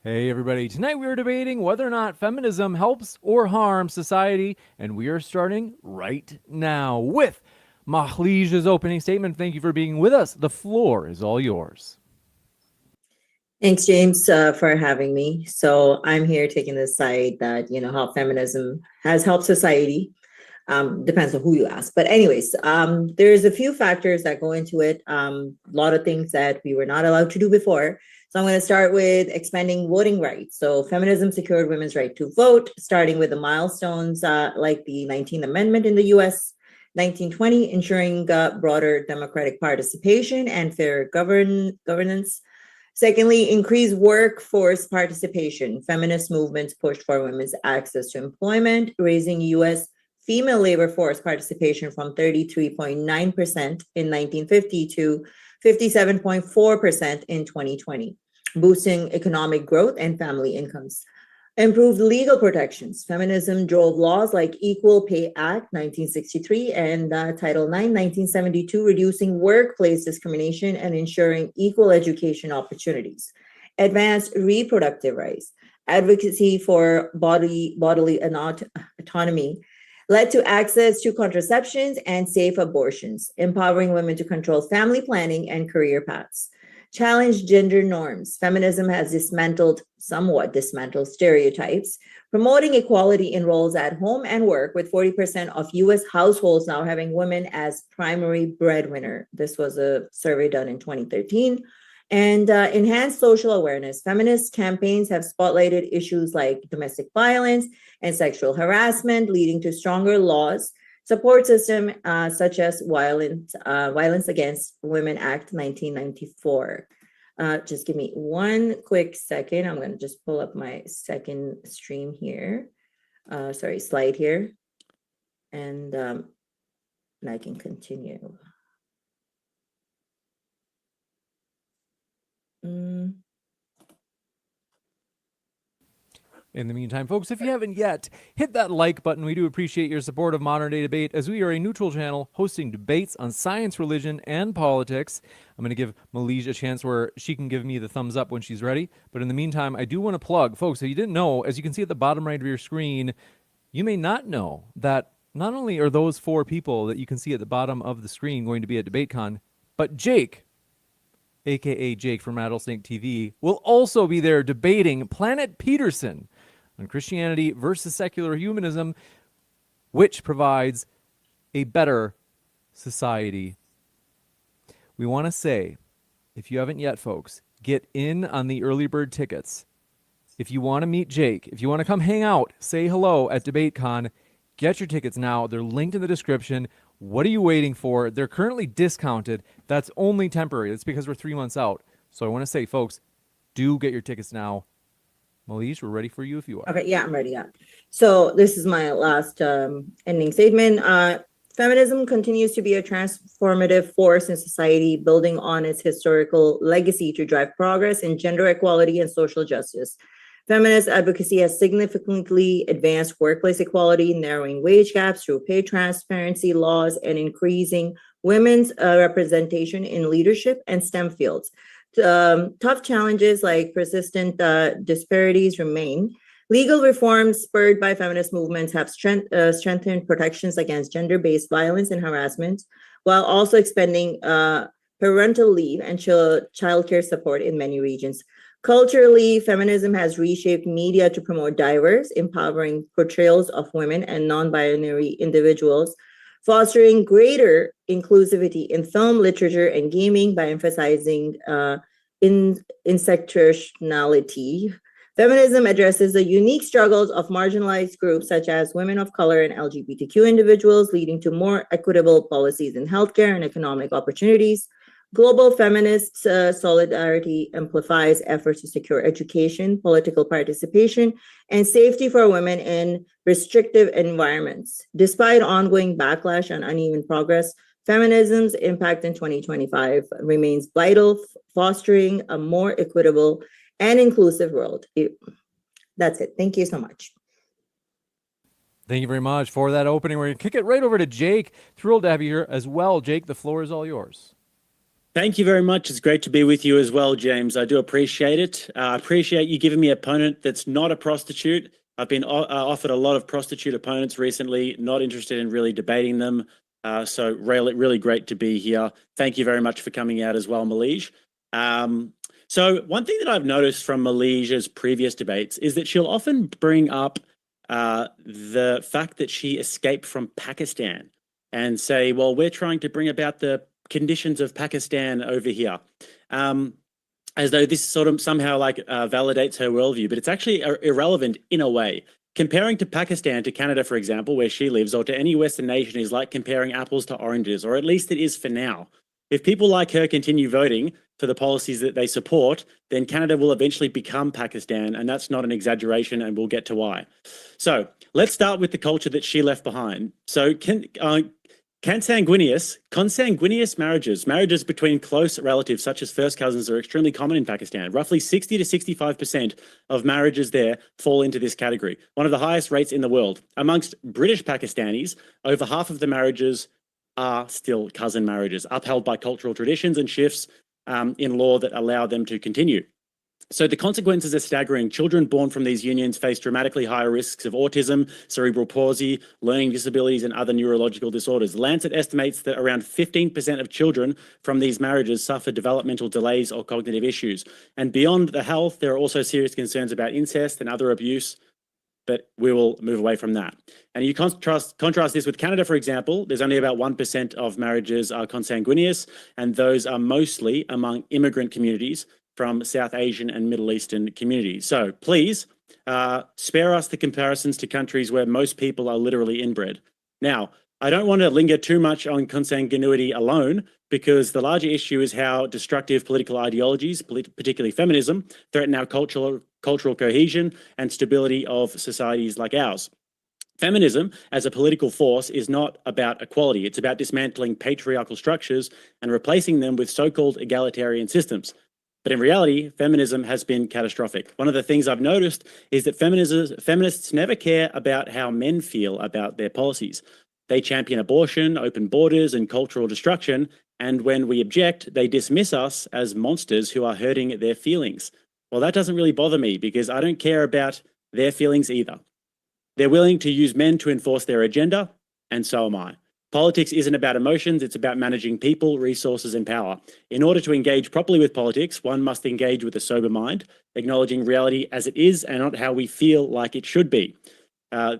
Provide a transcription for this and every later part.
Hey, everybody. Tonight we are debating whether or not feminism helps or harms society, and we are starting right now with Mahlij's opening statement. Thank you for being with us. The floor is all yours. Thanks, James, for having me. So I'm here taking the side that, how feminism has helped society. Depends on who you ask. But anyways, there's a few factors that go into it. A lot of things that we were not allowed to do before. So I'm going to start with expanding voting rights. So feminism secured women's right to vote, starting with the milestones like the 19th Amendment in the U.S., 1920, ensuring broader democratic participation and fair governance. Secondly, increase workforce participation. Feminist movements pushed for women's access to employment, raising U.S. female labor force participation from 33.9% in 1950 to 57.4% in 2020, boosting economic growth and family incomes. Improved legal protections. Feminism drove laws like Equal Pay Act 1963 and Title IX 1972, reducing workplace discrimination and ensuring equal education opportunities. Advanced reproductive rights. Advocacy for bodily autonomy led to access to contraceptions and safe abortions, empowering women to control family planning and career paths. Challenge gender norms. Feminism has somewhat dismantled stereotypes, promoting equality in roles at home and work, with 40% of US households now having women as primary breadwinner. This was a survey done in 2013. And enhanced social awareness. Feminist campaigns have spotlighted issues like domestic violence and sexual harassment, leading to stronger laws. Support system such as Violence Against Women Act 1994. Just give me one quick second. I'm going to just pull up my second stream here. Slide here. And I can continue. In the meantime, folks, if you haven't yet, hit that like button. We do appreciate your support of Modern Day Debate, as we are a neutral channel hosting debates on science, religion, and politics. I'm going to give Malij a chance where she can give me the thumbs up when she's ready. But in the meantime, I do want to plug, folks, if you didn't know, as you can see at the bottom right of your screen, you may not know that not only are those four people that you can see at the bottom of the screen going to be at DebateCon, but Jake, aka Jake from Rattlesnake TV, will also be there debating Planet Peterson on Christianity versus secular humanism, which provides a better society. We want to say, if you haven't yet, folks, get in on the early bird tickets. If you want to meet Jake, if you want to come hang out, say hello at DebateCon, get your tickets now. They're linked in the description. What are you waiting for? They're currently discounted. That's only temporary. That's because we're 3 months out. So I want to say, folks, do get your tickets now. Malij, we're ready for you if you are. Okay, yeah, I'm ready. Yeah. So this is my last ending statement. Feminism continues to be a transformative force in society, building on its historical legacy to drive progress in gender equality and social justice. Feminist advocacy has significantly advanced workplace equality, narrowing wage gaps through pay transparency laws, and increasing women's representation in leadership and STEM fields. Tough challenges like persistent disparities remain. Legal reforms spurred by feminist movements have strengthened protections against gender-based violence and harassment, while also expanding parental leave and childcare support in many regions. Culturally, feminism has reshaped media to promote diverse, empowering portrayals of women and non-binary individuals, fostering greater inclusivity in film, literature, and gaming by emphasizing intersectionality. Feminism addresses the unique struggles of marginalized groups such as women of color and LGBTQ individuals, leading to more equitable policies in healthcare and economic opportunities. Global feminist solidarity amplifies efforts to secure education, political participation, and safety for women in restrictive environments. Despite ongoing backlash and uneven progress, feminism's impact in 2025 remains vital, fostering a more equitable and inclusive world. That's it. Thank you so much. Thank you very much for that opening. We're going to kick it right over to Jake. Thrilled to have you here as well. Jake, the floor is all yours. Thank you very much. It's great to be with you as well, James. I do appreciate it. I appreciate you giving me an opponent that's not a prostitute. I've been offered a lot of prostitute opponents recently, not interested in really debating them. So really great to be here. Thank you very much for coming out as well, Malige. So one thing that I've noticed from Malige's previous debates is that she'll often bring up the fact that she escaped from Pakistan and say, well, we're trying to bring about the conditions of Pakistan over here, as though this sort of somehow like validates her worldview, but it's actually irrelevant in a way. Comparing to Pakistan to Canada, for example, where she lives, or to any Western nation is like comparing apples to oranges, or at least it is for now. If people like her continue voting for the policies that they support, then Canada will eventually become Pakistan, and that's not an exaggeration, and we'll get to why. So let's start with the culture that she left behind. So consanguineous marriages between close relatives, such as first cousins, are extremely common in Pakistan. Roughly 60 to 65% of marriages there fall into this category, one of the highest rates in the world. Amongst British Pakistanis, over half of the marriages are still cousin marriages, upheld by cultural traditions and shifts in law that allow them to continue. So the consequences are staggering. Children born from these unions face dramatically higher risks of autism, cerebral palsy, learning disabilities, and other neurological disorders. Lancet estimates that around 15% of children from these marriages suffer developmental delays or cognitive issues. And beyond the health, there are also serious concerns about incest and other abuse, but we will move away from that. And you contrast this with Canada, for example. There's only about 1% of marriages are consanguineous, and those are mostly among immigrant communities from South Asian and Middle Eastern communities. So please spare us the comparisons to countries where most people are literally inbred. Now, I don't want to linger too much on consanguinity alone, because the larger issue is how destructive political ideologies, particularly feminism, threaten our cultural cohesion and stability of societies like ours. Feminism as a political force is not about equality. It's about dismantling patriarchal structures and replacing them with so-called egalitarian systems. But in reality, feminism has been catastrophic. One of the things I've noticed is that feminists never care about how men feel about their policies. They champion abortion, open borders, and cultural destruction. And when we object, they dismiss us as monsters who are hurting their feelings. Well, that doesn't really bother me, because I don't care about their feelings either. They're willing to use men to enforce their agenda, and so am I. Politics isn't about emotions, it's about managing people, resources, and power. In order to engage properly with politics, one must engage with a sober mind, acknowledging reality as it is and not how we feel like it should be.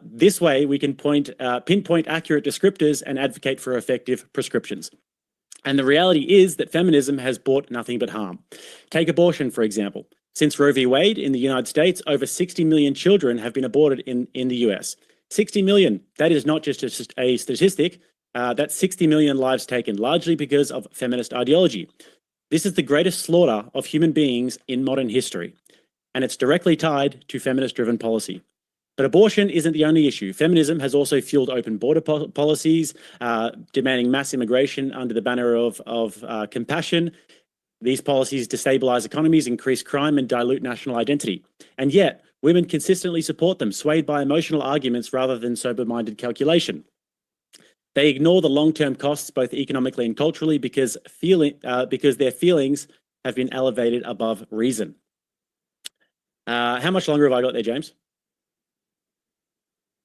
This way, we can pinpoint accurate descriptors and advocate for effective prescriptions. And the reality is that feminism has brought nothing but harm. Take abortion, for example. Since Roe v. Wade in the United States, over 60 million children have been aborted in the US. 60 million, that is not just a statistic, that's 60 million lives taken, largely because of feminist ideology. This is the greatest slaughter of human beings in modern history, and it's directly tied to feminist-driven policy. But abortion isn't the only issue. Feminism has also fueled open border policies, demanding mass immigration under the banner of compassion. These policies destabilize economies, increase crime, and dilute national identity. And yet, women consistently support them, swayed by emotional arguments rather than sober-minded calculation. They ignore the long-term costs, both economically and culturally, because their feelings have been elevated above reason. How much longer have I got there, James?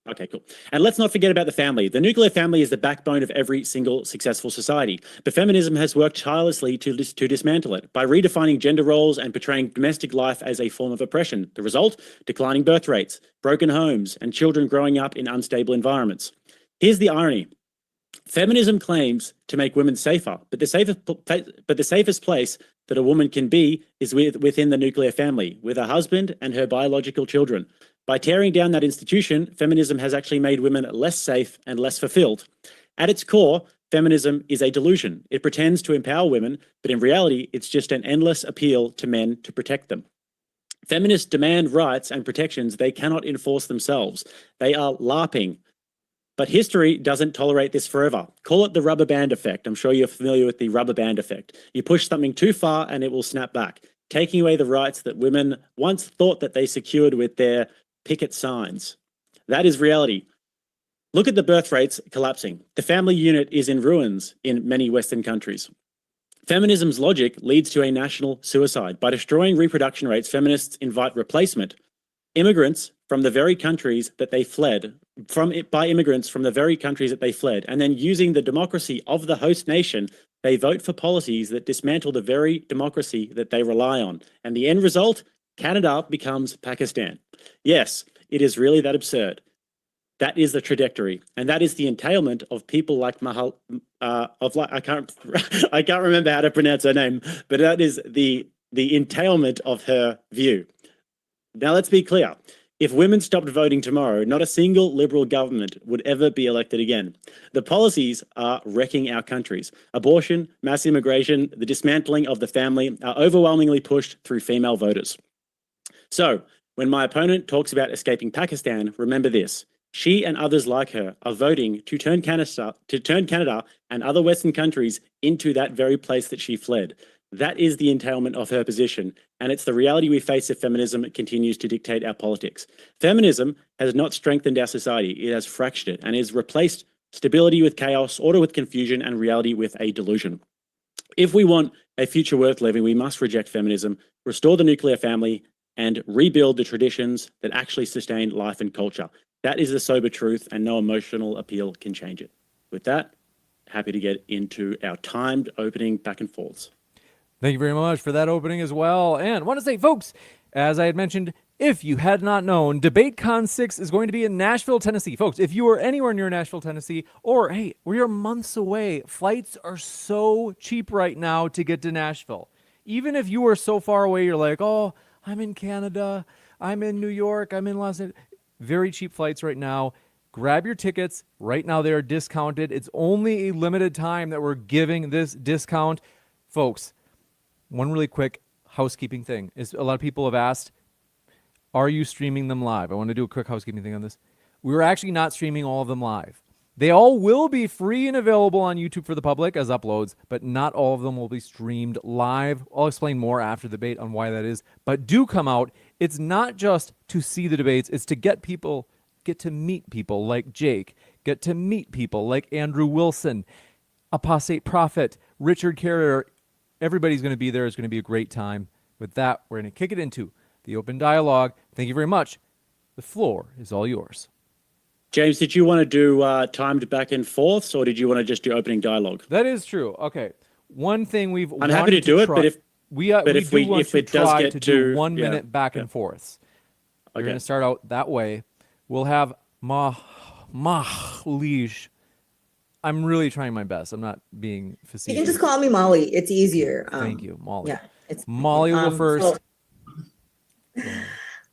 Okay, cool. And let's not forget about the family. The nuclear family is the backbone of every single successful society. But feminism has worked tirelessly to dismantle it by redefining gender roles and portraying domestic life as a form of oppression. The result? Declining birth rates, broken homes, and children growing up in unstable environments. Here's the irony. Feminism claims to make women safer, but the safest place that a woman can be is within the nuclear family, with her husband and her biological children. By tearing down that institution, feminism has actually made women less safe and less fulfilled. At its core, feminism is a delusion. It pretends to empower women, but in reality, it's just an endless appeal to men to protect them. Feminists demand rights and protections they cannot enforce themselves. They are LARPing. But history doesn't tolerate this forever. Call it the rubber band effect. I'm sure you're familiar with the rubber band effect. You push something too far and it will snap back, taking away the rights that women once thought that they secured with their picket signs. That is reality. Look at the birth rates collapsing. The family unit is in ruins in many Western countries. Feminism's logic leads to a national suicide. By destroying reproduction rates, feminists invite replacement. Immigrants from the very countries that they fled, by immigrants from the very countries that they fled, and then using the democracy of the host nation, they vote for policies that dismantle the very democracy that they rely on. And the end result, Canada becomes Pakistan. Yes, it is really that absurd. That is the trajectory, and that is the entailment of people like I can't remember how to pronounce her name, but that is the entailment of her view. Now, let's be clear. If women stopped voting tomorrow, not a single Liberal government would ever be elected again. The policies are wrecking our countries. Abortion, mass immigration, the dismantling of the family are overwhelmingly pushed through female voters. So, when my opponent talks about escaping Pakistan, remember this. She and others like her are voting to turn Canada and other Western countries into that very place that she fled. That is the entailment of her position, and it's the reality we face if feminism continues to dictate our politics. Feminism has not strengthened our society, it has fractured it, and has replaced stability with chaos, order with confusion, and reality with a delusion. If we want a future worth living, we must reject feminism, restore the nuclear family, and rebuild the traditions that actually sustain life and culture. That is the sober truth, and no emotional appeal can change it. With that, happy to get into our timed opening back and forths. Thank you very much for that opening as well. And want to say, folks, as I had mentioned, if you had not known, DebateCon 6 is going to be in Nashville, Tennessee. Folks, if you are anywhere near Nashville, Tennessee, or hey, we are months away, flights are so cheap right now to get to Nashville. Even if you are so far away, you're like, oh, I'm in Canada, I'm in New York, I'm in Los Angeles. Very cheap flights right now. Grab your tickets. Right now they are discounted. It's only a limited time that we're giving this discount. Folks, one really quick housekeeping thing is a lot of people have asked, are you streaming them live? I want to do a quick housekeeping thing on this. We're actually not streaming all of them live. They all will be free and available on YouTube for the public as uploads, but not all of them will be streamed live. I'll explain more after the debate on why that is. But do come out. It's not just to see the debates. It's to get to meet people like Jake, get to meet people like Andrew Wilson, Apostate Prophet, Richard Carrier. Everybody's going to be there. It's going to be a great time. With that, we're going to kick it into the open dialogue. Thank you very much. The floor is all yours. James, did you want to do timed back and forths, or did you want to just do opening dialogue? That is true. Okay. One thing I'm happy to do it, but if we if it does get to to 1 minute back and forths. We're going to start out that way. We'll have Mahlige. I'm really trying my best. I'm not being facetious. You can just call me Molly. It's easier. Thank you, Molly. Yeah, it's Molly will go first.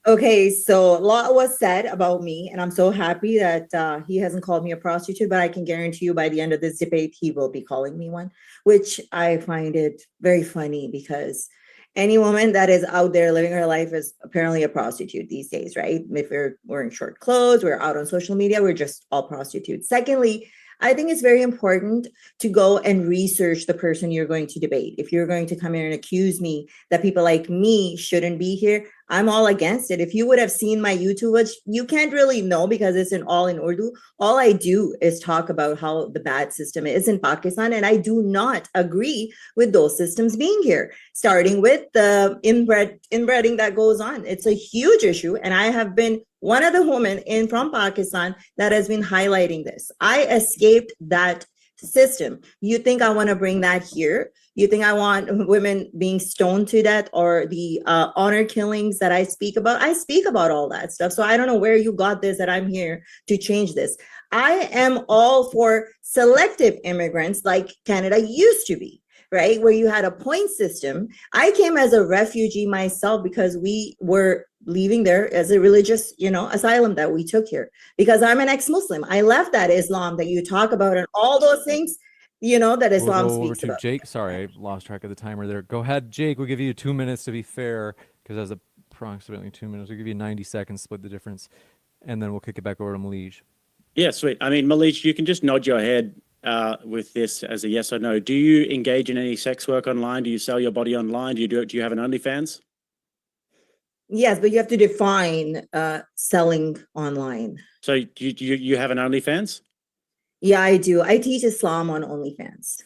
Okay, so a lot was said about me, and I'm so happy that he hasn't called me a prostitute, but I can guarantee you by the end of this debate, he will be calling me one, which I find it very funny because any woman that is out there living her life is apparently a prostitute these days, right? If we're wearing short clothes, we're out on social media, we're just all prostitutes. Secondly, I think it's very important to go and research the person you're going to debate. If you're going to come here and accuse me that people like me shouldn't be here, I'm all against it. If you would have seen my YouTube, which you can't really know because it's all in Urdu, all I do is talk about how the bad system is in Pakistan, and I do not agree with those systems being here, starting with the inbreeding that goes on. It's a huge issue, and I have been one of the women from Pakistan that has been highlighting this. I escaped that system. You think I want to bring that here? You think I want women being stoned to death or the honor killings that I speak about? I speak about all that stuff. So I don't know where you got this, that I'm here to change this. I am all for selective immigrants like Canada used to be, right? Where you had a point system. I came as a refugee myself because we were leaving there as a religious, asylum that we took here, because I'm an ex-Muslim. I left that Islam that you talk about and all those things, that Islam speaks about. Jake, sorry, I lost track of the timer there. Go ahead, Jake. We'll give you 2 minutes to be fair, because that's approximately 2 minutes. We'll give you 90 seconds, split the difference, and then we'll kick it back over to Malij. Yeah, sweet. I mean, Malij, you can just nod your head with this as a yes or no. Do you engage in any sex work online? Do you sell your body online? Do you have an OnlyFans? Yes, but you have to define selling online. So you have an OnlyFans? Yeah, I do. I teach Islam on OnlyFans.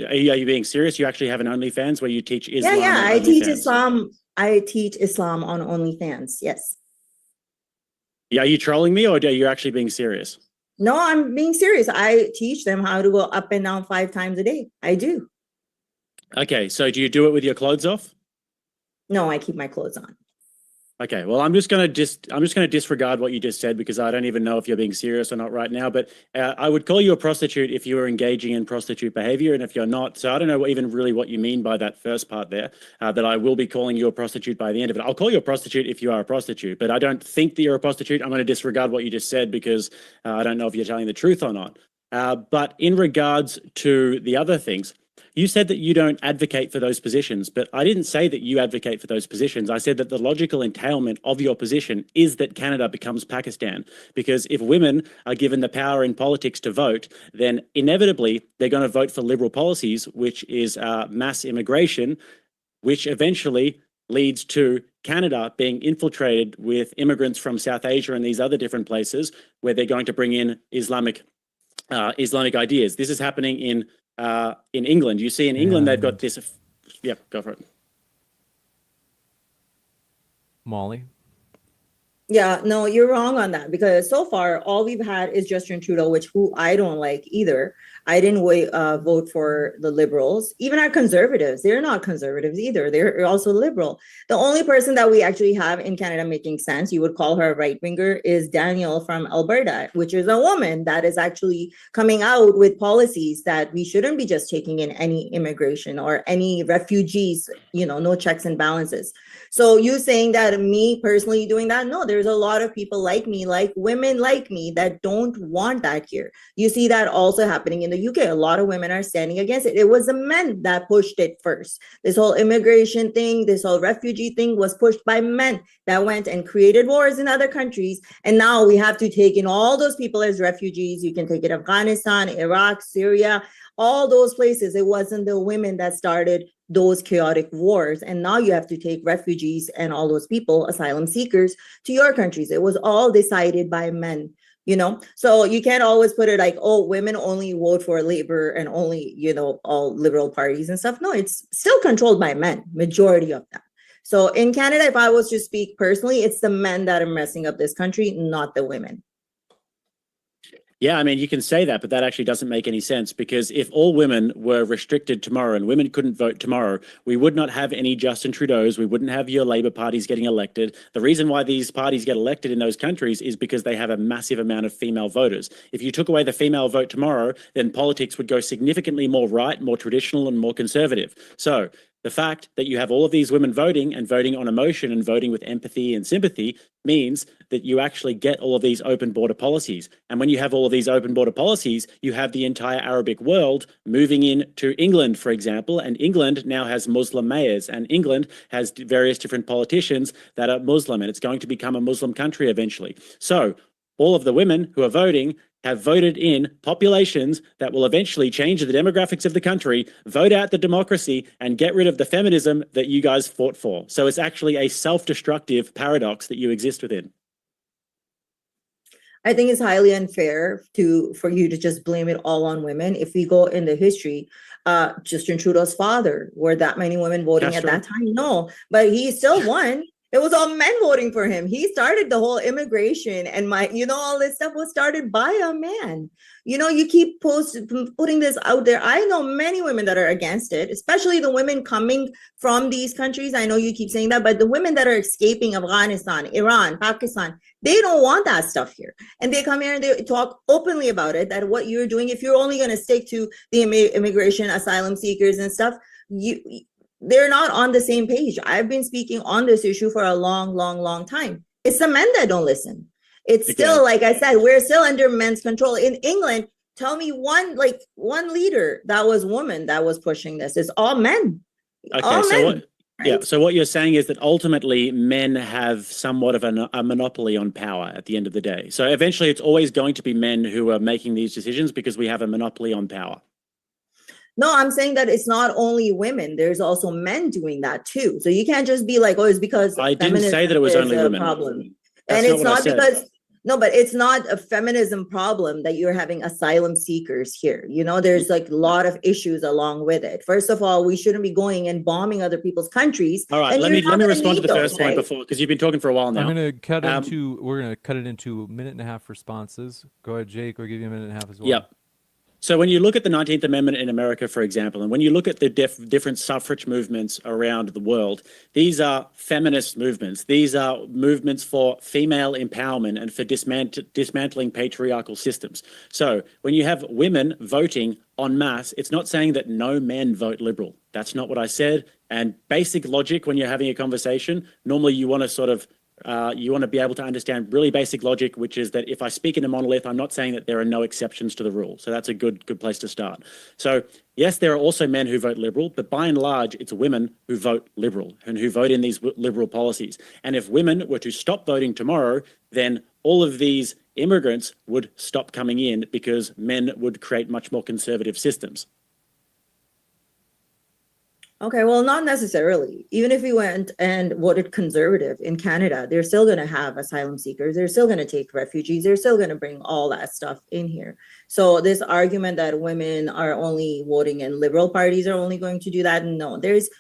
Are you being serious? You actually have an OnlyFans where you teach Islam? Yeah, on I teach OnlyFans? Islam. I teach Islam on OnlyFans. Yes. Yeah, are you trolling me, or are you actually being serious? No, I'm being serious. I teach them how to go up and down 5 times a day. I do. Okay, so do you do it with your clothes off? No, I keep my clothes on. Okay, well, I'm just going to disregard what you just said because I don't even know if you're being serious or not right now. But I would call you a prostitute if you were engaging in prostitute behavior, and if you're not, so I don't know even really what you mean by that first part there. That I will be calling you a prostitute by the end of it. I'll call you a prostitute if you are a prostitute, but I don't think that you're a prostitute. I'm going to disregard what you just said because I don't know if you're telling the truth or not. But in regards to the other things, you said that you don't advocate for those positions, but I didn't say that you advocate for those positions. I said that the logical entailment of your position is that Canada becomes Pakistan, because if women are given the power in politics to vote, then inevitably they're going to vote for liberal policies, which is mass immigration, which eventually leads to Canada being infiltrated with immigrants from South Asia and these other different places where they're going to bring in Islamic ideas. This is happening in England. You see in England, they've got this. Yep, go for it. Molly. Yeah, no, you're wrong on that, because so far all we've had is Justin Trudeau, who I don't like either. I didn't vote for the Liberals. Even our Conservatives, they're not Conservatives either. They're also Liberal. The only person that we actually have in Canada making sense, you would call her a right-winger, is Danielle from Alberta, which is a woman that is actually coming out with policies that we shouldn't be just taking in any immigration or any refugees, no checks and balances. So you saying that me personally doing that? No, there's a lot of people like me, like women like me, that don't want that here. You see that also happening in the UK. A lot of women are standing against it. It was the men that pushed it first. This whole immigration thing, this whole refugee thing was pushed by men that went and created wars in other countries. And now we have to take in all those people as refugees. You can take it Afghanistan, Iraq, Syria, all those places. It wasn't the women that started those chaotic wars. And now you have to take refugees and all those people, asylum seekers, to your countries. It was all decided by men, So you can't always put it like, oh, women only vote for Labor and only, all liberal parties and stuff. No, it's still controlled by men, majority of them. So in Canada, if I was to speak personally, it's the men that are messing up this country, not the women. Yeah, I mean, you can say that, but that actually doesn't make any sense, because if all women were restricted tomorrow and women couldn't vote tomorrow, we would not have any Justin Trudeaus. We wouldn't have your Labor parties getting elected. The reason why these parties get elected in those countries is because they have a massive amount of female voters. If you took away the female vote tomorrow, then politics would go significantly more right, more traditional, and more conservative. So the fact that you have all of these women voting and voting on emotion and voting with empathy and sympathy means that you actually get all of these open border policies. And when you have all of these open border policies, you have the entire Arabic world moving into England, for example, and England now has Muslim mayors, and England has various different politicians that are Muslim, and it's going to become a Muslim country eventually. So all of the women who are voting have voted in populations that will eventually change the demographics of the country, vote out the democracy, and get rid of the feminism that you guys fought for. So it's actually a self-destructive paradox that you exist within. I think it's highly unfair for you to just blame it all on women. If we go in the history, Justin Trudeau's father, were that many women voting at that time? No, but he still won. It was all men voting for him. He started the whole immigration and all this stuff was started by a man. You keep putting this out there. I know many women that are against it, especially the women coming from these countries. I know you keep saying that, but the women that are escaping Afghanistan, Iran, Pakistan, they don't want that stuff here. And they come here and they talk openly about it, that what you're doing, if you're only going to stick to the immigration, asylum seekers and stuff, they're not on the same page. I've been speaking on this issue for a long time. It's the men that don't listen. It's still, like I said, we're still under men's control. In England, tell me one leader that was woman that was pushing this. It's all men. Okay, all so men, what? right? Yeah, so what you're saying is that ultimately men have somewhat of a monopoly on power at the end of the day. So eventually it's always going to be men who are making these decisions because we have a monopoly on power. No, I'm saying that it's not only women. There's also men doing that too. So you can't just be like, oh, it's because I didn't say that it was only women. problem. That's And it's not because No, but it's not a feminism problem that you're having asylum seekers here. You know, there's like a lot of issues along with it. First of all, we shouldn't be going and bombing other people's countries. All right, and let me you're not gonna respond to need the first those, point right? before, because you've been talking for a while now. I'm gonna cut Um, into. We're gonna cut it into a minute and a half responses. Go ahead, Jake. We'll give you a minute and a half as well. Yep. So when you look at the 19th Amendment in America, for example, and when you look at the different suffrage movements around the world, these are feminist movements. These are movements for female empowerment and for dismantling patriarchal systems. So when you have women voting en masse, it's not saying that no men vote Liberal. That's not what I said. And basic logic, when you're having a conversation, normally you want to sort of you want to be able to understand really basic logic, which is that if I speak in a monolith, I'm not saying that there are no exceptions to the rule. So that's a good place to start. So yes, there are also men who vote Liberal, but by and large, it's women who vote Liberal and who vote in these liberal policies. And if women were to stop voting tomorrow, then all of these immigrants would stop coming in because men would create much more conservative systems. Okay, well, not necessarily. Even if we went and voted conservative in Canada, they're still going to have asylum seekers. They're still going to take refugees. They're still going to bring all that stuff in here. So this argument that women are only voting and liberal parties are only going to do that, no, there is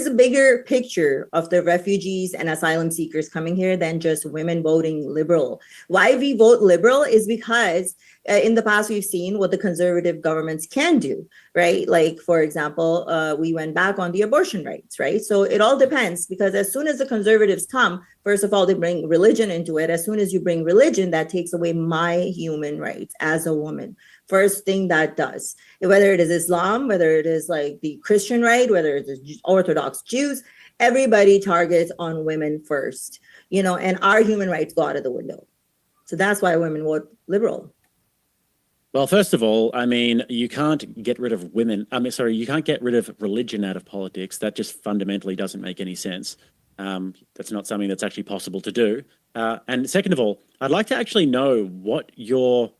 a bigger picture of the refugees and asylum seekers coming here than just women voting liberal. Why we vote liberal is because in the past, we've seen what the conservative governments can do, right? Like, for example, we went back on the abortion rights, right? So it all depends, because as soon as the conservatives come, first of all, they bring religion into it. As soon as you bring religion, that takes away my human rights as a woman. First thing that does, whether it is Islam, whether it is like the Christian right, whether it is Orthodox Jews, everybody targets on women first, you know, and our human rights go out of the window. So that's why women vote liberal. Well, first of all, I mean, you can't get rid of women. You can't get rid of religion out of politics. That just fundamentally doesn't make any sense. That's not something that's actually possible to do. And second of all, I'd like to actually know what your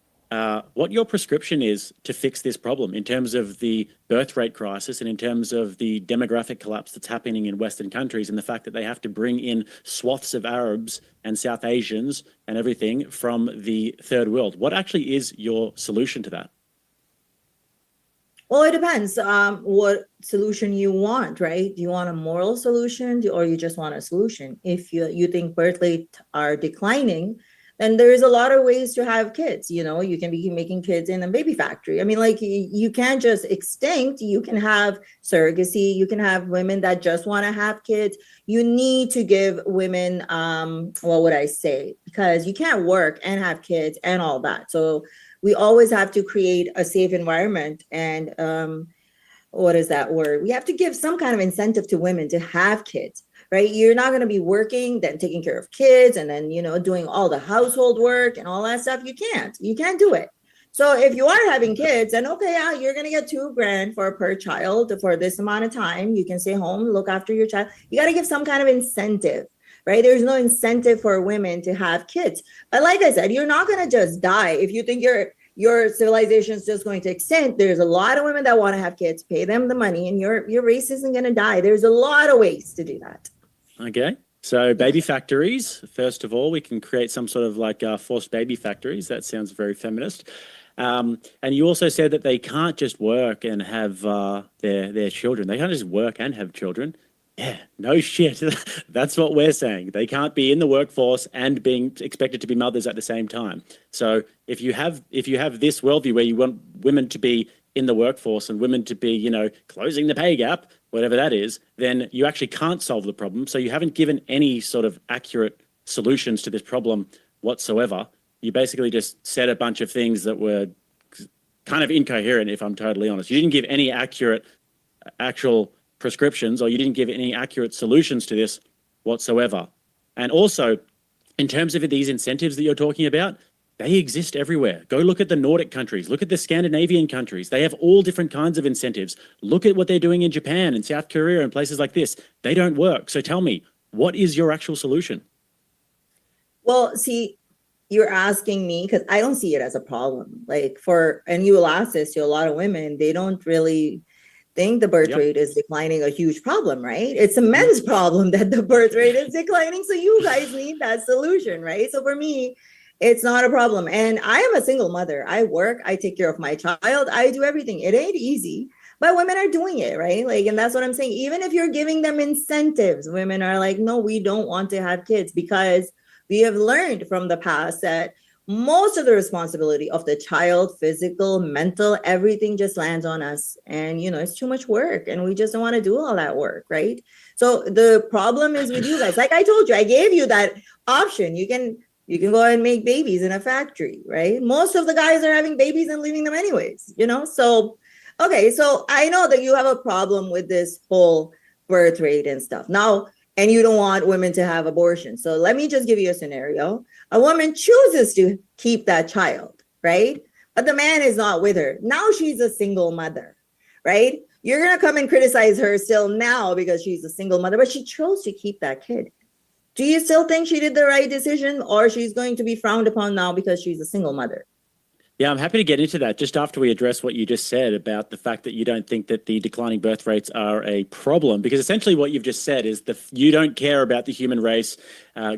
prescription is to fix this problem in terms of the birth rate crisis and in terms of the demographic collapse that's happening in Western countries and the fact that they have to bring in swaths of Arabs and South Asians and everything from the third world. What actually is your solution to that? Well, it depends what solution you want, right? Do you want a moral solution or you just want a solution? If you think birth rates are declining, then there's a lot of ways to have kids. You know, you can be making kids in a baby factory. I mean, like, you can't just extinct. You can have surrogacy. You can have women that just want to have kids. You need to give women, what would I say? Because you can't work and have kids and all that. So we always have to create a safe environment. And what is that word? We have to give some kind of incentive to women to have kids. Right? You're not going to be working, then taking care of kids, and then, you know, doing all the household work and all that stuff. You can't do it. So if you are having kids, then okay, yeah, you're going to get $2,000 per child for this amount of time. You can stay home, look after your child. You got to give some kind of incentive, right? There's no incentive for women to have kids. But like I said, you're not going to just die. If you think your civilization is just going to extinct, there's a lot of women that want to have kids, pay them the money, and your race isn't going to die. There's a lot of ways to do that. Okay, so baby factories. First of all, we can create some sort of like forced baby factories. That sounds very feminist. And you also said that they can't just work and have their children. They can't just work and have children. Yeah, no shit. That's what we're saying. They can't be in the workforce and being expected to be mothers at the same time. So if you have this worldview where you want women to be in the workforce and women to be, you know, closing the pay gap, whatever that is, then you actually can't solve the problem. So you haven't given any sort of accurate solutions to this problem whatsoever. You basically just said a bunch of things that were kind of incoherent, if I'm totally honest. You didn't give any actual prescriptions, or you didn't give any accurate solutions to this whatsoever. And also, in terms of these incentives that you're talking about, they exist everywhere. Go look at the Nordic countries. Look at the Scandinavian countries. They have all different kinds of incentives. Look at what they're doing in Japan and South Korea and places like this. They don't work. So tell me, what is your actual solution? Well, see, you're asking me because I don't see it as a problem. And you will ask this to a lot of women, they don't really think the birth rate is declining a huge problem, right? It's a men's problem that the birth rate is declining. So you guys need that solution, right? So for me, It's not a problem. And I am a single mother. I work, I take care of my child, I do everything. It ain't easy, but women are doing it, right? Like, and that's what I'm saying. Even if you're giving them incentives, women are like, no, we don't want to have kids, because we have learned from the past that most of the responsibility of the child, physical, mental, everything just lands on us. And, it's too much work and we just don't want to do all that work, right? So the problem is with you guys. Like I told you, I gave you that option. You can go and make babies in a factory, right? Most of the guys are having babies and leaving them anyways, So, okay, so I know that you have a problem with this whole birth rate and stuff. Now, and you don't want women to have abortions. So let me just give you a scenario. A woman chooses to keep that child, right? But the man is not with her. Now she's a single mother, right? You're going to come and criticize her still now because she's a single mother, but she chose to keep that kid. Do you still think she did the right decision, or she's going to be frowned upon now because she's a single mother? Yeah, I'm happy to get into that just after we address what you just said about the fact that you don't think that the declining birth rates are a problem, because essentially what you've just said is that you don't care about the human race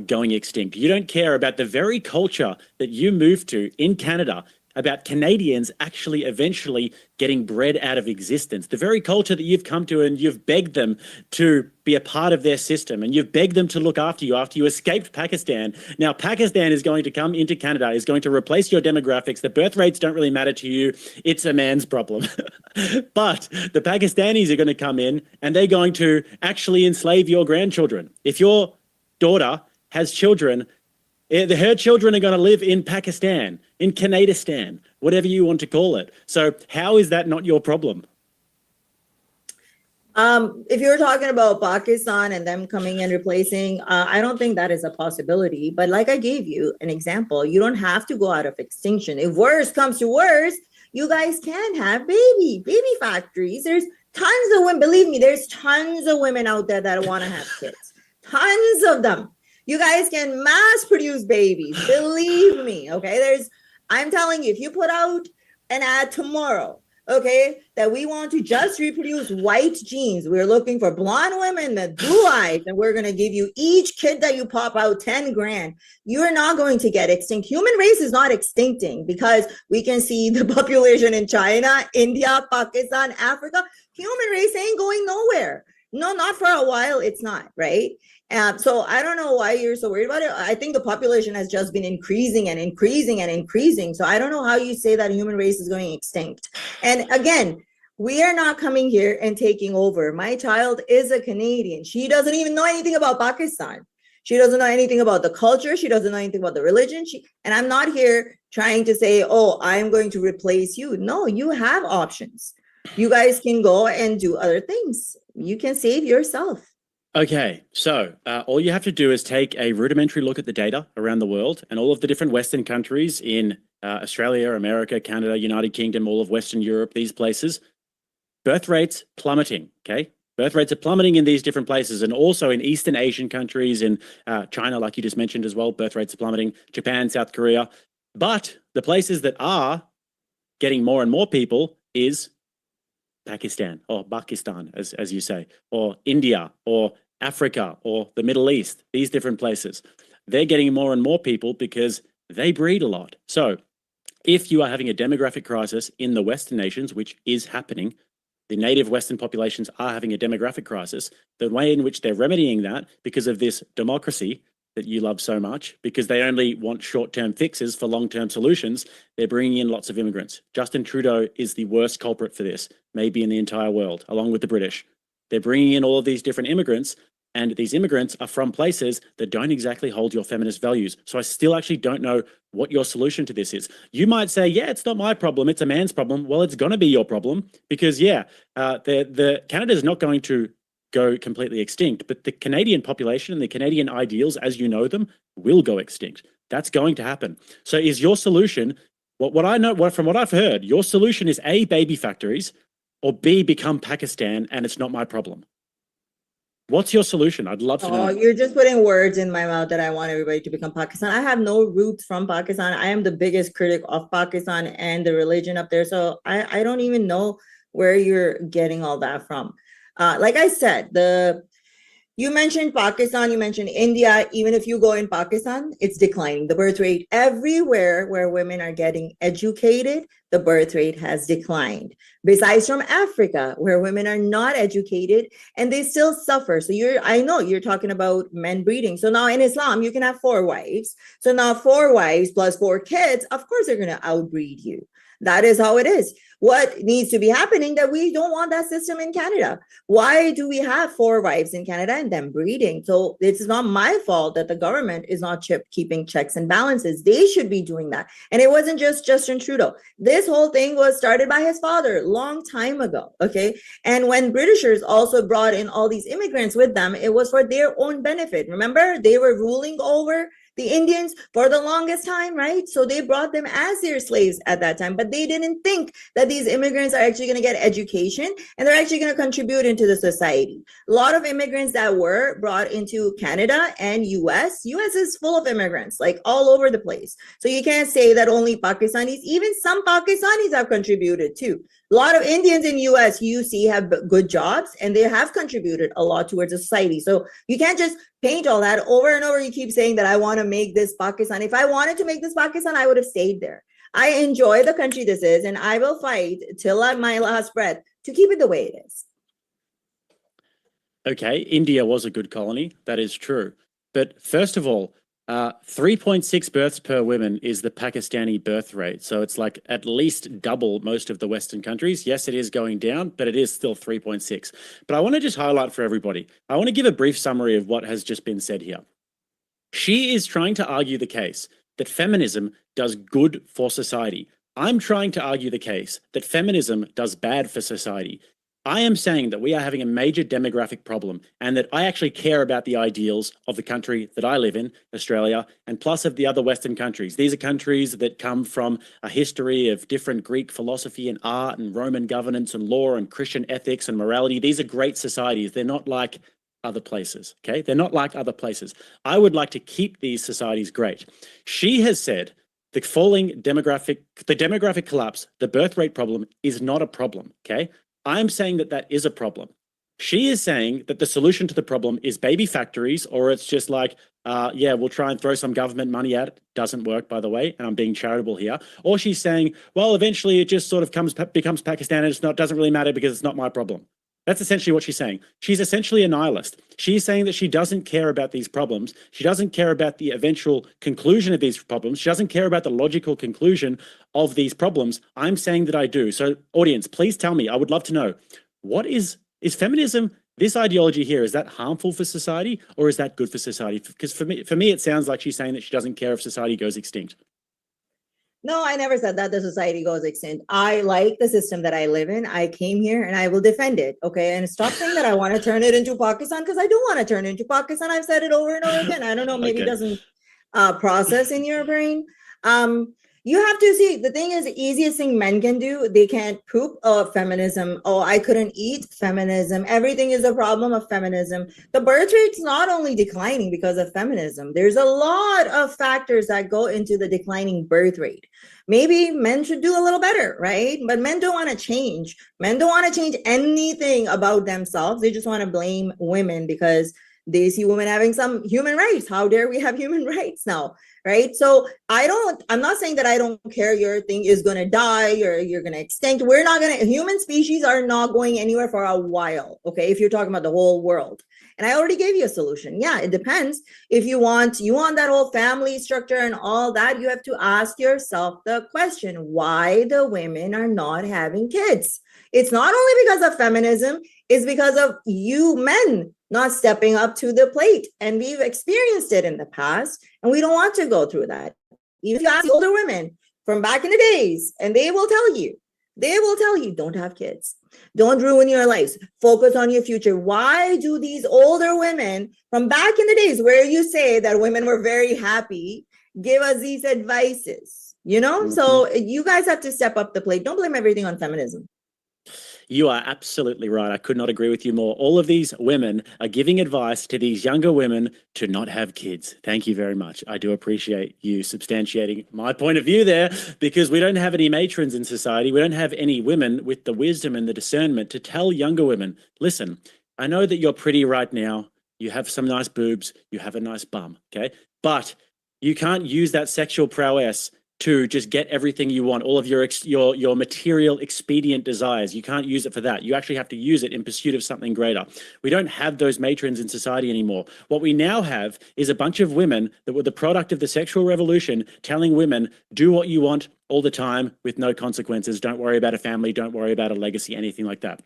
going extinct. You don't care about the very culture that you moved to in Canada, about Canadians actually eventually getting bred out of existence. The very culture that you've come to, and you've begged them to be a part of their system, and you've begged them to look after you escaped Pakistan. Now Pakistan is going to come into Canada, is going to replace your demographics. The birth rates don't really matter to you. It's a man's problem. But the Pakistanis are going to come in and they're going to actually enslave your grandchildren. If your daughter has children, her children are going to live in Pakistan, in Canadistan, whatever you want to call it. So how is that not your problem? If you're talking about Pakistan and them coming and replacing, I don't think that is a possibility. But like I gave you an example, you don't have to go out of extinction. If worse comes to worse, you guys can have baby factories. There's tons of women. Believe me, there's tons of women out there that want to have kids. Tons of them. You guys can mass produce babies. Believe me. Okay. I'm telling you, if you put out an ad tomorrow, okay, that we want to just reproduce white genes, we're looking for blonde women with blue eyes, and we're going to give you each kid that you pop out 10 grand. You're not going to get extinct. Human race is not extincting, because we can see the population in China, India, Pakistan, Africa. Human race ain't going nowhere. No, not for a while. It's not, right? So I don't know why you're so worried about it. I think the population has just been increasing and increasing and increasing. So I don't know how you say that human race is going extinct. And again, we are not coming here and taking over. My child is a Canadian. She doesn't even know anything about Pakistan. She doesn't know anything about the culture. She doesn't know anything about the religion. And I'm not here trying to say, oh, I'm going to replace you. No, you have options. You guys can go and do other things. You can save yourself. Okay, so all you have to do is take a rudimentary look at the data around the world and all of the different Western countries in Australia, America, Canada, United Kingdom, all of Western Europe, these places. Birth rates plummeting, okay? Birth rates are plummeting in these different places, and also in Eastern Asian countries, in China, like you just mentioned as well, birth rates are plummeting, Japan, South Korea. But the places that are getting more and more people is Pakistan, or Pakistan, as you say, or India, or Africa, or the Middle East, these different places. They're getting more and more people because they breed a lot. So if you are having a demographic crisis in the Western nations, which is happening, the native Western populations are having a demographic crisis, the way in which they're remedying that, because of this democracy that you love so much, because they only want short-term fixes for long-term solutions, they're bringing in lots of immigrants. Justin Trudeau is the worst culprit for this, maybe in the entire world, along with the British. They're bringing in all of these different immigrants, and these immigrants are from places that don't exactly hold your feminist values. So I still actually don't know what your solution to this is. You might say, yeah, it's not my problem, it's a man's problem. Well, it's going to be your problem, because the Canada is not going to go completely extinct, but the Canadian population and the Canadian ideals as you know them will go extinct. That's going to happen. So is your solution, what I know, from what I've heard, your solution is A, baby factories, or B, become Pakistan and it's not my problem. What's your solution? I'd love to know. Oh, you're just putting words in my mouth that I want everybody to become Pakistan. I have no roots from Pakistan. I am the biggest critic of Pakistan and the religion up there. So I don't even know where you're getting all that from. Like I said, You mentioned Pakistan, you mentioned India. Even if you go in Pakistan, it's declining. The birth rate everywhere where women are getting educated, the birth rate has declined. Besides from Africa, where women are not educated and they still suffer. So I know you're talking about men breeding. So now in Islam, you can have 4 wives. So now 4 wives plus 4 kids, of course they're going to outbreed you. That is how it is. What needs to be happening that we don't want that system in Canada. Why do we have 4 wives in Canada and them breeding? So it's not my fault that the government is not keeping checks and balances. They should be doing that. And it wasn't just Justin Trudeau. This whole thing was started by his father long time ago. Okay. And when Britishers also brought in all these immigrants with them, it was for their own benefit. Remember, they were ruling over the Indians for the longest time, right? So they brought them as their slaves at that time, but they didn't think that these immigrants are actually going to get education and they're actually going to contribute into the society. A lot of immigrants that were brought into Canada and US is full of immigrants, like all over the place. So you can't say that only Pakistanis, even some Pakistanis have contributed too. A lot of Indians in US, you see, have good jobs and they have contributed a lot towards the society. So you can't just paint all that over and over. You keep saying that I want to make this Pakistan. If I wanted to make this Pakistan, I would have stayed there. I enjoy the country this is, and I will fight till my last breath to keep it the way it is. Okay, India was a good colony. That is true. But first of all, 3.6 births per woman is the Pakistani birth rate. So it's like at least double most of the Western countries. Yes, it is going down, but it is still 3.6. But I want to just highlight for everybody. I want to give a brief summary of what has just been said here. She is trying to argue the case that feminism does good for society. I'm trying to argue the case that feminism does bad for society. I am saying that we are having a major demographic problem and that I actually care about the ideals of the country that I live in, Australia, and plus of the other Western countries. These are countries that come from a history of different Greek philosophy and art and Roman governance and law and Christian ethics and morality. These are great societies. They're not like other places, okay? They're not like other places. I would like to keep these societies great. She has said the demographic collapse, the birth rate problem is not a problem, okay? I'm saying that that is a problem. She is saying that the solution to the problem is baby factories, or it's just like, yeah, we'll try and throw some government money at it. Doesn't work, by the way, and I'm being charitable here. Or she's saying, well, eventually it just sort of becomes Pakistan and it doesn't really matter because it's not my problem. That's essentially what she's saying. She's essentially a nihilist. She's saying that she doesn't care about these problems. She doesn't care about the eventual conclusion of these problems. She doesn't care about the logical conclusion of these problems. I'm saying that I do. So audience, please tell me, I would love to know, what is feminism, this ideology here, is that harmful for society or is that good for society? Because for me, it sounds like she's saying that she doesn't care if society goes extinct. No, I never said that the society goes extinct. I like the system that I live in. I came here and I will defend it. Okay. And stop saying that I want to turn it into Pakistan, because I don't want to turn it into Pakistan. I've said it over and over again. I don't know, maybe it doesn't process in your brain. You have to see, the thing is, the easiest thing men can do, they can't poop feminism. Oh, I couldn't eat feminism. Everything is a problem of feminism. The birth rate's not only declining because of feminism. There's a lot of factors that go into the declining birth rate. Maybe men should do a little better, right? But men don't want to change. Men don't want to change anything about themselves. They just want to blame women because they see women having some human rights. How dare we have human rights now, right? So I'm not saying that I don't care your thing is going to die or you're going to extinct. Human species are not going anywhere for a while, okay? If you're talking about the whole world. And I already gave you a solution. Yeah, it depends. If you want that whole family structure and all that, you have to ask yourself the question, why the women are not having kids? It's not only because of feminism, it's because of you men not stepping up to the plate. And we've experienced it in the past, and we don't want to go through that. Even if you ask older women from back in the days, and they will tell you, don't have kids. Don't ruin your lives. Focus on your future. Why do these older women from back in the days where you say that women were very happy, give us these advices, So you guys have to step up the plate. Don't blame everything on feminism. You are absolutely right. I could not agree with you more. All of these women are giving advice to these younger women to not have kids. Thank you very much. I do appreciate you substantiating my point of view there, because we don't have any matrons in society. We don't have any women with the wisdom and the discernment to tell younger women, listen, I know that you're pretty right now. you have some nice boobs, you have a nice bum, okay? But you can't use that sexual prowess to just get everything you want, all of your material expedient desires. You can't use it for that. You actually have to use it in pursuit of something greater. We don't have those matrons in society anymore. What we now have is a bunch of women that were the product of the sexual revolution telling women, do what you want all the time with no consequences. Don't worry about a family. Don't worry about a legacy, anything like that.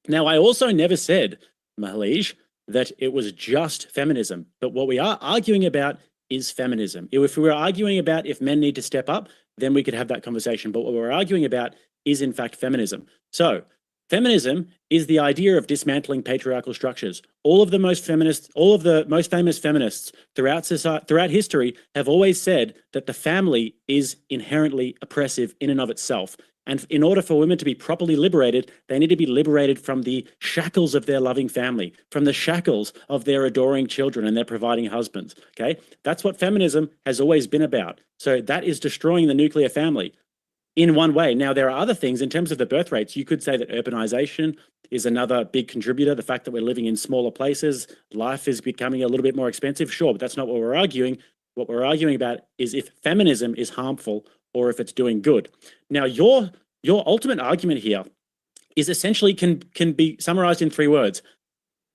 Now, I also never said, Mahalij, that it was just feminism. But what we are arguing about is feminism. If we were arguing about if men need to step up, then we could have that conversation. But what we're arguing about is, in fact, feminism. So feminism is the idea of dismantling patriarchal structures. All of the most famous feminists throughout society, throughout history have always said that the family is inherently oppressive in and of itself. And in order for women to be properly liberated, they need to be liberated from the shackles of their loving family, from the shackles of their adoring children and their providing husbands, okay? That's what feminism has always been about. So that is destroying the nuclear family in one way. Now, there are other things in terms of the birth rates. You could say that urbanization is another big contributor. The fact that we're living in smaller places, life is becoming a little bit more expensive, sure, but that's not what we're arguing. What we're arguing about is if feminism is harmful or if it's doing good. Now, your ultimate argument here is essentially can be summarized in 3 words.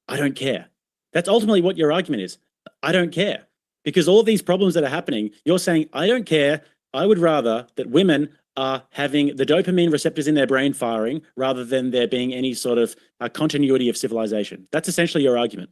I don't care. That's ultimately what your argument is. I don't care. Because all of these problems that are happening, you're saying, I don't care. I would rather that women are having the dopamine receptors in their brain firing rather than there being any sort of continuity of civilization. That's essentially your argument.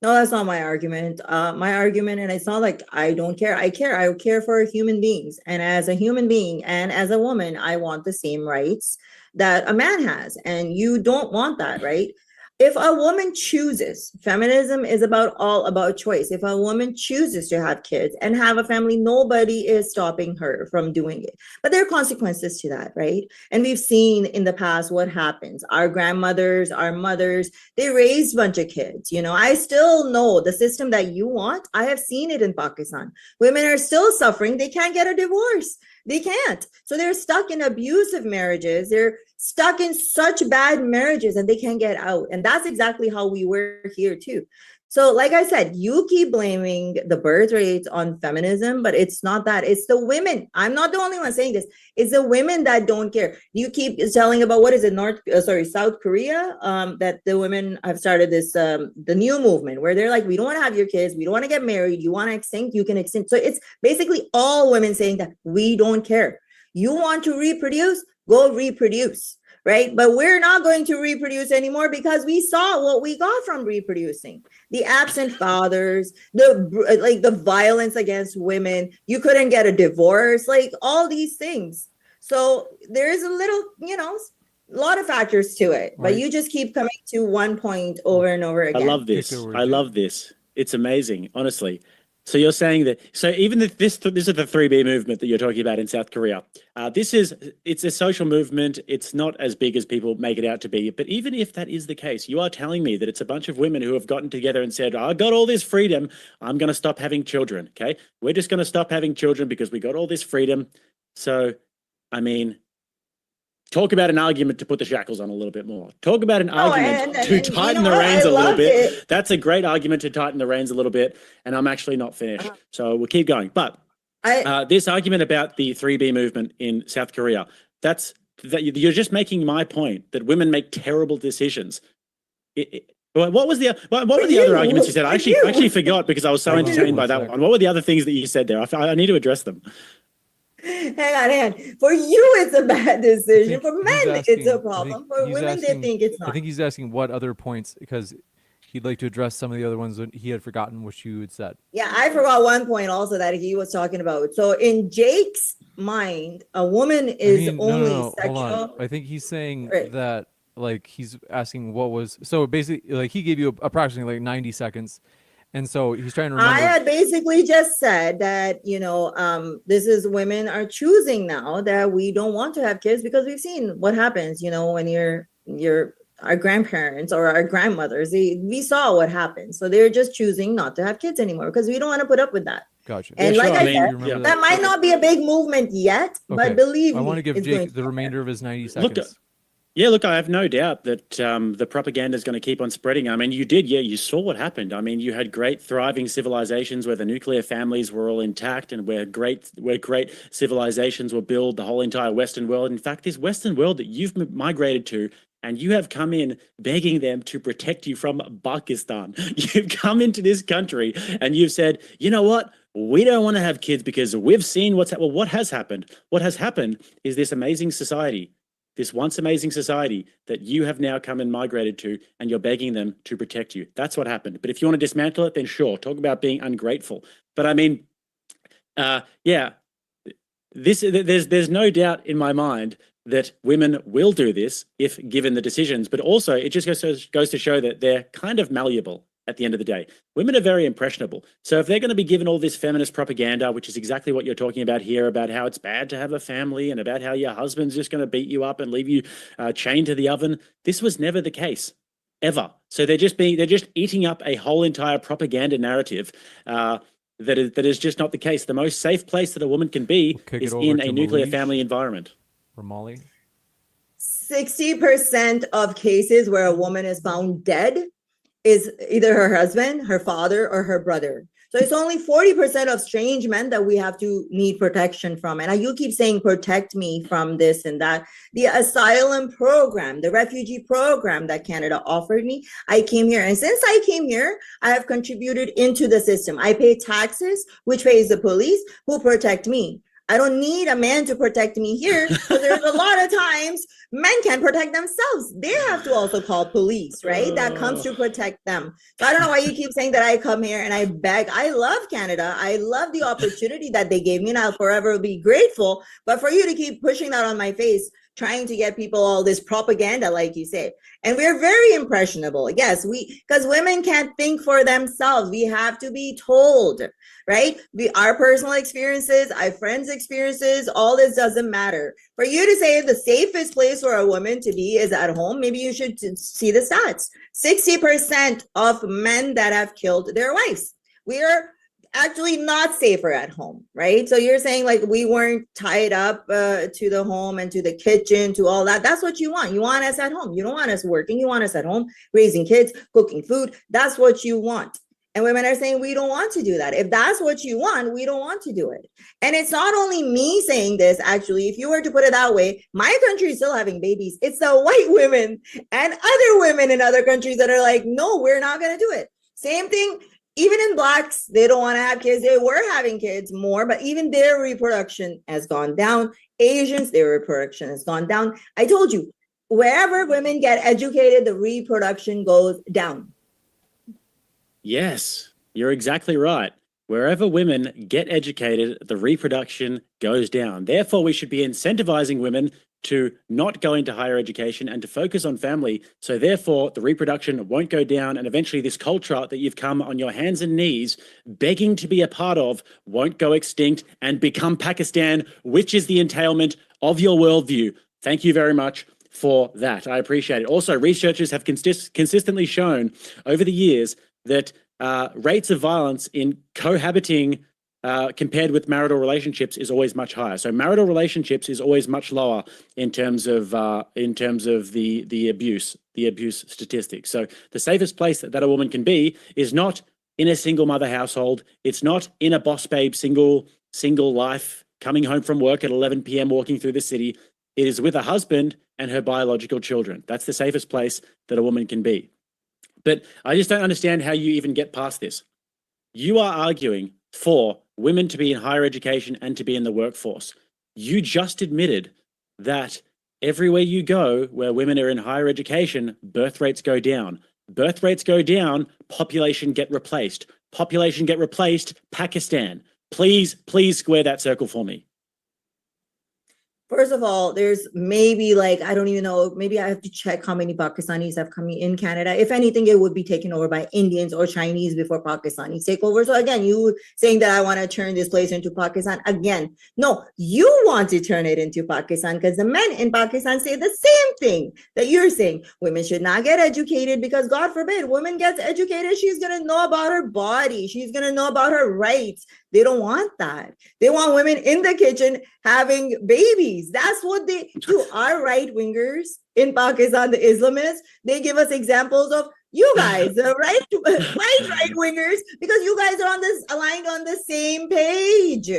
No, that's not my argument. My argument, and it's not like I don't care. I care. I care for human beings. And as a human being and as a woman, I want the same rights that a man has. And you don't want that, right? If a woman chooses, feminism is all about choice. If a woman chooses to have kids and have a family, nobody is stopping her from doing it. But there are consequences to that, right? And we've seen in the past what happens. Our grandmothers, our mothers, they raised a bunch of kids. You know, I still know the system that you want. I have seen it in Pakistan. Women are still suffering. They can't get a divorce. They can't. So they're stuck in abusive marriages. They're stuck in such bad marriages and they can't get out. And that's exactly how we were here too. So like I said, you keep blaming the birth rates on feminism, but it's not that. It's the women. I'm not the only one saying this. It's the women that don't care. You keep telling about what is it, South Korea, that the women have started this, the new movement where they're like, we don't want to have your kids. We don't want to get married. You want to extinct, you can extinct. So it's basically all women saying that we don't care. You want to reproduce, go reproduce. Right. But we're not going to reproduce anymore because we saw what we got from reproducing. The absent fathers, the violence against women. You couldn't get a divorce, like all these things. So there is a little, a lot of factors to it. Right. But you just keep coming to one point over and over again. I love this. I love this. It's amazing, honestly. So you're saying that, so even if this is the 3B movement that you're talking about in South Korea. It's a social movement. It's not as big as people make it out to be. But even if that is the case, you are telling me that it's a bunch of women who have gotten together and said, I got all this freedom. I'm going to stop having children. Okay. We're just going to stop having children because we got all this freedom. So, I mean, talk about an argument to put the shackles on a little bit more. Talk about an argument to tighten the reins a little bit. That's a great argument to tighten the reins a little bit. And I'm actually not finished. So we'll keep going. But this argument about the 3B movement in South Korea, you're just making my point that women make terrible decisions. What were the other arguments you said? I actually forgot because I was so entertained by that one. What were the other things that you said there? I need to address them. Hang on. For you, it's a bad decision. For men, it's a problem. For women, they think it's not. I think he's asking what other points, because he'd like to address some of the other ones that he had forgotten, which you had said. Yeah, I forgot one point also that he was talking about. So in Jake's mind, a woman is only sexual. Hold on. I think he's saying that, like, he's asking what was, so basically, like, he gave you approximately like 90 seconds. And so he's trying to remember. I had basically just said that, this is women are choosing now that we don't want to have kids because we've seen what happens, when our grandparents or our grandmothers, we saw what happened. So they're just choosing not to have kids anymore because we don't want to put up with that. Gotcha. And I said, that might not be a big movement yet, but believe me. I want to give Jake the remainder of his 90 seconds. Yeah, look, I have no doubt that the propaganda is going to keep on spreading. I mean, you saw what happened. I mean, you had great thriving civilizations where the nuclear families were all intact and where great civilizations were built, the whole entire Western world. In fact, this Western world that you've migrated to, and you have come in begging them to protect you from Pakistan. You've come into this country and you've said, you know what? We don't want to have kids because we've seen what has happened. What has happened is this amazing society, this once amazing society that you have now come and migrated to, and you're begging them to protect you. That's what happened. But if you want to dismantle it, then sure, talk about being ungrateful. But I mean, yeah, there's no doubt in my mind that women will do this if given the decisions, but also it just goes to show that they're kind of malleable at the end of the day. Women are very impressionable. So if they're going to be given all this feminist propaganda, which is exactly what you're talking about here, about how it's bad to have a family and about how your husband's just going to beat you up and leave you chained to the oven, this was never the case, ever. So they're just eating up a whole entire propaganda narrative that is just not the case. The most safe place that a woman can be is in a nuclear family environment. For Molly? 60% of cases where a woman is found dead is either her husband, her father, or her brother. So it's only 40% of strange men that we have to need protection from. And you keep saying, protect me from this and that. The asylum program, the refugee program that Canada offered me, I came here. And since I came here, I have contributed into the system. I pay taxes, which pays the police, who protect me. I don't need a man to protect me here, because there's a lot of times men can't protect themselves. They have to also call police, right? That comes to protect them. So I don't know why you keep saying that I come here and I beg. I love Canada. I love the opportunity that they gave me, and I'll forever be grateful. But for you to keep pushing that on my face, trying to get people all this propaganda, like you say. And we're very impressionable. Yes, because women can't think for themselves. We have to be told, right? Our personal experiences, our friends' experiences, all this doesn't matter. For you to say the safest place for a woman to be is at home, maybe you should see the stats. 60% of men that have killed their wives. We are actually not safer at home, right? So you're saying like we weren't tied up to the home and to the kitchen, to all that. That's what you want. You want us at home. You don't want us working. You want us at home, raising kids, cooking food. That's what you want. And women are saying we don't want to do that. If that's what you want, we don't want to do it. And it's not only me saying this, actually, if you were to put it that way, my country is still having babies. It's the white women and other women in other countries that are like, no, we're not going to do it. Same thing. Even in blacks, they don't want to have kids. They were having kids more, but even their reproduction has gone down. Asians, their reproduction has gone down. I told you, wherever women get educated, the reproduction goes down. Yes, you're exactly right. Wherever women get educated, the reproduction goes down. Therefore, we should be incentivizing women to not go into higher education and to focus on family. So therefore, the reproduction won't go down, and eventually this culture that you've come on your hands and knees begging to be a part of won't go extinct and become Pakistan, which is the entailment of your worldview. Thank you very much for that. I appreciate it. Also, researchers have consistently shown over the years that rates of violence in cohabiting compared with marital relationships is always much higher. So marital relationships is always much lower in terms of the abuse statistics. So the safest place that a woman can be is not in a single mother household. It's not in a boss babe single life coming home from work at 11 p.m. walking through the city. It is with a husband and her biological children. That's the safest place that a woman can be. But I just don't understand how you even get past this. You are arguing for women to be in higher education and to be in the workforce. You just admitted that everywhere you go where women are in higher education, birth rates go down. Birth rates go down, population get replaced. Population get replaced, Pakistan. Please square that circle for me. First of all, there's maybe like, I don't even know, maybe I have to check how many Pakistanis have come in Canada. If anything, it would be taken over by Indians or Chinese before Pakistanis take over. So again, you saying that I want to turn this place into Pakistan. Again, no, you want to turn it into Pakistan because the men in Pakistan say the same thing that you're saying. Women should not get educated because God forbid, women gets educated, she's going to know about her body. She's going to know about her rights. They don't want that. They want women in the kitchen having babies. That's what they do. Our right wingers in Pakistan, the Islamists, they give us examples of you guys, the right wingers, because you guys are aligned on the same page.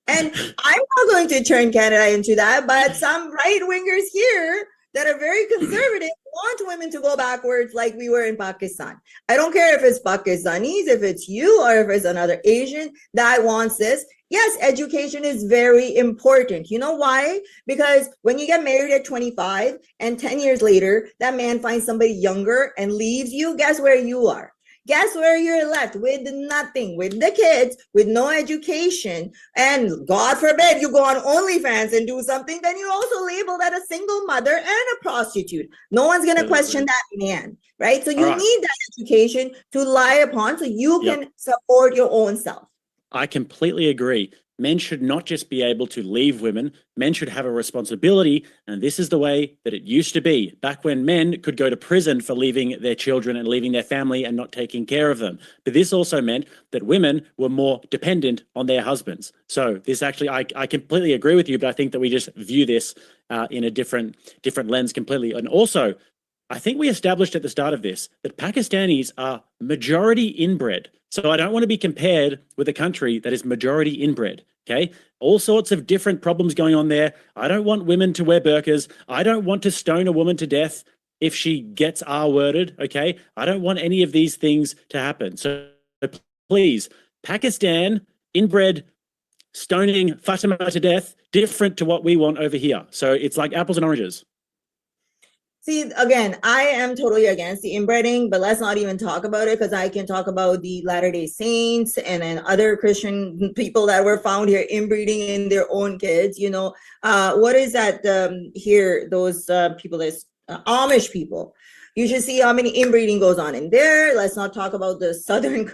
And I'm not going to turn Canada into that, but some right wingers here that are very conservative want women to go backwards like we were in Pakistan. I don't care if it's Pakistanis, if it's you, or if it's another Asian that wants this. Yes, education is very important. You know why? Because when you get married at 25 and 10 years later, that man finds somebody younger and leaves you, guess where you are? Guess where you're left? With nothing, with the kids, with no education. And God forbid you go on OnlyFans and do something, then you're also labeled as a single mother and a prostitute. No one's going to question that man, right? So you need that education to lie upon so you can support your own self. I completely agree. Men should not just be able to leave women. Men should have a responsibility. And this is the way that it used to be back when men could go to prison for leaving their children and leaving their family and not taking care of them. But this also meant that women were more dependent on their husbands. So this actually, I completely agree with you, but I think that we just view this in a different lens completely. And also, I think we established at the start of this that Pakistanis are majority inbred. So I don't want to be compared with a country that is majority inbred, okay? All sorts of different problems going on there. I don't want women to wear burqas. I don't want to stone a woman to death if she gets R-worded, okay? I don't want any of these things to happen. So please, Pakistan, inbred, stoning Fatima to death, different to what we want over here. So it's like apples and oranges. See, again, I am totally against the inbreeding, but let's not even talk about it because I can talk about the Latter-day Saints and then other Christian people that were found here inbreeding in their own kids. You know, what is that here? Those people, Amish people. You should see how many inbreeding goes on in there. Let's not talk about the southern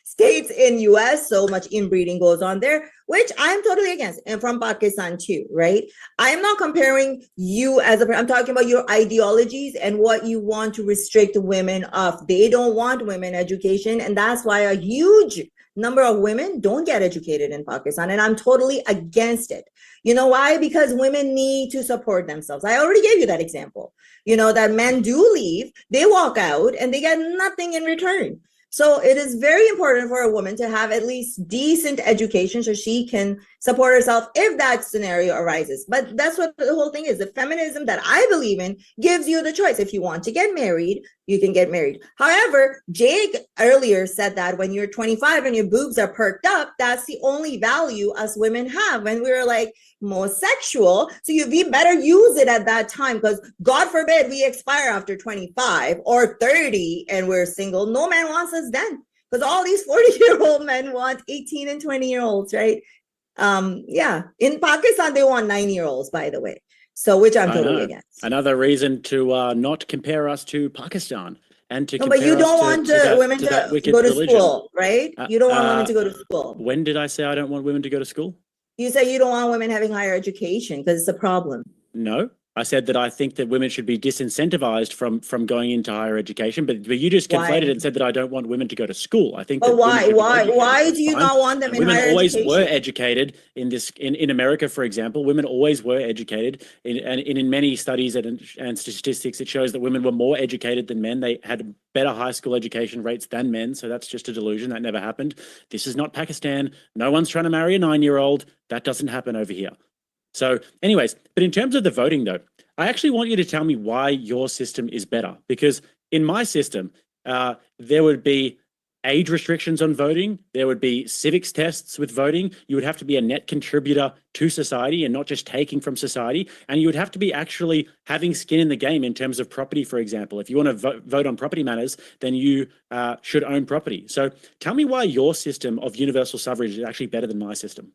states in US, so much inbreeding goes on there, which I'm totally against, and from Pakistan too, right? I'm not comparing you as I'm talking about your ideologies and what you want to restrict women of. They don't want women education, and that's why a huge number of women don't get educated in Pakistan, and I'm totally against it. You know why? Because women need to support themselves. I already gave you that example. You know, that men do leave, they walk out, and they get nothing in return. So it is very important for a woman to have at least decent education so she can support herself if that scenario arises. But that's what the whole thing is. The feminism that I believe in gives you the choice. If you want to get married, you can get married. However, Jake earlier said that when you're 25 and your boobs are perked up, that's the only value us women have. And we were like more sexual. So we better use it at that time, because God forbid we expire after 25 or 30 and we're single. No man wants us then, because all these 40-year-old men want 18 and 20-year-olds, right? Yeah, in Pakistan they want 9-year-olds, by the way. So which I'm totally against. Another reason to not compare us to Pakistan and to but you don't want women to go to school, right? You don't want women to go to school. When did I say I don't want women to go to school? You say you don't want women having higher education because it's a problem. No, I said that I think that women should be disincentivized from going into higher education, but you just conflated and said that I don't want women to go to school. I think. But why do you not want them in higher education? Women always were educated in America, for example. Women always were educated, and in many studies and statistics, it shows that women were more educated than men. They had better high school education rates than men. So that's just a delusion. That never happened. This is not Pakistan. No one's trying to marry a 9-year-old. That doesn't happen over here. So anyways, but in terms of the voting though, I actually want you to tell me why your system is better, because in my system, there would be age restrictions on voting. There would be civics tests with voting. You would have to be a net contributor to society and not just taking from society. And you would have to be actually having skin in the game in terms of property, for example. If you want to vote on property matters, then you should own property. So tell me why your system of universal suffrage is actually better than my system.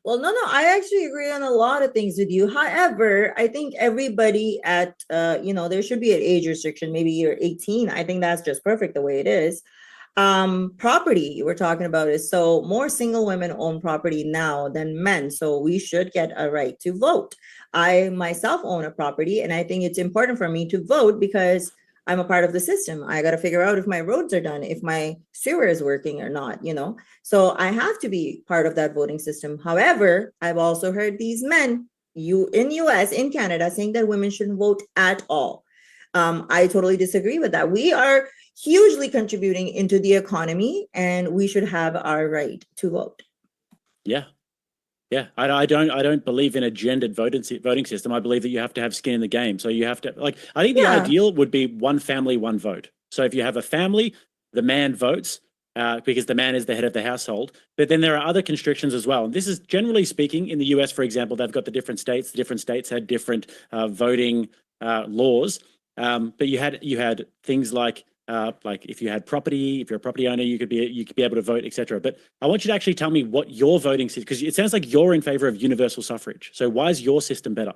Well, no, I actually agree on a lot of things with you. However, I think everybody at, there should be an age restriction. Maybe you're 18. I think that's just perfect the way it is. Property you were talking about is so more single women own property now than men. So we should get a right to vote. I myself own a property, and I think it's important for me to vote because I'm a part of the system. I got to figure out if my roads are done, if my sewer is working or not, So I have to be part of that voting system. However, I've also heard these men, in US, in Canada, saying that women shouldn't vote at all. I totally disagree with that. We are hugely contributing into the economy, and we should have our right to vote. Yeah. Yeah, I don't believe in a gendered voting system. I believe that you have to have skin in the game. So you have to, like, I think the ideal would be one family, one vote. So if you have a family, the man votes because the man is the head of the household. But then there are other constrictions as well. And this is generally speaking in the US, for example, they've got the different states. The different states had different voting laws. But you had things like if you had property, if you're a property owner, you could be able to vote, etc. But I want you to actually tell me what your voting system, because it sounds like you're in favor of universal suffrage. So why is your system better?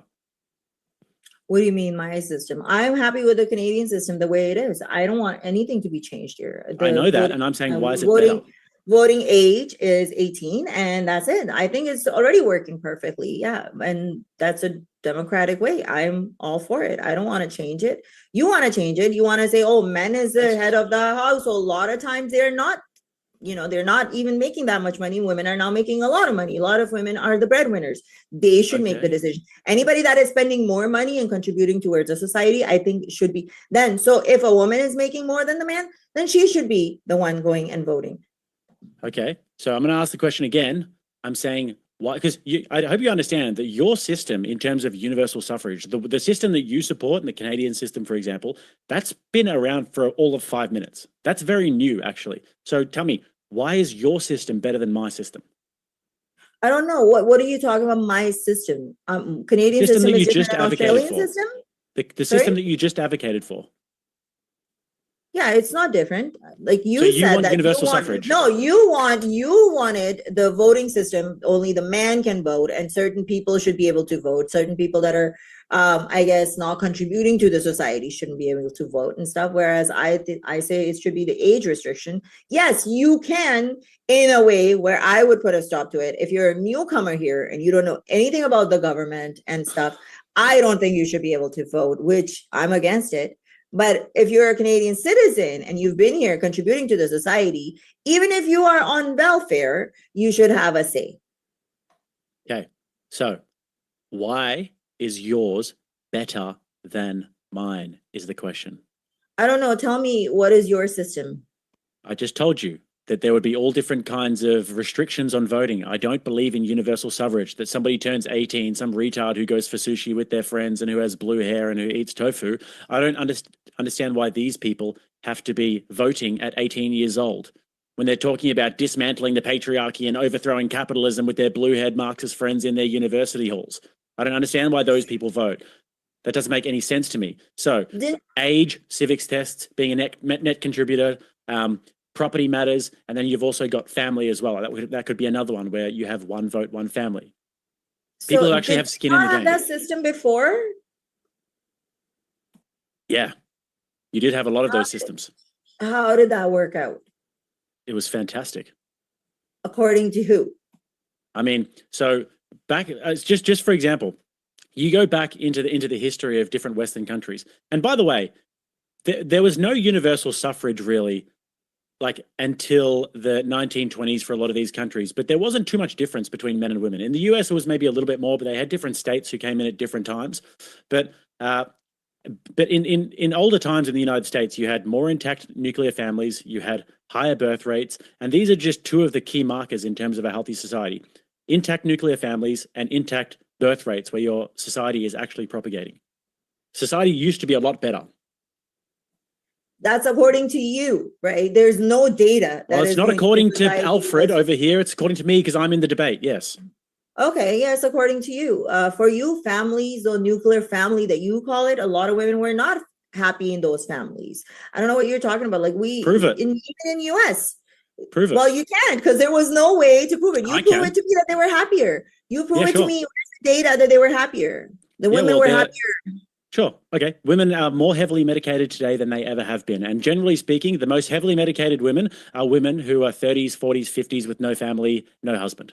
What do you mean my system? I'm happy with the Canadian system the way it is. I don't want anything to be changed here. I know that, and I'm saying why is it better? Voting age is 18, and that's it. I think it's already working perfectly. Yeah, and that's a democratic way. I'm all for it. I don't want to change it. You want to change it. You want to say, oh, men is the head of the household. A lot of times they're not, they're not even making that much money. Women are now making a lot of money. A lot of women are the breadwinners. They should make the decision. Anybody that is spending more money and contributing towards a society, I think should be then. So if a woman is making more than the man, then she should be the one going and voting. Okay, so I'm going to ask the question again. I'm saying why? Because I hope you understand that your system, in terms of universal suffrage, the system that you support, in the Canadian system, for example, that's been around for all of 5 minutes. That's very new, actually. So tell me, why is your system better than my system? I don't know. What are you talking about? My system, Canadian system is different than Australian system. The system that you just advocated for. Yeah, it's not different. Like you so said, want that universal suffrage. No, you wanted the voting system. Only the man can vote, and certain people should be able to vote. Certain people that are, I guess, not contributing to the society shouldn't be able to vote and stuff. Whereas I say it should be the age restriction. Yes, you can, in a way where I would put a stop to it. If you're a newcomer here and you don't know anything about the government and stuff, I don't think you should be able to vote, which I'm against it. But if you're a Canadian citizen and you've been here contributing to the society, even if you are on welfare, you should have a say. Okay, so why is yours better than mine is the question. I don't know. Tell me, what is your system? I just told you that there would be all different kinds of restrictions on voting. I don't believe in universal suffrage, that somebody turns 18, some retard who goes for sushi with their friends and who has blue hair and who eats tofu. I don't understand why these people have to be voting at 18 years old when they're talking about dismantling the patriarchy and overthrowing capitalism with their blue-haired Marxist friends in their university halls. I don't understand why those people vote. That doesn't make any sense to me. So age, civics tests, being a net contributor, property matters, and then you've also got family as well. That could be another one where you have one vote, one family. People who actually have skin in the game. Did you have that system before? Yeah, you did have a lot of those systems. How did that work out? It was fantastic. According to who? I mean, so back, just for example, you go back into the history of different Western countries. And by the way, there was no universal suffrage really like until the 1920s for a lot of these countries, but there wasn't too much difference between men and women. In the US, it was maybe a little bit more, but they had different states who came in at different times. But in older times in the United States, you had more intact nuclear families, you had higher birth rates, and these are just two of the key markers in terms of a healthy society. Intact nuclear families and intact birth rates where your society is actually propagating. Society used to be a lot better. That's according to you, right? There's no data. Well, it's not according to Alfred over here. It's according to me because I'm in the debate, yes. Okay, yes, according to you. For you, families, the nuclear family that you call it, a lot of women were not happy in those families. I don't know what you're talking about. Like prove it. Even in US. Prove it. Well, you can't because there was no way to prove it. You prove it to me that they were happier. You prove it to me with data that they were happier. The women were happier. Sure. Okay. Women are more heavily medicated today than they ever have been. And generally speaking, the most heavily medicated women are women who are 30s, 40s, 50s with no family, no husband.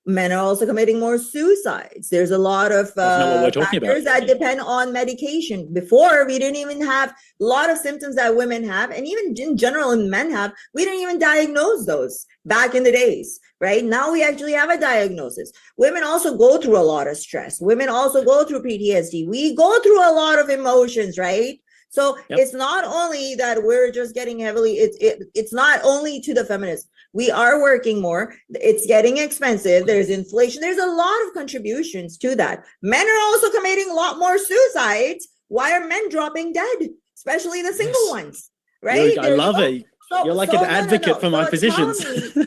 men are also committing more suicides. There's a lot of That's not what we're talking about. factors that depend on medication. Before, we didn't even have a lot of symptoms that women have, and even in general, and men have. We didn't even diagnose those back in the days, right? Now we actually have a diagnosis. Women also go through a lot of stress. Women also go through PTSD. We go through a lot of emotions, right? So it's not only that we're just getting heavily, it's not only to the feminists. We are working more. It's getting expensive. There's inflation. There's a lot of contributions to that. Men are also committing a lot more suicides. Why are men dropping dead? Especially the single ones, right? I love it. You're like an advocate for my positions.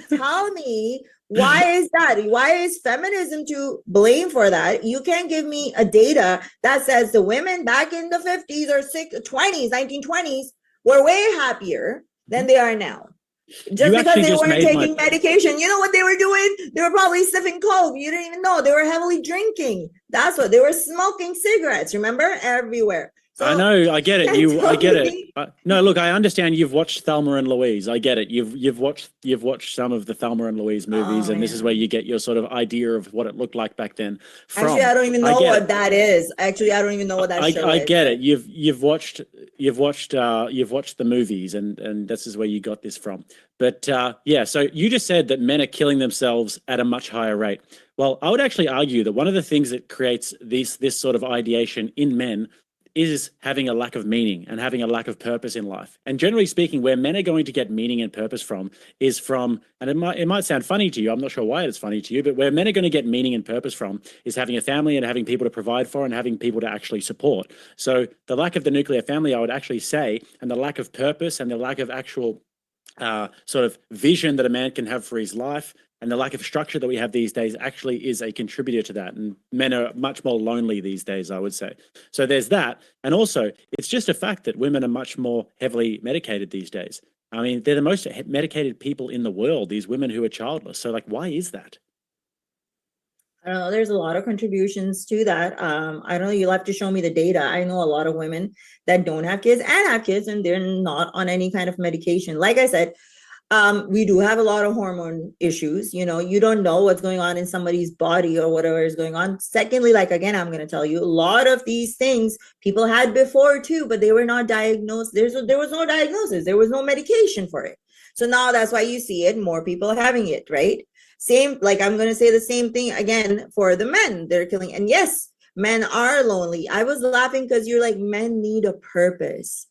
Tell me, why is that? Why is feminism to blame for that? You can't give me a data that says the women back in the 50s or 20s, 1920s were way happier than they are now. Just because they weren't taking medication. You know what they were doing? They were probably sniffing coke. You didn't even know. They were heavily drinking. That's what they were, smoking cigarettes, remember? Everywhere. So, I know, I get it. I get it. No, look, I understand you've watched Thelma and Louise. I get it. You've watched some of the Thelma and Louise movies, and this is where you get your sort of idea of what it looked like back then. Actually, I don't even know what that is. Actually, I don't even know what that show is. I get it. You've watched the movies, and this is where you got this from. But yeah, so you just said that men are killing themselves at a much higher rate. Well, I would actually argue that one of the things that creates this sort of ideation in men is having a lack of meaning and having a lack of purpose in life. And generally speaking, where men are going to get meaning and purpose from is from, and it might sound funny to you, I'm not sure why it's funny to you, but where men are going to get meaning and purpose from is having a family and having people to provide for and having people to actually support. So the lack of the nuclear family, I would actually say, and the lack of purpose and the lack of actual sort of vision that a man can have for his life, and the lack of structure that we have these days actually is a contributor to that. And men are much more lonely these days, I would say. So there's that. And also, it's just a fact that women are much more heavily medicated these days. I mean, they're the most medicated people in the world, these women who are childless. So, like, why is that? I don't know. There's a lot of contributions to that. I don't know. You'll have to show me the data. I know a lot of women that don't have kids and have kids, and they're not on any kind of medication. Like I said, we do have a lot of hormone issues. You know, you don't know what's going on in somebody's body or whatever is going on. Secondly, like, again, I'm going to tell you, a lot of these things people had before too, but they were not diagnosed. There was no diagnosis. There was no medication for it. So now that's why you see it, more people having it, right? Same, like, I'm going to say the same thing again for the men. They're killing. And yes, men are lonely. I was laughing because you're like, men need a purpose.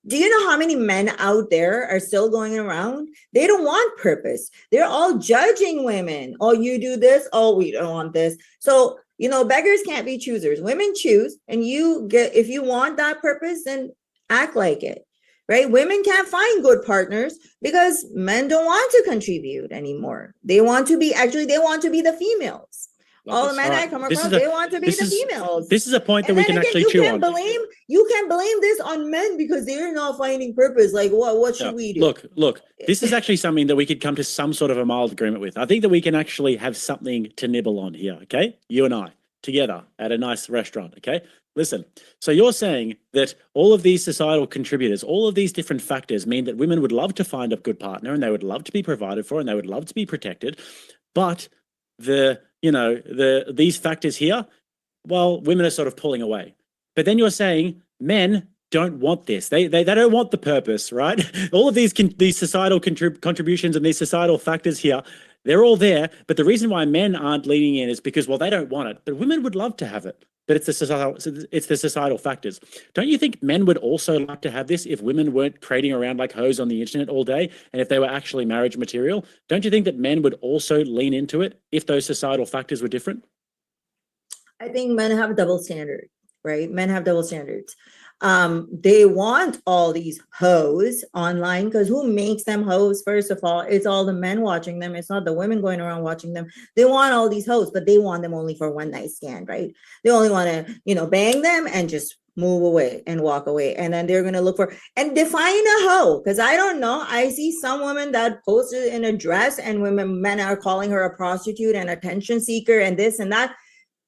Do you know how many men out there are still going around? They don't want purpose. They're all judging women. Oh, you do this. Oh, we don't want this. So, you know, beggars can't be choosers. Women choose, and you get, if you want that purpose, then act like it, right? Women can't find good partners because men don't want to contribute anymore. They want to be the females. All the men I come across, they want to be the females. This is a point that we can actually chew on. You can blame this on men because they're not finding purpose. Like, what should we do? Look, this is actually something that we could come to some sort of a mild agreement with. I think that we can actually have something to nibble on here, okay? You and I, together at a nice restaurant, okay? Listen, so you're saying that all of these societal contributors, all of these different factors mean that women would love to find a good partner and they would love to be provided for and they would love to be protected, but these factors here, well, women are sort of pulling away. But then you're saying men don't want this. They don't want the purpose, right? All of these societal contributions and these societal factors here, they're all there. But the reason why men aren't leaning in is because, well, they don't want it. But women would love to have it. But it's the societal factors. Don't you think men would also like to have this if women weren't trading around like hoes on the internet all day and if they were actually marriage material? Don't you think that men would also lean into it if those societal factors were different? I think men have a double standard, right? Men have double standards. They want all these hoes online because who makes them hoes? First of all, it's all the men watching them. It's not the women going around watching them. They want all these hoes, but they want them only for one night stand, right? They only want to, bang them and just move away and walk away. And then they're going to look for and define a hoe. Because I don't know. I see some women that posted in a dress and men are calling her a prostitute and attention seeker and this and that.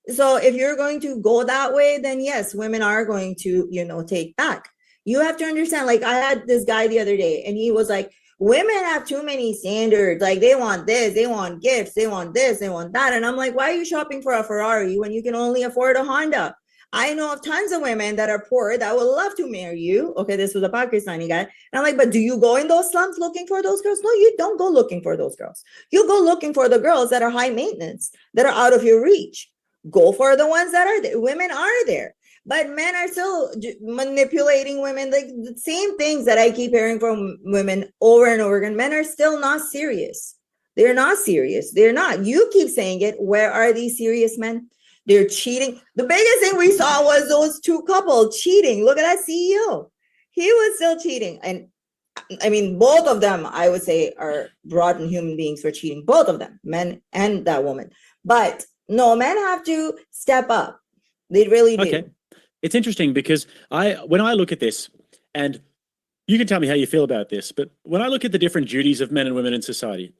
So if you're going to go that way, then yes, women are going to, take back. You have to understand, like I had this guy the other day and he was like, women have too many standards. Like they want this, they want gifts, they want this, they want that. And I'm like, why are you shopping for a Ferrari when you can only afford a Honda? I know of tons of women that are poor that would love to marry you. Okay, this was a Pakistani guy. And I'm like, but do you go in those slums looking for those girls? No, you don't go looking for those girls. You go looking for the girls that are high maintenance, that are out of your reach. Go for the ones that are there. Women are there. But men are still manipulating women, like the same things that I keep hearing from women over and over again. Men are still not serious. They're not serious. They're not. You keep saying it. Where are these serious men? They're cheating. The biggest thing we saw was those two couples cheating. Look at that CEO. He was still cheating. And I mean, both of them, I would say, are rotten human beings for cheating. Both of them, men and that woman. But no, men have to step up. They really do. Okay. It's interesting because when I look at this, and you can tell me how you feel about this, but when I look at the different duties of men and women in society,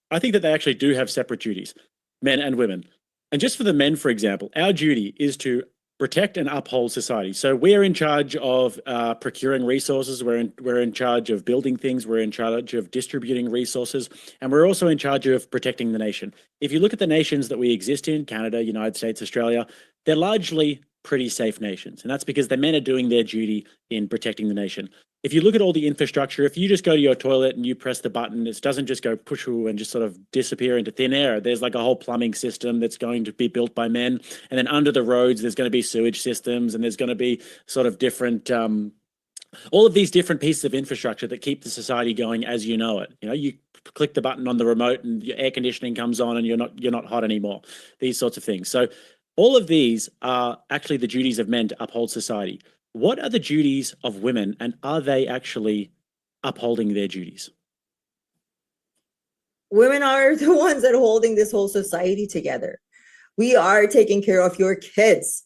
I think that they actually do have separate duties, men and women. And just for the men, for example, our duty is to protect and uphold society. So we're in charge of procuring resources. We're in charge of building things. We're in charge of distributing resources. And we're also in charge of protecting the nation. If you look at the nations that we exist in, Canada, United States, Australia, they're largely pretty safe nations. And that's because the men are doing their duty in protecting the nation. If you look at all the infrastructure, if you just go to your toilet and you press the button, it doesn't just go push-oo and just sort of disappear into thin air. There's like a whole plumbing system that's going to be built by men. And then under the roads, there's going to be sewage systems, and there's going to be sort of different, all of these different pieces of infrastructure that keep the society going as you know it. You know, you click the button on the remote and your air conditioning comes on and you're not hot anymore. These sorts of things. So all of these are actually the duties of men to uphold society. What are the duties of women, and are they actually upholding their duties? Women are the ones that are holding this whole society together. We are taking care of your kids.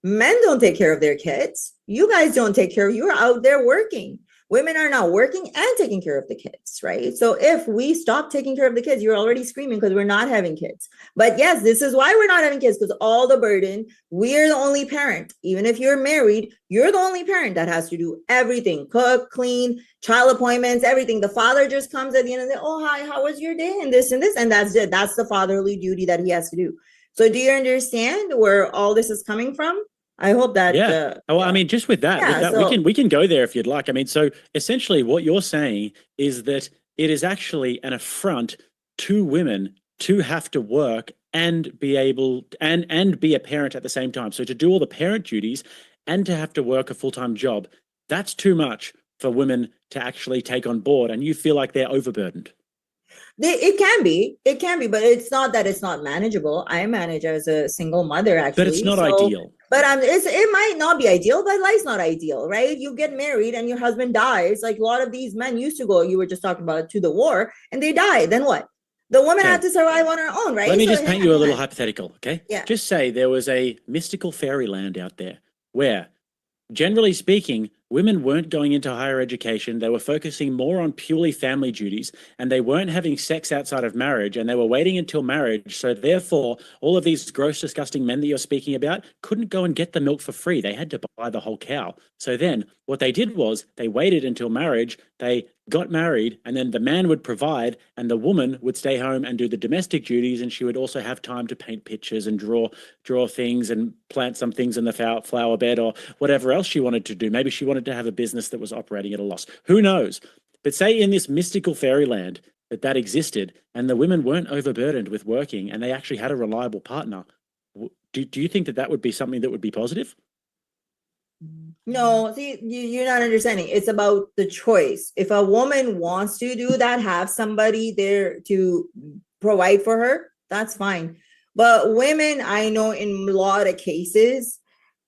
Men don't take care of their kids. You guys don't take care of, you're out there working. Women are now working and taking care of the kids, right? So if we stop taking care of the kids, you're already screaming because we're not having kids. But yes, this is why we're not having kids, because all the burden, we're the only parent. Even if you're married, you're the only parent that has to do everything, cook, clean, child appointments, everything. The father just comes at the end of the day, oh, hi, how was your day? And this, and that's it. That's the fatherly duty that he has to do. So do you understand where all this is coming from? I hope that. Well, I mean, just with that, we can go there if you'd like. I mean, so essentially what you're saying is that it is actually an affront to women to have to work and be able and be a parent at the same time. So to do all the parent duties and to have to work a full-time job, that's too much for women to actually take on board. And you feel like they're overburdened. It can be, but it's not that it's not manageable. I manage as a single mother, actually. But it's not ideal. But it might not be ideal, but life's not ideal, right? You get married and your husband dies. Like a lot of these men used to go, you were just talking about, to the war, and they died. Then what? The woman had to survive on her own, right? Let me just paint you a little hypothetical, okay? Yeah. Just say there was a mystical fairyland out there where, generally speaking, women weren't going into higher education. They were focusing more on purely family duties, and they weren't having sex outside of marriage, and they were waiting until marriage. So therefore, all of these gross, disgusting men that you're speaking about couldn't go and get the milk for free. They had to buy the whole cow. So then what they did was they waited until marriage, they got married, and then the man would provide and the woman would stay home and do the domestic duties, and she would also have time to paint pictures and draw things and plant some things in the flower bed or whatever else she wanted to do. Maybe she wanted to have a business that was operating at a loss. Who knows? But say in this mystical fairyland that existed and the women weren't overburdened with working and they actually had a reliable partner, do you think that would be something that would be positive? No, see, you're not understanding. It's about the choice. If a woman wants to do that, have somebody there to provide for her, that's fine. But women, I know in a lot of cases,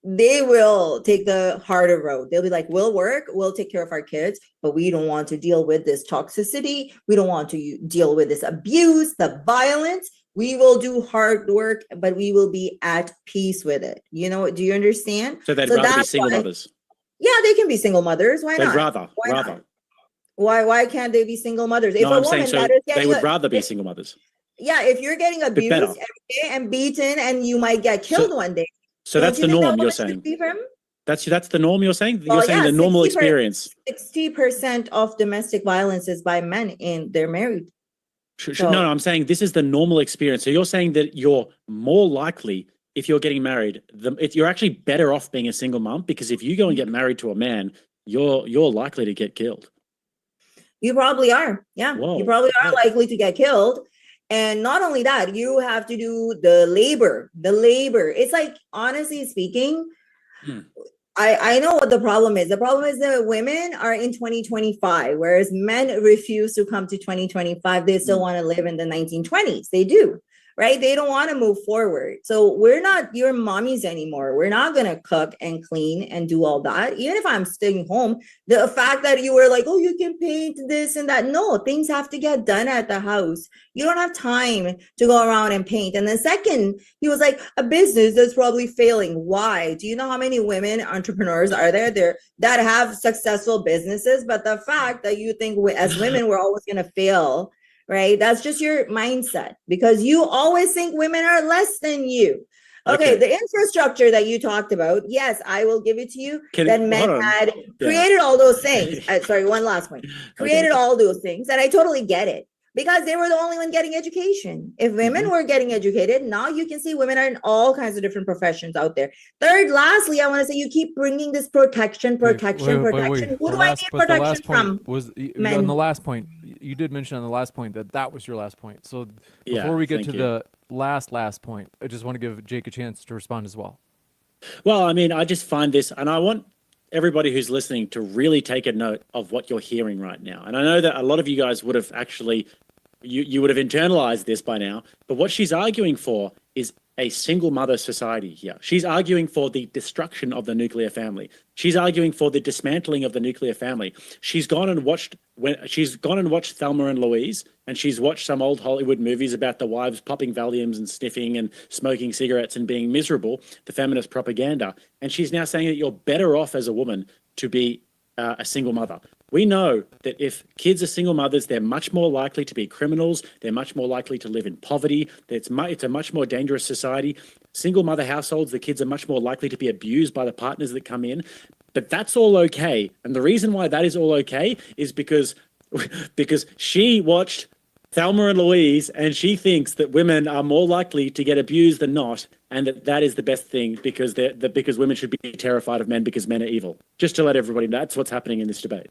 they will take the harder road. They'll be like, we'll work, we'll take care of our kids, but we don't want to deal with this toxicity. We don't want to deal with this abuse, the violence. We will do hard work, but we will be at peace with it. You know, do you understand? So they'd rather be single mothers. Yeah, they can be single mothers. Why not? Rather. Why can't they be single mothers? If I'm saying so they would rather be single mothers. Yeah, if you're getting abused every day and beaten and you might get killed one day. So that's the norm, you're saying. That's the norm you're saying? You're Well, saying yeah, the normal 60%, experience. 60% of domestic violence is by men in they're married. No, I'm saying this is the normal experience. So you're saying that you're more likely, if you're getting married, if you're actually better off being a single mom, because if you go and get married to a man, you're likely to get killed. You probably are. Yeah. Whoa, You probably are okay. likely to get killed. And not only that, you have to do the labor. It's like, honestly speaking, I know what the problem is. The problem is that women are in 2025, whereas men refuse to come to 2025. They still want to live in the 1920s. They do, right? They don't want to move forward. So we're not your mommies anymore. We're not going to cook and clean and do all that. Even if I'm staying home, the fact that you were like, oh, you can paint this and that. No, things have to get done at the house. You don't have time to go around and paint. And then second, he was like, a business that's probably failing. Why? Do you know how many women entrepreneurs are there that have successful businesses? But the fact that you think as women, we're always going to fail, right? That's just your mindset, because you always think women are less than you. Okay, the infrastructure that you talked about, yes, I will give it to you. That men had created all those things. Sorry, one last point. Created all those things, and I totally get it. Because they were the only one getting education. If women were getting educated, now you can see women are in all kinds of different professions out there. Third, lastly, I want to say you keep bringing this protection. Who do I need protection from? Men. On the last point, you did mention on the last point that was your last point. So before we get to the last point, I just want to give Jake a chance to respond as well. Well, I mean, I just find this, and I want everybody who's listening to really take a note of what you're hearing right now. And I know that a lot of you guys would have actually, you would have internalized this by now, but what she's arguing for is a single mother society here. She's arguing for the destruction of the nuclear family. She's arguing for the dismantling of the nuclear family. She's gone and watched Thelma and Louise, and she's watched some old Hollywood movies about the wives popping Valiums and sniffing and smoking cigarettes and being miserable, the feminist propaganda. And she's now saying that you're better off as a woman to be a single mother. We know that if kids are single mothers, they're much more likely to be criminals. They're much more likely to live in poverty. It's a much more dangerous society. Single mother households, the kids are much more likely to be abused by the partners that come in. But that's all okay. And the reason why that is all okay is because she watched Thelma and Louise, and she thinks that women are more likely to get abused than not, and that is the best thing because women should be terrified of men because men are evil. Just to let everybody know, that's what's happening in this debate.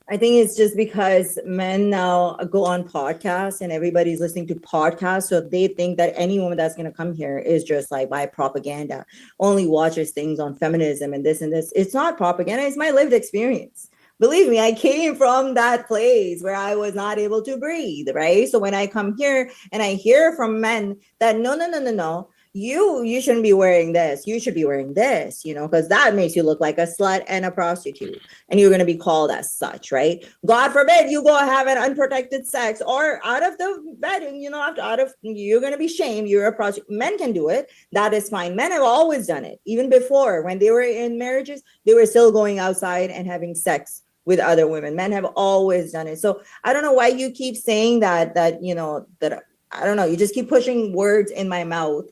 I think it's just because men now go on podcasts and everybody's listening to podcasts. So they think that any woman that's going to come here is just like by propaganda, only watches things on feminism and this and this. It's not propaganda. It's my lived experience. Believe me, I came from that place where I was not able to breathe, right? So when I come here and I hear from men that no, you shouldn't be wearing this. You should be wearing this, because that makes you look like a slut and a prostitute. And you're going to be called as such, right? God forbid you go have an unprotected sex or out of the bed, and you're going to be shamed. You're a prostitute. Men can do it. That is fine. Men have always done it. Even before, when they were in marriages, they were still going outside and having sex with other women. Men have always done it. So I don't know why you keep saying that I don't know. You just keep pushing words in my mouth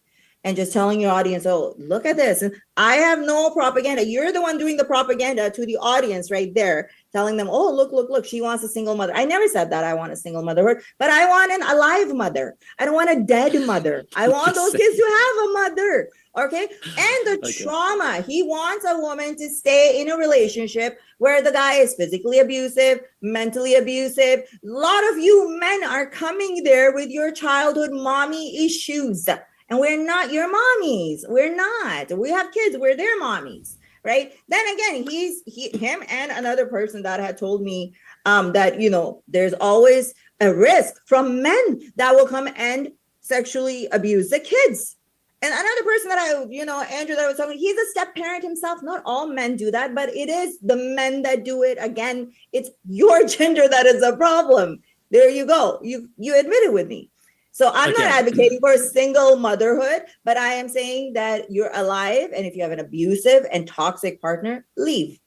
and just telling your audience, oh, look at this. And I have no propaganda. You're the one doing the propaganda to the audience right there, telling them, oh, look, she wants a single mother. I never said that I want a single motherhood, but I want an alive mother. I don't want a dead mother. I want those kids to have a mother. Okay. And the trauma. He wants a woman to stay in a relationship where the guy is physically abusive, mentally abusive. A lot of you men are coming there with your childhood mommy issues. And we're not your mommies. We're not. We have kids. We're their mommies, right? Then again, him and another person that had told me that, there's always a risk from men that will come and sexually abuse the kids. And another person that Andrew that I was talking, he's a step parent himself. Not all men do that, but it is the men that do it. Again, it's your gender that is a problem. There you go. You admitted with me. So I'm not advocating for a single motherhood, but I am saying that you're alive. And if you have an abusive and toxic partner, leave.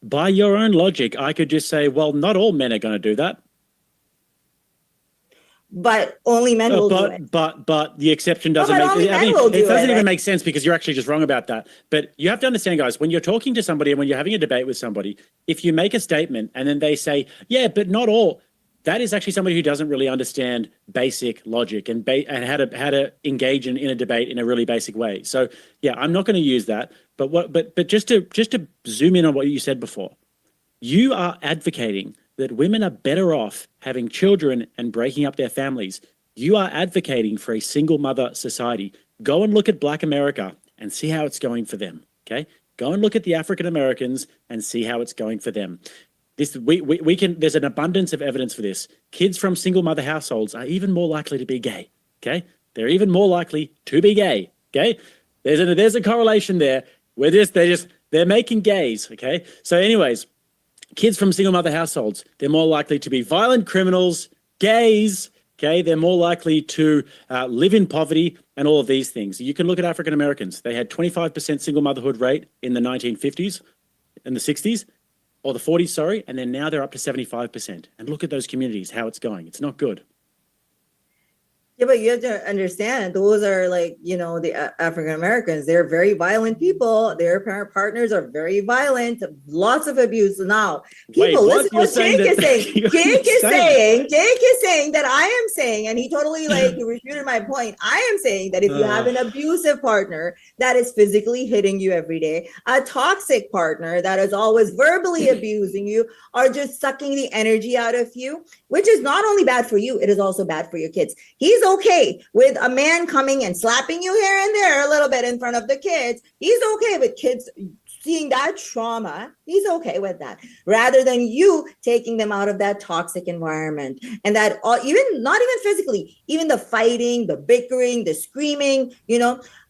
By your own logic, I could just say, well, not all men are going to do that. but only men will do it. But the exception doesn't but make only men it will do doesn't it, even right? make sense because you're actually just wrong about that. But you have to understand, guys, when you're talking to somebody and when you're having a debate with somebody, if you make a statement and then they say, yeah, but not all, that is actually somebody who doesn't really understand basic logic and how to engage in a debate in a really basic way. So yeah, I'm not going to use that. But just to zoom in on what you said before, you are advocating that women are better off having children and breaking up their families. You are advocating for a single mother society. Go and look at Black America and see how it's going for them. Okay, go and look at the African Americans and see how it's going for them. We can. There's an abundance of evidence for this. Kids from single mother households are even more likely to be gay. Okay, they're even more likely to be gay. Okay, there's a correlation there where they're making gays. Okay, so anyways, kids from single mother households, they're more likely to be violent criminals, gays. Okay, they're more likely to live in poverty and all of these things. You can look at African Americans. They had 25% single motherhood rate in the 1950s and the 60s. Or the 40s, sorry, and then now they're up to 75%. And look at those communities, how it's going. It's not good. Yeah, but you have to understand, those are like, the African Americans. They're very violent people. Their parent partners are very violent. Lots of abuse. Now, people, listen what Jake is saying. Jake is saying that I am saying, and he totally refuted my point. I am saying that if you have an abusive partner that is physically hitting you every day, a toxic partner that is always verbally abusing you, or just sucking the energy out of you, which is not only bad for you, it is also bad for your kids. He's okay with a man coming and slapping you here and there a little bit in front of the kids. He's okay with kids seeing that trauma. He's okay with that, rather than you taking them out of that toxic environment. And that not even physically, even the fighting, the bickering, the screaming,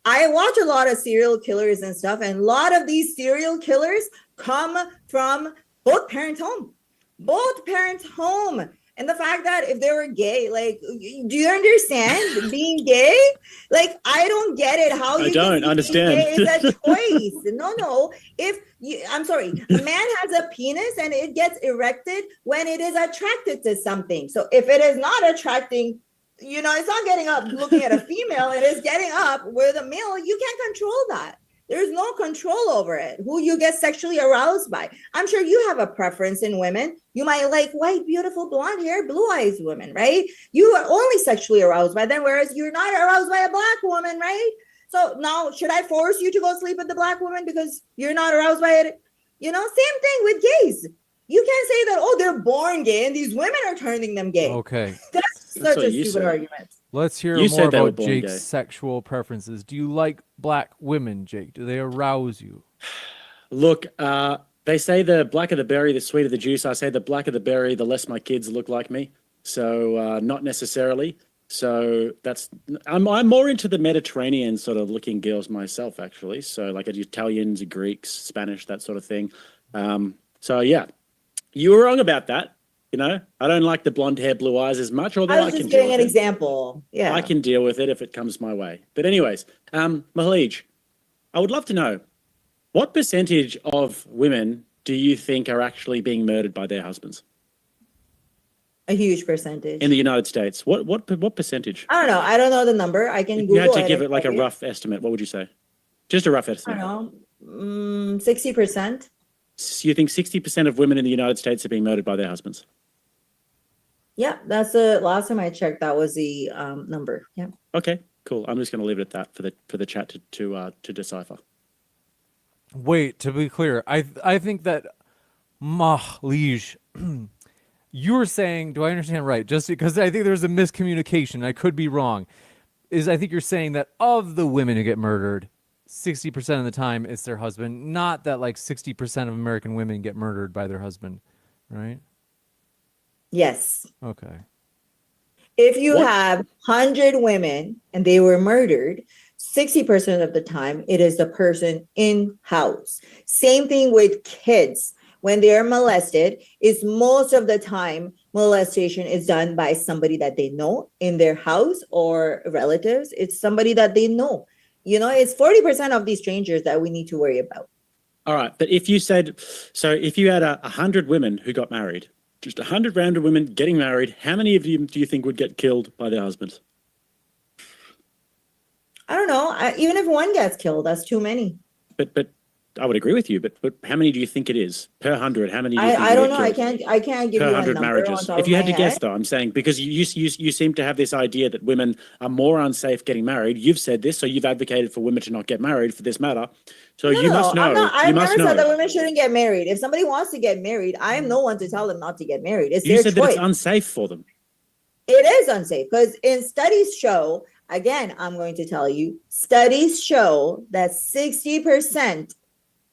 I watch a lot of serial killers and stuff, and a lot of these serial killers come from both parents' home. And the fact that if they were gay, do you understand being gay? I don't get it. How you don't understand. Gay is a choice. No. I'm sorry, a man has a penis and it gets erected when it is attracted to something. So if it is not attracting, it's not getting up looking at a female, it is getting up with a male. You can't control that. There's no control over it, who you get sexually aroused by. I'm sure you have a preference in women. You might like white, beautiful, blonde hair, blue eyes women, right? You are only sexually aroused by them, whereas you're not aroused by a Black woman, right? So now, should I force you to go sleep with the Black woman because you're not aroused by it? Same thing with gays. You can't say that, they're born gay and these women are turning them gay. Okay. That's such a stupid argument. Let's hear more about Jake's sexual preferences. Do you like Black women, Jake? Do they arouse you? Look, they say the blacker the berry, the sweeter the juice. I say the blacker the berry, the less my kids look like me. So not necessarily. So I'm more into the Mediterranean sort of looking girls myself, actually. So like Italians, Greeks, Spanish, that sort of thing. So yeah, you were wrong about that. I don't like the blonde hair, blue eyes as much, although I was just giving an example. Yeah. I can deal with it if it comes my way. But anyways, Mahalij, I would love to know, what percentage of women do you think are actually being murdered by their husbands? A huge percentage. In the United States. What percentage? I don't know. I don't know the number. I can Google it. You had to give it like a rough estimate. What would you say? Just a rough estimate. I don't know. 60%. So you think 60% of women in the United States are being murdered by their husbands? Yeah, that's the last time I checked. That was the number. Yeah. Okay, cool. I'm just going to leave it at that for the chat to decipher. Wait, to be clear, I think that Mahalij, you're saying, do I understand right? Just because I think there's a miscommunication, I could be wrong. I think you're saying that of the women who get murdered, 60% of the time it's their husband, not that 60% of American women get murdered by their husband, right? Yes. Okay. If you have 100 women and they were murdered, 60% of the time it is the person in-house. Same thing with kids. When they're molested, it's most of the time molestation is done by somebody that they know in their house or relatives. It's somebody that they know. It's 40% of these strangers that we need to worry about. All right. But if you had 100 women who got married, Just 100 random women getting married. How many of them do you think would get killed by their husbands? I don't know. Even if one gets killed, that's too many. But I would agree with you. But how many do you think it is per 100? How many do you think I don't would know. get killed I can't give per you a 100 number marriages? on top If of you my had to guess, head. though, I'm saying because you seem to have this idea that women are more unsafe getting married. You've said this, so you've advocated for women to not get married for this matter. So you must know. I'm not, I've You must never said that know. women shouldn't get married. If somebody wants to get married, I am no one to tell them not to get married. It's You their said that choice. it's unsafe for them. It is unsafe because in studies show, again, I'm going to tell you, studies show that 60%,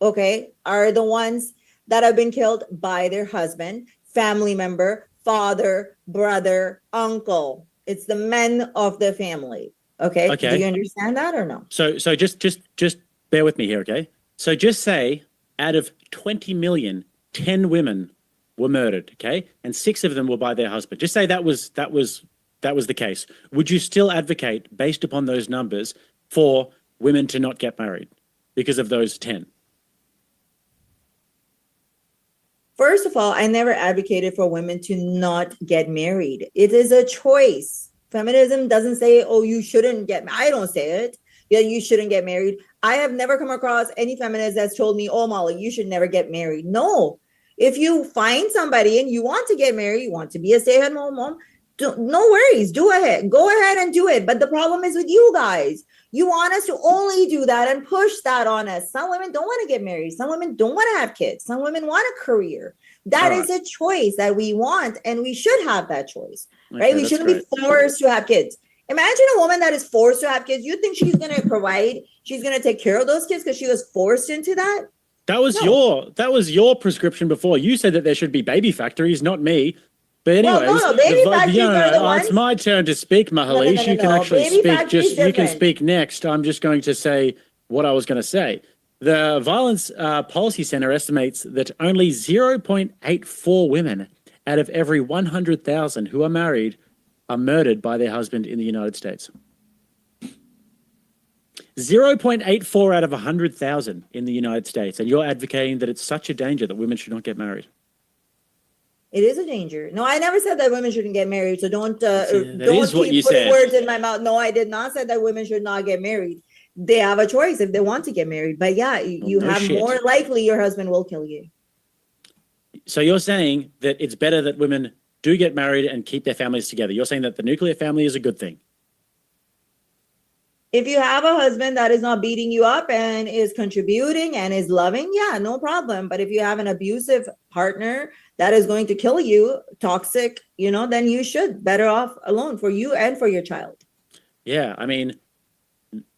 okay, are the ones that have been killed by their husband, family member, father, brother, uncle. It's the men of the family. Okay. Okay. Do you understand that or no? So just bear with me here, okay? So just say out of 20 million, 10 women were murdered, okay? And 6 of them were by their husband. Just say that was the case. Would you still advocate, based upon those numbers, for women to not get married because of those 10? First of all, I never advocated for women to not get married. It is a choice. Feminism doesn't say, oh, you shouldn't get married. I don't say it. Yeah, you shouldn't get married. I have never come across any feminist that's told me, oh, Molly, you should never get married. No. If you find somebody and you want to get married, you want to be a stay-at-home mom, no worries. Do ahead. Go ahead and do it. But the problem is with you guys. You want us to only do that and push that on us. Some women don't want to get married. Some women don't want to have kids. Some women want a career. That is a choice that we want, and we should have that choice, right? We shouldn't be forced to have kids. Imagine a woman that is forced to have kids. You think she's going to provide? She's going to take care of those kids because she was forced into that? That was your prescription before. You said that there should be baby factories, not me. But anyways, well, no, baby factories are the ones. It's my turn to speak, Mahalish. You can actually Baby speak. factories You can different. speak next. I'm just going to say what I was going to say. The Violence Policy Center estimates that only 0.84 women out of every 100,000 who are married are murdered by their husband in the United States. 0.84 out of 100,000 in the United States. And you're advocating that it's such a danger that women should not get married. It is a danger. No, I never said that women shouldn't get married. So don't is what keep you putting said. words in my mouth. No, I did not say that women should not get married. They have a choice if they want to get married. But yeah, you no have shit. more likely your husband will kill you. So you're saying that it's better that women do get married and keep their families together. You're saying that the nuclear family is a good thing. If you have a husband that is not beating you up and is contributing and is loving, yeah, no problem. But if you have an abusive partner that is going to kill you, toxic, then you should better off alone for you and for your child. Yeah, I mean,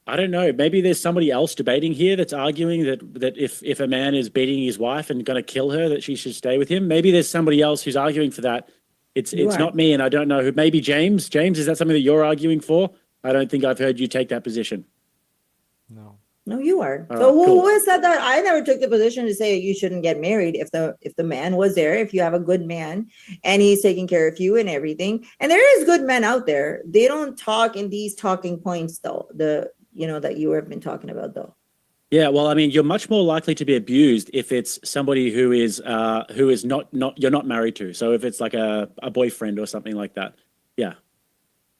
I don't know. Maybe there's somebody else debating here that's arguing that if a man is beating his wife and going to kill her, that she should stay with him. Maybe there's somebody else who's arguing for that. It's not me, and I don't know who. Maybe James. James, is that something that you're arguing for? I don't think I've heard you take that position. No, you are. All So right, who cool. has said that? I never took the position to say you shouldn't get married if the man was there, if you have a good man and he's taking care of you and everything. And there is good men out there. They don't talk in these talking points though. That you have been talking about though. Yeah, well, I mean, you're much more likely to be abused if it's somebody who is not you're not married to. So if it's like a boyfriend or something like that.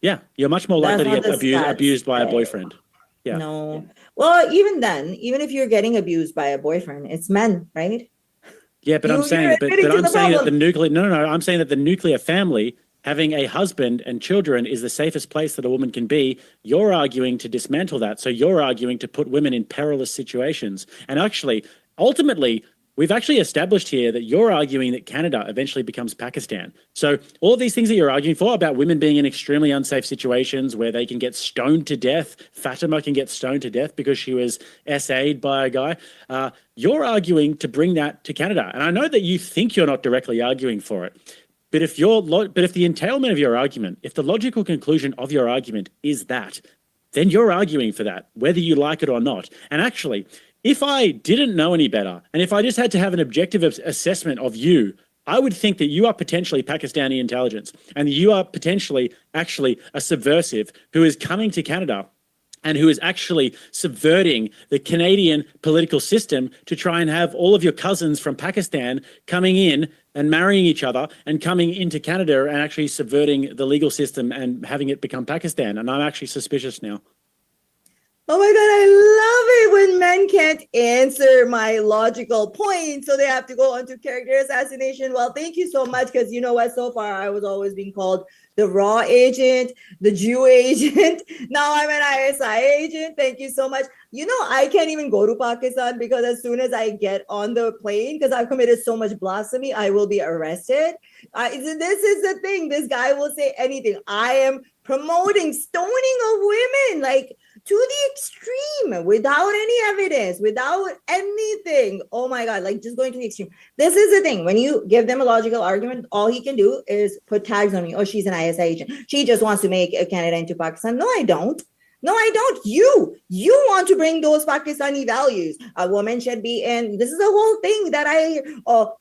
Yeah, you're much more likely to get abused by a boyfriend. Yeah. No. Well, even then, even if you're getting abused by a boyfriend, it's men, right? Yeah, but I'm saying that I'm saying that the nuclear family, having a husband and children, is the safest place that a woman can be. You're arguing to dismantle that. So you're arguing to put women in perilous situations. And actually, ultimately, we've actually established here that you're arguing that Canada eventually becomes Pakistan. So all of these things that you're arguing for about women being in extremely unsafe situations where they can get stoned to death, Fatima can get stoned to death because she was SA'd by a guy, you're arguing to bring that to Canada. And I know that you think you're not directly arguing for it, but if the entailment of your argument, if the logical conclusion of your argument is that, then you're arguing for that, whether you like it or not. And actually, if I didn't know any better, and if I just had to have an objective assessment of you, I would think that you are potentially Pakistani intelligence, and you are potentially actually a subversive who is coming to Canada and who is actually subverting the Canadian political system to try and have all of your cousins from Pakistan coming in and marrying each other and coming into Canada and actually subverting the legal system and having it become Pakistan. And I'm actually suspicious now. Oh my God, I love it when men can't answer my logical point. So they have to go on to character assassination. Well, thank you so much. Because you know what? So far, I was always being called the raw agent, the Jew agent. Now I'm an ISI agent. Thank you so much. You know, I can't even go to Pakistan because as soon as I get on the plane, because I've committed so much blasphemy, I will be arrested. This is the thing. This guy will say anything. I am promoting stoning of women, like to the extreme, without any evidence, without anything. Oh my God, like just going to the extreme. This is the thing. When you give them a logical argument, all he can do is put tags on me. Oh, she's an ISI agent. She just wants to make Canada into Pakistan. No, I don't. No, I don't. You want to bring those Pakistani values. A woman should be in. This is a whole thing that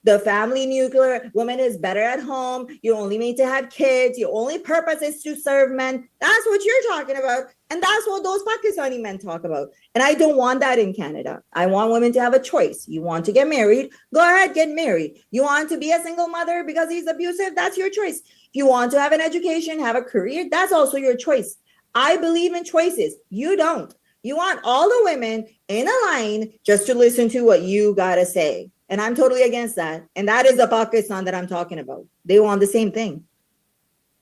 the family nuclear woman is better at home. You're only made to have kids. Your only purpose is to serve men. That's what you're talking about. And that's what those Pakistani men talk about. And I don't want that in Canada. I want women to have a choice. You want to get married? Go ahead, get married. You want to be a single mother because he's abusive? That's your choice. If you want to have an education, have a career, that's also your choice. I believe in choices. You don't. You want all the women in a line just to listen to what you got to say. And I'm totally against that. And that is the Pakistan that I'm talking about. They want the same thing.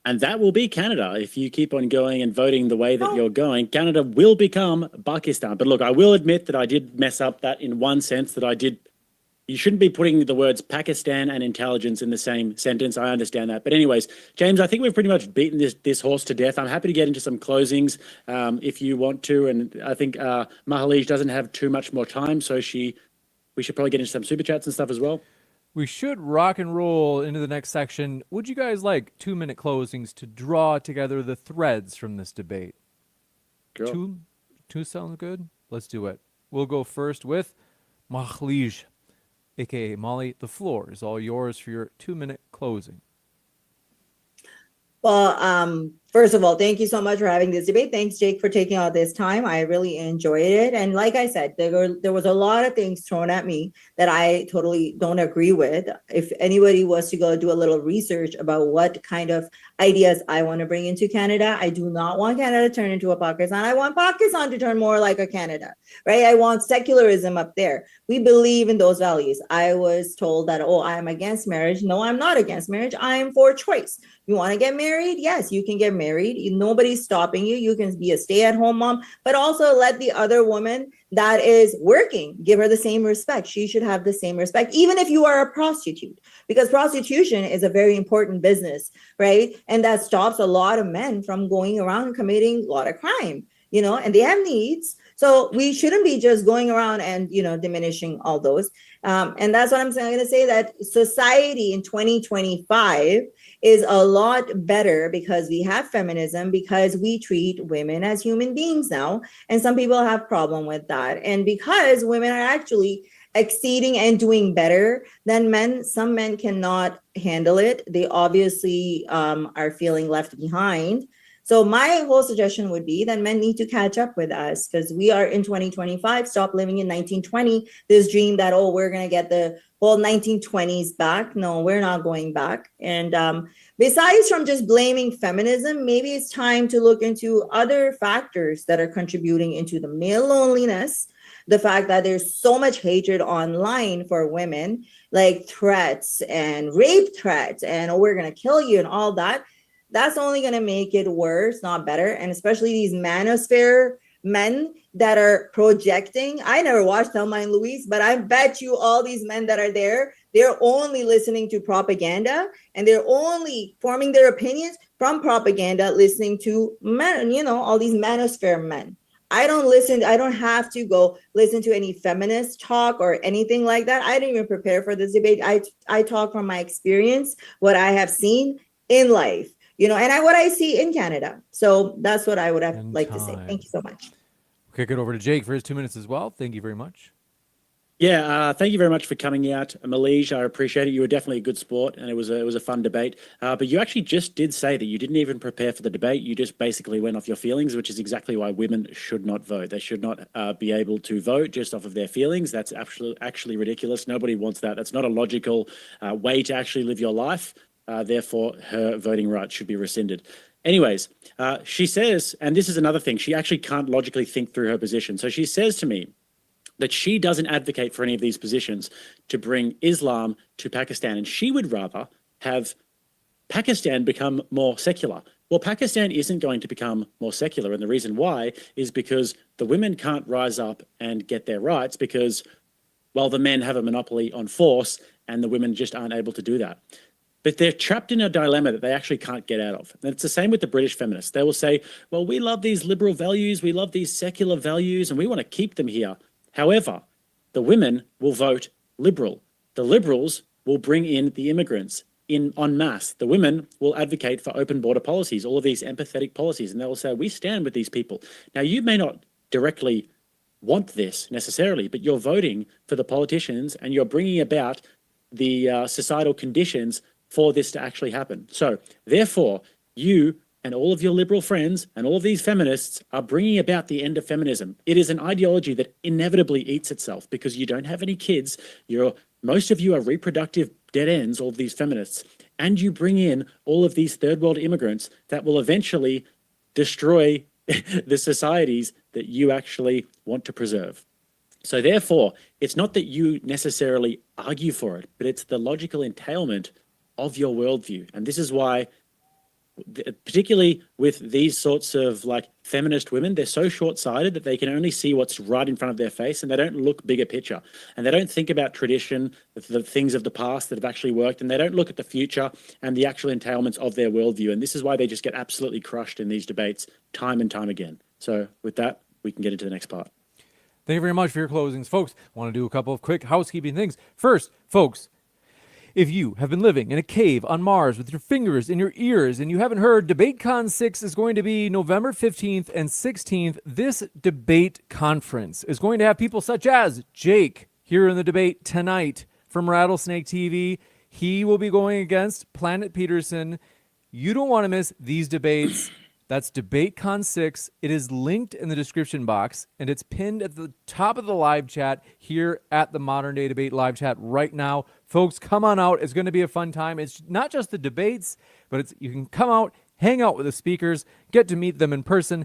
And that will be Canada. If you keep on going and voting the way that you're going, Canada will become Pakistan. But look, I will admit that I did mess up that in one sense that I did. You shouldn't be putting the words Pakistan and intelligence in the same sentence. I understand that. But anyways, James, I think we've pretty much beaten this horse to death. I'm happy to get into some closings if you want to. And I think Mahalij doesn't have too much more time. So we should probably get into some super chats and stuff as well. We should rock and roll into the next section. Would you guys like 2-minute closings to draw together the threads from this debate? Sure. Two sounds good? Let's do it. We'll go first with Mahalij, aka Molly. The floor is all yours for your 2-minute closing. Well, first of all, thank you so much for having this debate. Thanks, Jake, for taking all this time. I really enjoyed it. And like I said, there was a lot of things thrown at me that I totally don't agree with. If anybody was to go do a little research about what kind of ideas I want to bring into Canada, I do not want Canada to turn into a Pakistan. I want Pakistan to turn more like a Canada, right? I want secularism up there. We believe in those values. I was told that, oh, I'm against marriage. No, I'm not against marriage. I am for choice. You want to get married? Yes, you can get married. Nobody's stopping you. You can be a stay-at-home mom, but also let the other woman that is working, give her the same respect. She should have the same respect, even if you are a prostitute, because prostitution is a very important business, right? And that stops a lot of men from going around and committing a lot of crime, and they have needs. So we shouldn't be just going around and, diminishing all those. And that's what I'm going to say, that society in 2025 is a lot better because we have feminism, because we treat women as human beings now. And some people have problem with that. And because women are actually exceeding and doing better than men, some men cannot handle it. They obviously are feeling left behind. So my whole suggestion would be that men need to catch up with us, because we are in 2025. Stop living in 1920. This dream that, we're going to get the whole 1920s back. No, we're not going back. And besides from just blaming feminism, maybe it's time to look into other factors that are contributing into the male loneliness. The fact that there's so much hatred online for women, like threats and rape threats, and we're going to kill you and all that. That's only going to make it worse, not better. And especially these manosphere men that are projecting. I never watched Thelma and Louise, but I bet you all these men that are there, they're only listening to propaganda, and they're only forming their opinions from propaganda, listening to men, all these manosphere men. I don't have to go listen to any feminist talk or anything like that. I didn't even prepare for this debate. I talk from my experience, what I have seen in life. And what I see in Canada. So that's what I would have like to say. Thank you so much. Kick it over to Jake for his 2 minutes as well. Thank you very much. Yeah, thank you very much for coming out, Malige. I appreciate it. You were definitely a good sport, and it was a fun debate. But you actually just did say that you didn't even prepare for the debate. You just basically went off your feelings, which is exactly why women should not vote. They should not be able to vote just off of their feelings. That's actually ridiculous. Nobody wants that. That's not a logical way to actually live your life. Therefore, her voting rights should be rescinded. Anyways, she says, and this is another thing, she actually can't logically think through her position. So she says to me that she doesn't advocate for any of these positions to bring Islam to Pakistan, and she would rather have Pakistan become more secular. Well, Pakistan isn't going to become more secular, and the reason why is because the women can't rise up and get their rights because, well, the men have a monopoly on force, and the women just aren't able to do that. But they're trapped in a dilemma that they actually can't get out of. And it's the same with the British feminists. They will say, well, we love these liberal values, we love these secular values, and we want to keep them here. However, the women will vote liberal. The liberals will bring in the immigrants in en masse. The women will advocate for open border policies, all of these empathetic policies, and they will say, we stand with these people. Now, you may not directly want this necessarily, but you're voting for the politicians and you're bringing about the societal conditions for this to actually happen. So therefore, you and all of your liberal friends and all of these feminists are bringing about the end of feminism. It is an ideology that inevitably eats itself because you don't have any kids. Most of you are reproductive dead ends, all of these feminists, and you bring in all of these third world immigrants that will eventually destroy the societies that you actually want to preserve. So therefore, it's not that you necessarily argue for it, but it's the logical entailment of your worldview. And this is why, particularly with these sorts of like feminist women, they're so short-sighted that they can only see what's right in front of their face and they don't look bigger picture. And they don't think about tradition, the things of the past that have actually worked, and they don't look at the future and the actual entailments of their worldview. And this is why they just get absolutely crushed in these debates time and time again. So with that, we can get into the next part. Thank you very much for your closings. Folks, want to do a couple of quick housekeeping things. First, folks, if you have been living in a cave on Mars with your fingers in your ears and you haven't heard, DebateCon 6 is going to be November 15th and 16th. This debate conference is going to have people such as Jake here in the debate tonight from Rattlesnake TV. He will be going against Planet Peterson. You don't want to miss these debates. That's DebateCon 6. It is linked in the description box, and it's pinned at the top of the live chat here at the Modern Day Debate live chat right now. Folks, come on out. It's going to be a fun time. It's not just the debates, but you can come out, hang out with the speakers, get to meet them in person,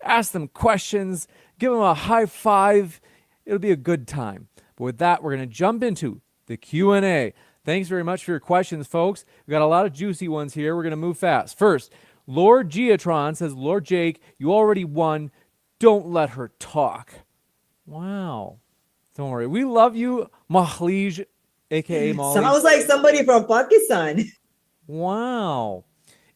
ask them questions, give them a high five. It'll be a good time. But with that, we're going to jump into the Q&A. Thanks very much for your questions, folks. We've got a lot of juicy ones here. We're going to move fast. First, Lord Geotron says, Lord Jake, you already won. Don't let her talk. Wow. Don't worry. We love you, Mahlij, a.k.a. Molly. Sounds like somebody from Pakistan. Wow.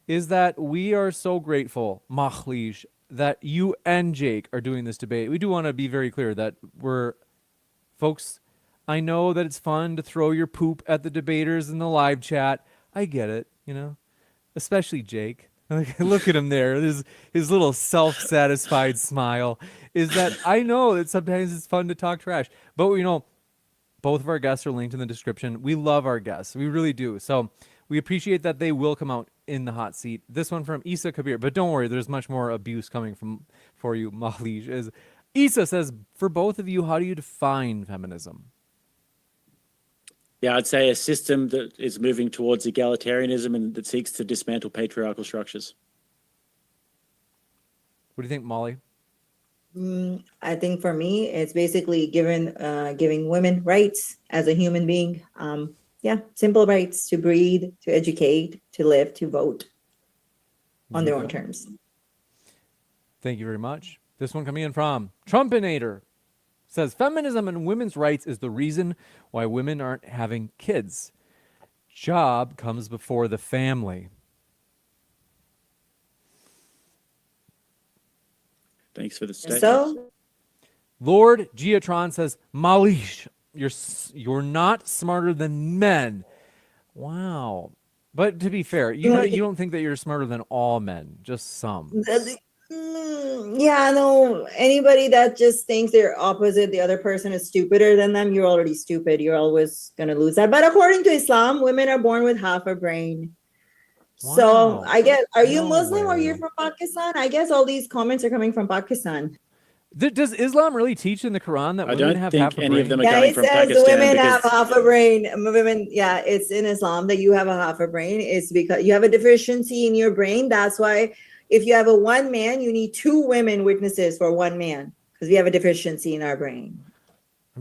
Is that we are so grateful, Mahlij, that you and Jake are doing this debate. We do want to be very clear that folks, I know that it's fun to throw your poop at the debaters in the live chat. I get it, especially Jake. Look at him there. His little self-satisfied smile is that I know that sometimes it's fun to talk trash. But, both of our guests are linked in the description. We love our guests. We really do. So we appreciate that they will come out in the hot seat. This one from Isa Kabir. But don't worry, there's much more abuse coming for you, Mahlij. Isa says, for both of you, how do you define feminism? Yeah, I'd say a system that is moving towards egalitarianism and that seeks to dismantle patriarchal structures. What do you think, Molly? I think for me, it's basically giving women rights as a human being. Simple rights to breathe, to educate, to live, to vote on their own terms. Thank you very much. This one coming in from Trumpinator. Says feminism and women's rights is the reason why women aren't having kids. Job comes before the family. Thanks for the statement. So, Lord Geotron says, Malish, you're not smarter than men. Wow. But to be fair, you don't think that you're smarter than all men, just some. Yeah, no, anybody that just thinks they're opposite, the other person is stupider than them, you're already stupid. You're always going to lose that. But according to Islam, women are born with half a brain. So Wow. I guess, are you No Muslim or you're way. from Pakistan? I guess all these comments are coming from Pakistan. Does Islam really teach in the Quran that I women don't have think half a any of them brain? are Yeah, coming it from says Pakistan women have because half a brain. Women, yeah, it's in Islam that you have a half a brain. It's because you have a deficiency in your brain. That's why if you have a one man, you need two women witnesses for one man because we have a deficiency in our brain.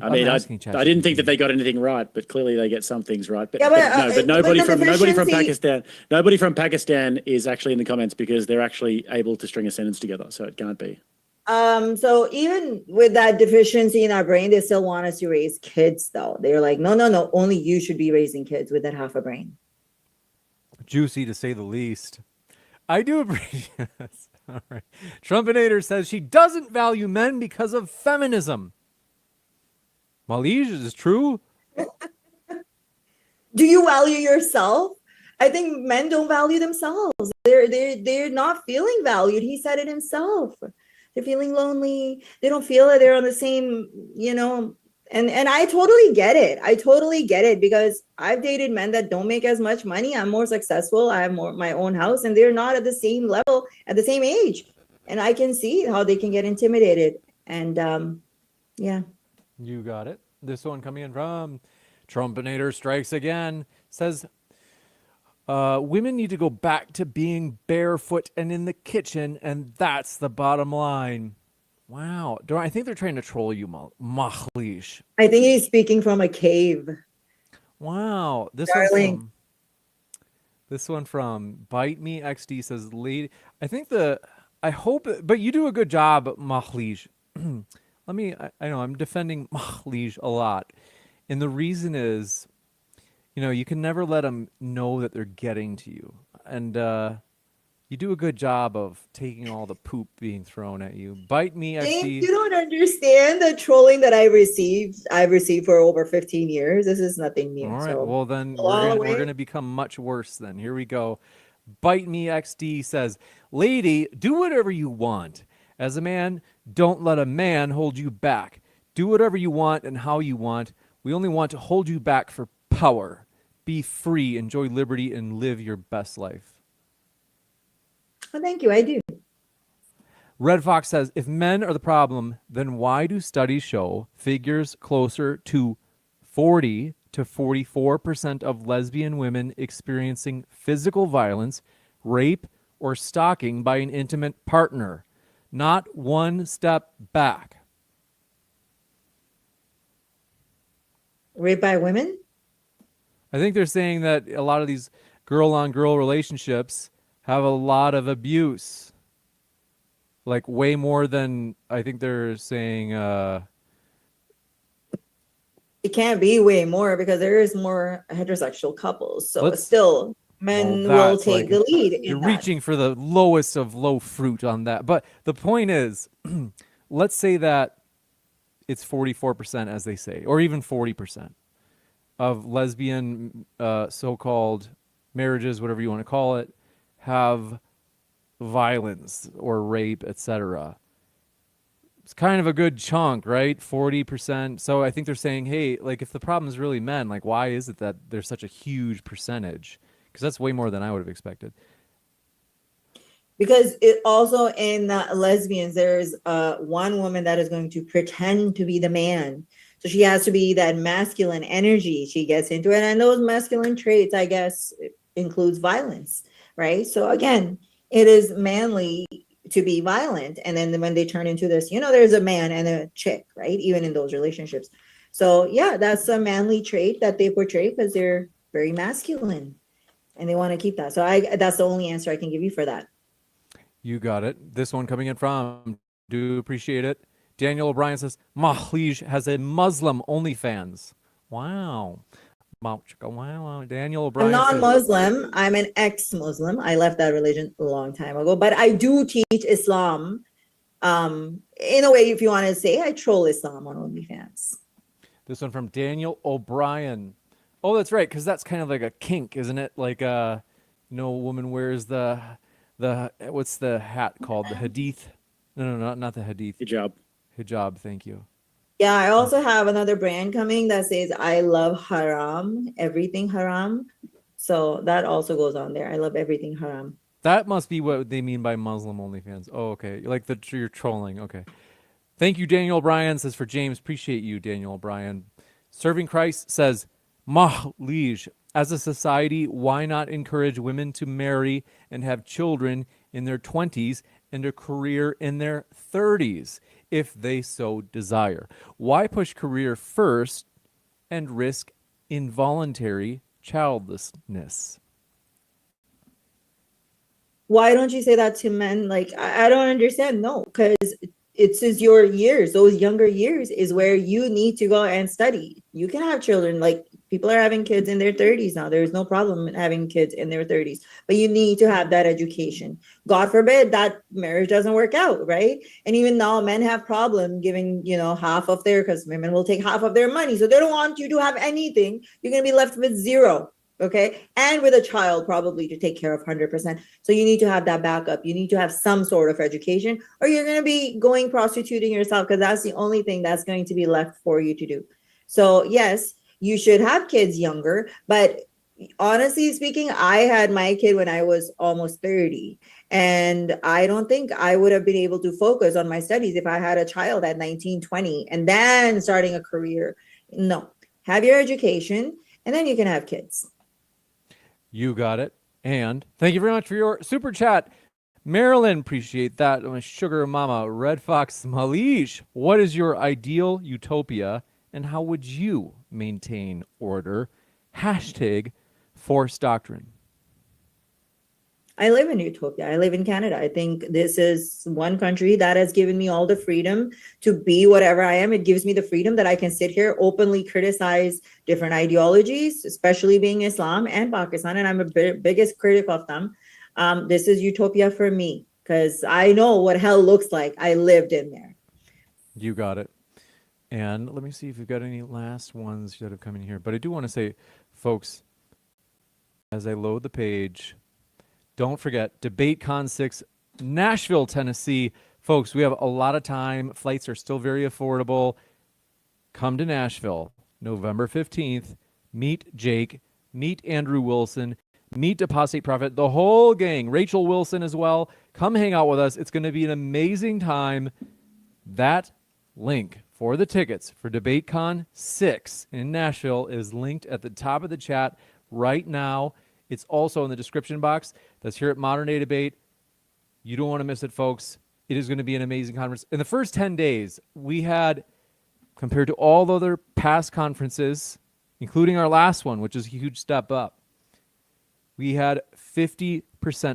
I I'm mean, asking I didn't think that ChatGPT. they got anything right, but clearly they get some things right. Yeah, But but nobody the from deficiency. nobody from Pakistan is actually in the comments because they're actually able to string a sentence together, so it can't be. So even with that deficiency in our brain, they still want us to raise kids, though. They're like, no, no, no, only you should be raising kids with that half a brain. Juicy to say the least. I do appreciate this. All right. Trumpinator says she doesn't value men because of feminism. Malige, is this true? Do you value yourself? I think men don't value themselves. They're not feeling valued. He said it himself. They're feeling lonely. They don't feel that they're on the same, and I totally get it. I totally get it because I've dated men that don't make as much money. I'm more successful. I have more my own house, and they're not at the same level at the same age. And I can see how they can get intimidated. And yeah. You got it. This one coming in from Trumpinator Strikes Again says women need to go back to being barefoot and in the kitchen, and that's the bottom line. Wow. I think they're trying to troll you, Mahlish. I think he's speaking from a cave. Wow. Darling. This one from Bite Me XD says, "Lady, I hope, but you do a good job, Mahlish." I know I'm defending Mahlish a lot, and the reason is, you can never let them know that they're getting to you, and you do a good job of taking all the poop being thrown at you. Bite Me James, XD. you don't understand the trolling that I've received for over 15 years. This is nothing new. All right, So well then all the we're way. gonna become much worse then. Here we go. Bite Me XD says, "Lady, do whatever you want. As a man, don't let a man hold you back. Do whatever you want and how you want. We only want to hold you back for power. Be free, enjoy liberty, and live your best life." Oh, thank you. I do. Red Fox says, "If men are the problem, then why do studies show figures closer to 40 to 44% of lesbian women experiencing physical violence, rape, or stalking by an intimate partner? Not one step back." Raped by women? I think they're saying that a lot of these girl on girl relationships have a lot of abuse. Like way more than I think they're saying It can't be way more because there is more heterosexual couples. So let's still, well, men will that's take like the lead you're in that. reaching for the lowest of low fruit on that. But the point is, let's say that it's 44%, as they say, or even 40% of lesbian so-called marriages, whatever you want to call it, have violence or rape, etc. It's kind of a good chunk, right? 40%. So I think they're saying, hey, like if the problem is really men, like why is it that there's such a huge percentage? Because that's way more than I would have expected. Because it also in lesbians, there's one woman that is going to pretend to be the man. So she has to be that masculine energy. She gets into it. And those masculine traits, I guess, includes violence, right? So again, it is manly to be violent. And then when they turn into this, there's a man and a chick, right? Even in those relationships. So yeah, that's a manly trait that they portray because they're very masculine and they want to keep that. So that's the only answer I can give you for that. You got it. This one coming in from, do appreciate it. Daniel O'Brien says, Mahlij has a Muslim OnlyFans. Wow. Wow. Daniel I'm O'Brien says, non-Muslim. I'm an ex-Muslim. I left that religion a long time ago, but I do teach Islam. In a way, if you want to say, I troll Islam on OnlyFans. this one from Daniel O'Brien. Oh, that's right, because that's kind of like a kink, isn't it? Like, no woman wears the what's the hat called? The hadith. No, not the hadith. Hijab. Hijab, thank you. Yeah, I also have another brand coming that says I love haram, everything haram. So that also goes on there. I love everything haram. That must be what they mean by Muslim OnlyFans. Oh, okay. Like you're trolling. Okay. Thank you, Daniel O'Brien says for James. Appreciate you, Daniel O'Brien. Serving Christ says, Mahlige, as a society, why not encourage women to marry and have children in their 20s and a career in their 30s if they so desire? Why push career first and risk involuntary childlessness? Why don't you say that to men? Like, I don't understand. No, because it's just your years, those younger years is where you need to go and study. You can have children, like people are having kids in their 30s now. There's no problem in having kids in their 30s, but you need to have that education. God forbid that marriage doesn't work out, right? And even now men have problem giving, half of their, because women will take half of their money. So they don't want you to have anything. You're going to be left with zero. Okay. And with a child probably to take care of 100%. So you need to have that backup. You need to have some sort of education, or you're going to be going prostituting yourself, because that's the only thing that's going to be left for you to do. So yes, you should have kids younger, but honestly speaking, I had my kid when I was almost 30, and I don't think I would have been able to focus on my studies if I had a child at 19, 20 and then starting a career. No, have your education and then you can have kids. You got it. And thank you very much for your super chat. Marilyn, appreciate that. My sugar mama, Red Fox Malish. What is your ideal utopia and how would you maintain order? Hashtag force doctrine. I live in utopia. I live in Canada. I think this is one country that has given me all the freedom to be whatever I am. It gives me the freedom that I can sit here, openly criticize different ideologies, especially being Islam and Pakistan. And I'm a biggest critic of them. This is utopia for me because I know what hell looks like. I lived in there. You got it. And let me see if we've got any last ones that have come in here. But I do want to say, folks, as I load the page, don't forget, DebateCon 6, Nashville, Tennessee. Folks, we have a lot of time. Flights are still very affordable. Come to Nashville, November 15th. Meet Jake. Meet Andrew Wilson. Meet Apostate Prophet. The whole gang. Rachel Wilson as well. Come hang out with us. It's going to be an amazing time. That link for the tickets for DebateCon 6 in Nashville is linked at the top of the chat right now. It's also in the description box. That's here at Modern Day Debate. You don't want to miss it, folks. It is going to be an amazing conference. In the first 10 days, we had, compared to all the other past conferences, including our last one, which is a huge step up, we had 50%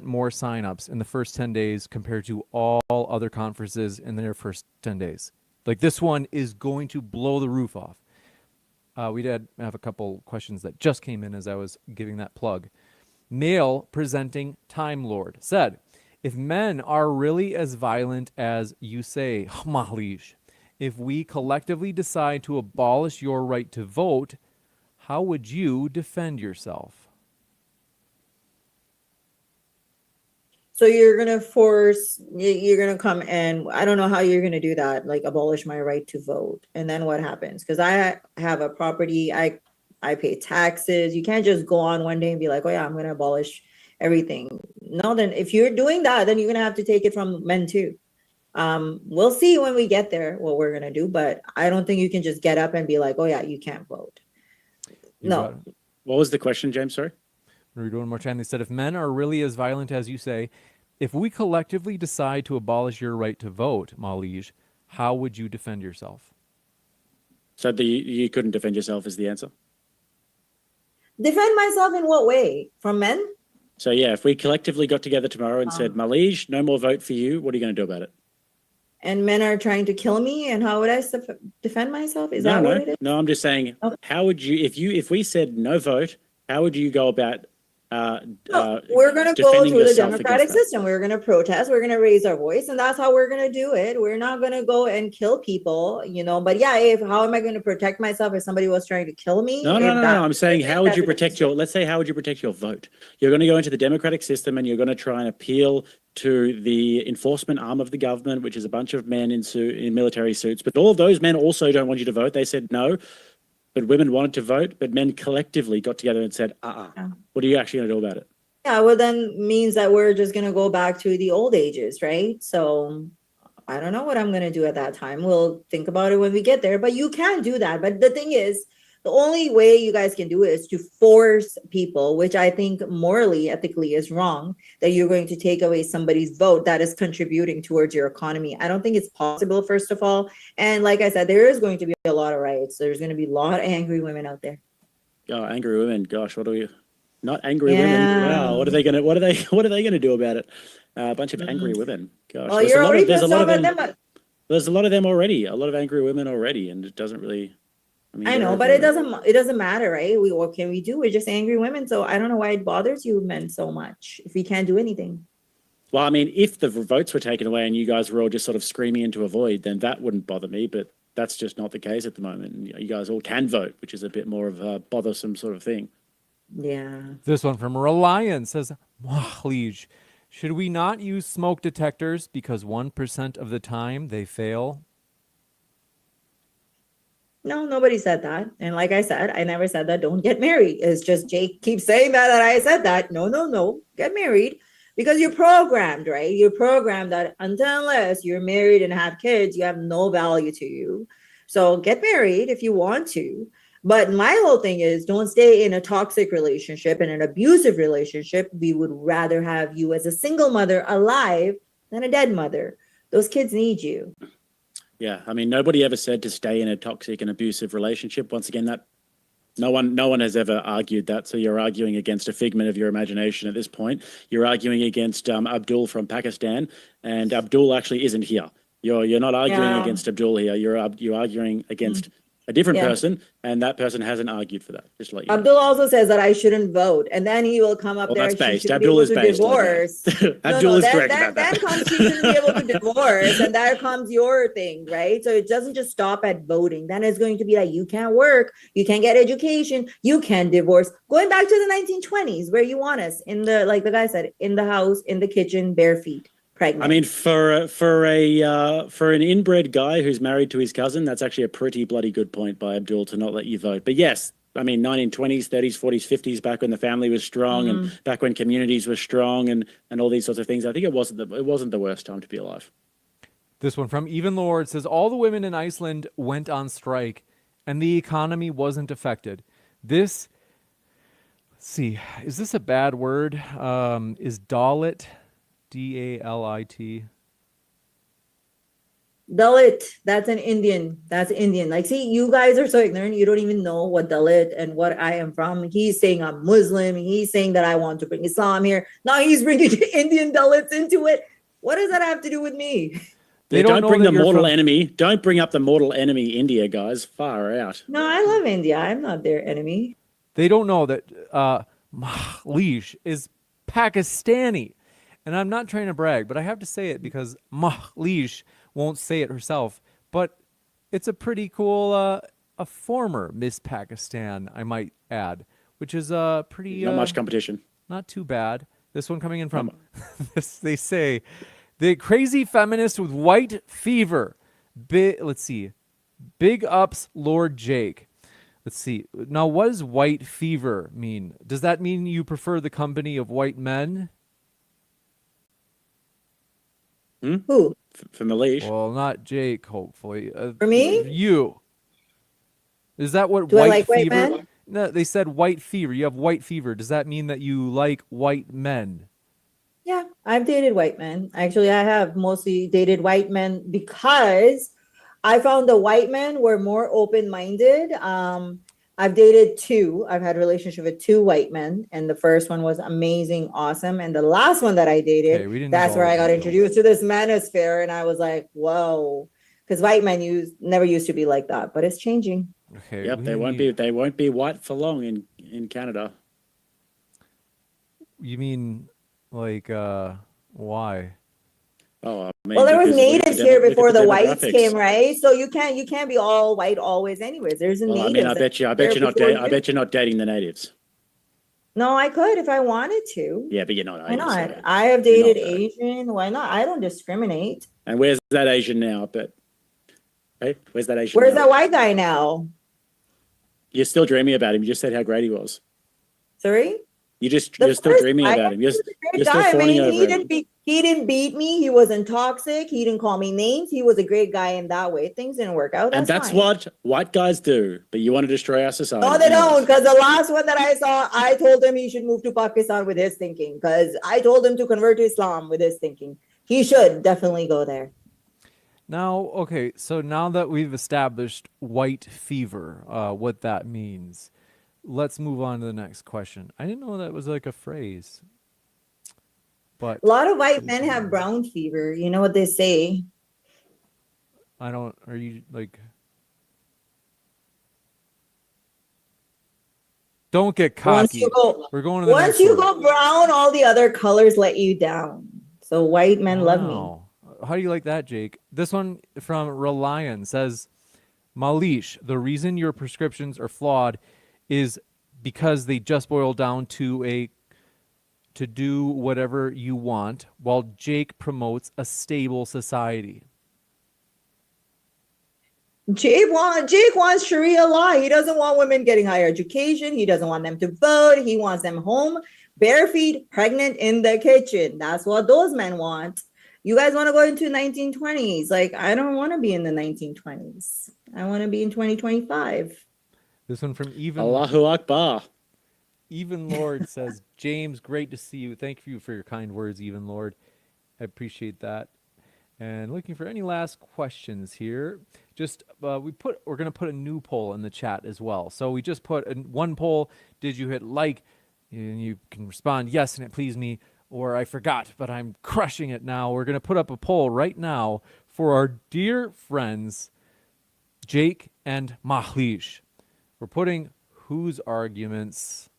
more signups in the first 10 days compared to all other conferences in their first 10 days. Like, this one is going to blow the roof off. We did have a couple questions that just came in as I was giving that plug. Male presenting Time Lord said, if men are really as violent as you say, Mahlish, if we collectively decide to abolish your right to vote, how would you defend yourself? So you're going to come and I don't know how you're going to do that, like abolish my right to vote. And then what happens? Because I have a property, I pay taxes. You can't just go on one day and be like, oh yeah, I'm going to abolish everything. No, then if you're doing that, then you're going to have to take it from men too. We'll see when we get there what we're going to do, but I don't think you can just get up and be like, oh yeah, you can't vote. No. What was the question, James? Sorry. We're doing more time. They said, if men are really as violent as you say, if we collectively decide to abolish your right to vote, Malij, how would you defend yourself? So you couldn't defend yourself is the answer? Defend myself in what way? From men? So yeah, if we collectively got together tomorrow and said, Malij, no more vote for you, what are you going to do about it? And men are trying to kill me, and how would I defend myself? Is that what it is? No, I'm just saying, how would you, if we said no vote, how would you go about We're going to go defending through the yourself democratic against that. system. We're going to protest. We're going to raise our voice, and that's how we're going to do it. We're not going to go and kill people, But yeah, how am I going to protect myself if somebody was trying to kill me? No. I'm saying, how would you protect let's say, how would you protect your vote? You're going to go into the democratic system and you're going to try and appeal to the enforcement arm of the government, which is a bunch of men in military suits. But all of those men also don't want you to vote. They said no, but women wanted to vote, but men collectively got together and said, what are you actually going to do about it? Yeah, well, then means that we're just going to go back to the old ages, right? So I don't know what I'm going to do at that time. We'll think about it when we get there, but you can do that. But the thing is, the only way you guys can do it is to force people, which I think morally, ethically is wrong, that you're going to take away somebody's vote that is contributing towards your economy. I don't think it's possible, first of all. And like I said, there is going to be a lot of riots. There's going to be a lot of angry women out there. Oh, angry women. Gosh, what are we? Not angry women. Wow, what are they gonna do about it? A bunch of angry women. Gosh, Well, you're already pissed off at them. There's a lot of them already. A lot of angry women already, and it doesn't really. I know, but it doesn't matter, right? What can we do? We're just angry women, so I don't know why it bothers you men so much if we can't do anything. Well, I mean, if the votes were taken away and you guys were all just sort of screaming into a void, then that wouldn't bother me. But that's just not the case at the moment. You guys all can vote, which is a bit more of a bothersome sort of thing. Yeah. This one from Reliance says, Liege, should we not use smoke detectors because 1% of the time they fail? No, nobody said that. And like I said, I never said that don't get married. It's just Jake keeps saying that I said that. No, get married. Because you're programmed, right? You're programmed that unless you're married and have kids, you have no value to you. So get married if you want to. But my whole thing is don't stay in a toxic relationship and an abusive relationship. We would rather have you as a single mother alive than a dead mother. Those kids need you. Yeah, I mean, nobody ever said to stay in a toxic and abusive relationship. Once again, that no one has ever argued that. So you're arguing against a figment of your imagination at this point. You're arguing against Abdul from Pakistan, and Abdul actually isn't here. You're not arguing against Abdul here. You're arguing against a different person, and that person hasn't argued for that. Just like Abdul also says that I shouldn't vote, and then he will come up there. That's based. Abdul is based. Divorce. Abdul is correct about that. Then comes he shouldn't be able to divorce, and there comes your thing, right? So it doesn't just stop at voting. Then it's going to be like you can't work, you can't get education, you can't divorce. Going back to the 1920s, where you want us in the, like the guy said, in the house, in the kitchen, bare feet. Pregnant. I mean, for an inbred guy who's married to his cousin, that's actually a pretty bloody good point by Abdul to not let you vote. But yes, I mean, 1920s, 30s, 40s, 50s, back when the family was strong and back when communities were strong and all these sorts of things, I think it wasn't the worst time to be alive. This one from Even Lord says, all the women in Iceland went on strike and the economy wasn't affected. Let's see, is this a bad word? Is Dalit? D-A-L-I-T. Dalit, that's an Indian. That's Indian. Like, see, you guys are so ignorant. You don't even know what Dalit and what I am from. He's saying I'm Muslim. He's saying that I want to bring Islam here. Now he's bringing Indian Dalits into it. What does that have to do with me? They don't bring the mortal enemy. Don't bring up the mortal enemy, India, guys. Far out. No, I love India. I'm not their enemy. They don't know that Mahleesh is Pakistani. And I'm not trying to brag, but I have to say it because Mahleesh won't say it herself. But it's a pretty cool, a former Miss Pakistan, I might add, which is pretty... Not much competition. Not too bad. This one coming in from, they say, the crazy feminist with white fever. Let's see. Big ups, Lord Jake. Let's see. Now, what does white fever mean? Does that mean you prefer the company of white men? Who? For Malish. Well, not Jake, hopefully. For me? You. Is that what Do I white like fever? white men? No, they said white fever. You have white fever. Does that mean that you like white men? Yeah, I've dated white men. Actually, I have mostly dated white men because I found the white men were more open-minded. I've dated two. I've had a relationship with two white men, and the first one was amazing, awesome. And the last one that I dated, that's where I got introduced to this manosphere, and I was like, whoa, because white men never used to be like that, but it's changing. Okay. Yep, they won't be white for long in Canada. You mean like why? Oh, I mean, Well, there was because look at natives the here look at before the whites demographics. came, right? So you can't be all white always anyways. There's a Well, I mean, natives that I were bet here you're not before I you. bet you're not dating the natives. No, I could if I wanted to. Yeah, but you're not, are Why you? not? So I have you're dated not though. Asian. Why not? I don't discriminate. And where's that Asian now? But hey, where's that Asian Where's now? that white guy now? You're still dreaming about him. You just said how great he was. Sorry? You're The still first dreaming guy, about him. he was a You're great still guy. I fawning mean, over him. he didn't beat me. He wasn't toxic. He didn't call me names. He was a great guy in that way. Things didn't work out. And That's that's fine. what white guys do. But you want to destroy our society. No, they don't. Anyways. Because the last one that I saw, I told him he should move to Pakistan with his thinking. Because I told him to convert to Islam with his thinking. He should definitely go there. Now, okay, so now that we've established white fever, what that means, let's move on to the next question. I didn't know that was like a phrase, but A lot of white men have brown fever. You know what they say? I don't. Are you like? Don't get Once cocky. you go, We're going to the once next you one. go brown, all the other colors let you down. So white men love me. Wow. How do you like that, Jake? This one from Reliant says, Malish, the reason your prescriptions are flawed is because they just boil down to do whatever you want, while Jake promotes a stable society. Jake wants Sharia law. He doesn't want women getting higher education. He doesn't want them to vote. He wants them home, bare feet, pregnant in the kitchen. That's what those men want. You guys want to go into 1920s. Like, I don't want to be in the 1920s. I want to be in 2025. This one from Allahu Akbar. Even Lord says, James, great to see you. Thank you for your kind words, Even Lord. I appreciate that. And looking for any last questions here. Just we're going to put a new poll in the chat as well. So we just put one poll. Did you hit like? And you can respond yes, and it pleased me, or I forgot, but I'm crushing it now. We're going to put up a poll right now for our dear friends Jake and Mahlish. We're putting whose arguments.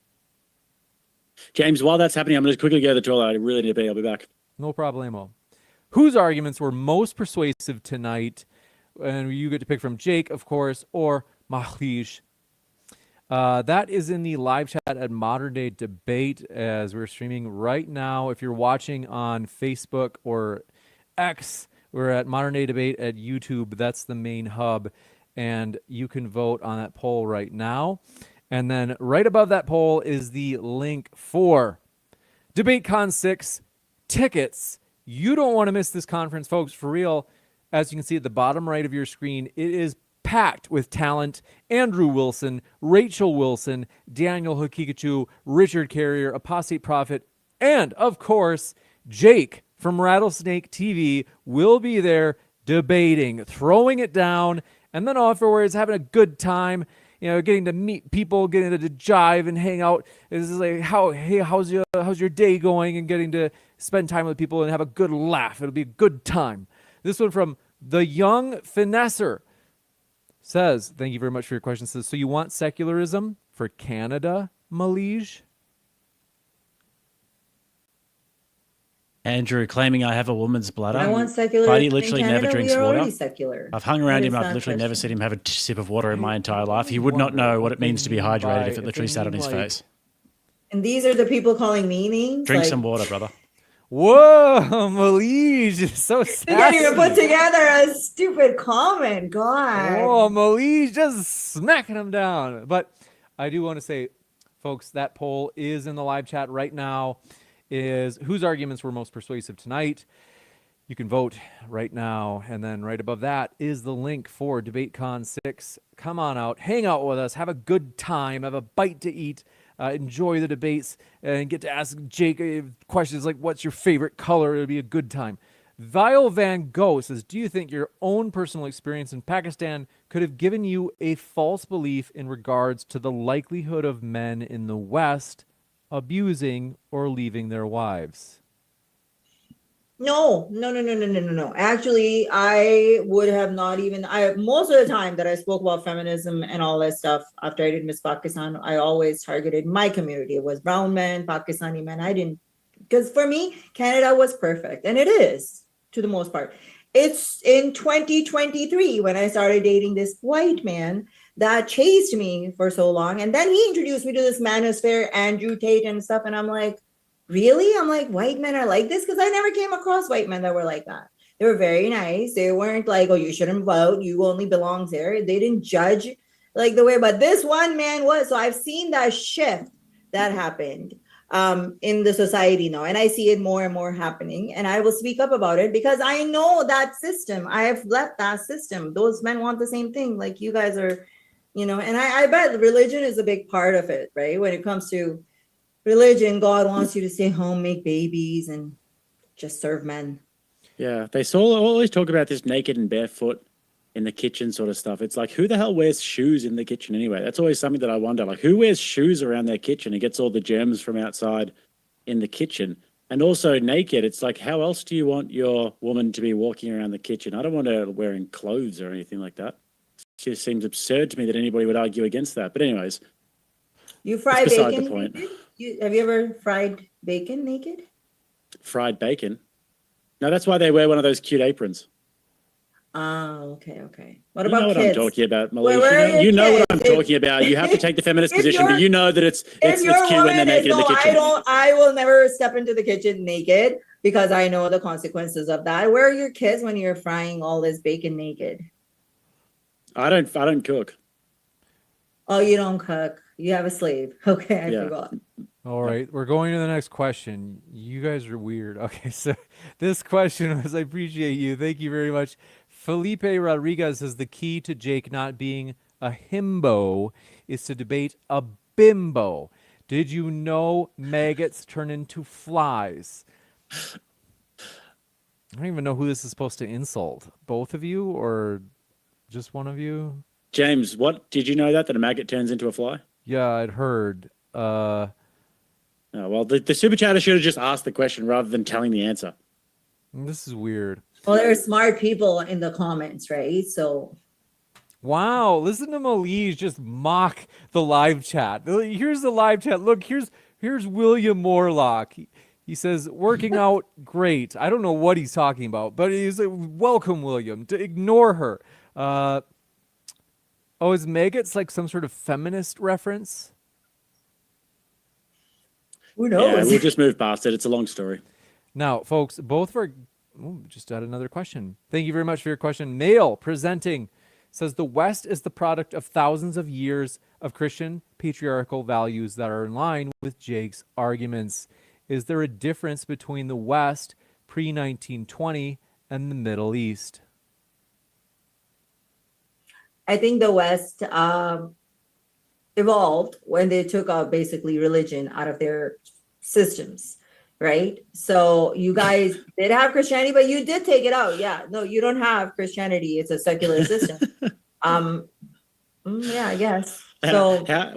James, while that's happening, I'm going to quickly go to the toilet. I really need to be. I'll be back. No problemo. Whose arguments were most persuasive tonight? And you get to pick from Jake, of course, or Mahlish. That is in the live chat at Modern Day Debate as we're streaming right now. If you're watching on Facebook or X, we're at Modern Day Debate at YouTube. That's the main hub. And you can vote on that poll right now. And then right above that poll is the link for DebateCon 6 tickets. You don't want to miss this conference, folks, for real. As you can see at the bottom right of your screen, it is packed with talent. Andrew Wilson, Rachel Wilson, Daniel Hakikachu, Richard Carrier, Apostate Prophet, and, of course, Jake from Rattlesnake TV will be there debating, throwing it down, and then afterwards having a good time. You know, getting to meet people, getting to jive and hang out. This is like, how's your day going? And getting to spend time with people and have a good laugh. It'll be a good time. This one from The Young Finesser says, thank you very much for your question. Says, so you want secularism for Canada, Malige? Andrew claiming I have a woman's bladder. I want secularism. But he literally in Canada, never drinks we are water. already secular. I've hung around What him. is I've that literally never question? seen him have a sip of water in my entire life. He would not know what it means to be hydrated if it literally sat on his face. And these are the people calling me names. Drink like, some water, brother. Whoa, Malige is so sassy. They can't even put together a stupid comment. God. Oh, Malige just smacking him down. But I do want to say, folks, that poll is in the live chat right now. Is whose arguments were most persuasive tonight? You can vote right now. And then right above that is the link for DebateCon 6. Come on out, hang out with us, have a good time, have a bite to eat, enjoy the debates, and get to ask Jake questions like, what's your favorite color? It'll be a good time. Vile Van Gogh says, do you think your own personal experience in Pakistan could have given you a false belief in regards to the likelihood of men in the West abusing or leaving their wives? No. Actually, I would have not even, most of the time that I spoke about feminism and all that stuff after I did Miss Pakistan, I always targeted my community. It was brown men, Pakistani men. I didn't, because for me, Canada was perfect. And it is, to the most part. It's in 2023 when I started dating this white man that chased me for so long. And then he introduced me to this manosphere, Andrew Tate and stuff. And I'm like, really? I'm like, white men are like this? Because I never came across white men that were like that. They were very nice. They weren't like, oh, you shouldn't vote. You only belong there. They didn't judge like the way, but this one man was. So I've seen that shift that happened in the society now. And I see it more and more happening. And I will speak up about it because I know that system. I have left that system. Those men want the same thing. Like you guys are, and I bet religion is a big part of it, right? When it comes to religion, God wants you to stay home, make babies, and just serve men. Yeah, they always talk about this naked and barefoot in the kitchen sort of stuff. It's like, who the hell wears shoes in the kitchen anyway? That's always something that I wonder. Like, who wears shoes around their kitchen and gets all the germs from outside in the kitchen? And also naked, it's like, how else do you want your woman to be walking around the kitchen? I don't want her wearing clothes or anything like that. It just seems absurd to me that anybody would argue against that. But anyways, you fry beside bacon the point. naked? Have you ever fried bacon naked? Fried bacon? No, that's why they wear one of those cute aprons. Oh, okay. What You know about what kids? I'm talking about, Where Melissa. are You your know what kids? I'm talking about. You have to take the feminist if position, but you know that it's If your cute when they're woman is naked in the kitchen. I will never step into the kitchen naked because I know the consequences of that. Where are your kids when you're frying all this bacon naked? I don't cook. Oh, you don't cook. You have a slave. Okay, I Yeah. forgot. All right, we're going to the next question. You guys are weird. Okay, so this question was, I appreciate you. Thank you very much. Felipe Rodriguez says the key to Jake not being a himbo is to debate a bimbo. Did you know maggots turn into flies? I don't even know who this is supposed to insult. Both of you or just one of you? James, what did you know that a maggot turns into a fly? Yeah, I'd heard. Oh, well, the super chatter should have just asked the question rather than telling the answer. This is weird. Well, there are smart people in the comments, right? So Wow, listen to Malise just mock the live chat. Here's the live chat. Look, here's William Morlock. He says, working out, great. I don't know what he's talking about, but he's like, welcome, William. To ignore her. Is maggots like some sort of feminist reference? who Yeah, knows? we'll just move past it. It's a long story. Now, folks, both of our... just had another question. Thank you very much for your question. Nail presenting says the West is the product of thousands of years of Christian patriarchal values that are in line with Jake's arguments. Is there a difference between the West pre-1920 and the Middle East? I think the West evolved when they took out basically religion out of their systems, right? So you guys did have Christianity, but you did take it out. Yeah, no, you don't have Christianity. It's a secular system. Yeah, I guess. So at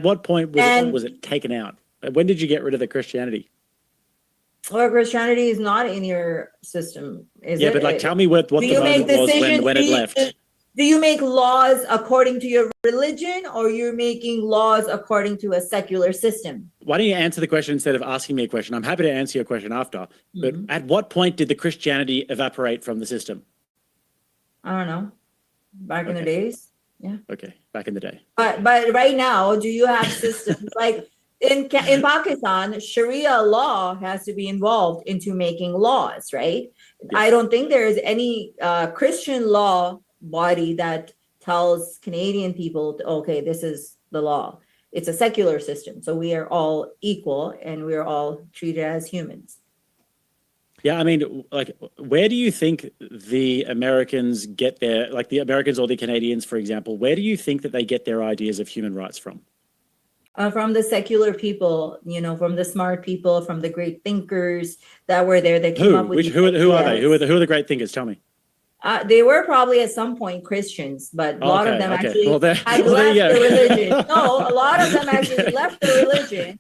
what point was it taken out? When did you get rid of the Christianity? well, Christianity is not in your system, is it? Yeah, but like, tell me what the moment was when it left. Do you make laws according to your religion, or you're making laws according to a secular system? Why don't you answer the question instead of asking me a question? I'm happy to answer your question after. But at what point did the Christianity evaporate from the system? I don't know. Back in the days. Yeah. Okay, back in the day. But right now, do you have systems like in Pakistan? Sharia law has to be involved into making laws, right? Yes. I don't think there is any Christian law body that tells Canadian people, okay, this is the law. It's a secular system, so we are all equal and we are all treated as humans. Yeah, I mean, like, where do you think the Americans get their, like the Americans or the Canadians, for example, where do you think that they get their ideas of human rights from? From the secular people, from the smart people, from the great thinkers that were there that came up with. Who are they? Who are the great thinkers? Tell me. They were probably at some point Christians, but a lot of them actually had left the religion. No, a lot of them actually left the religion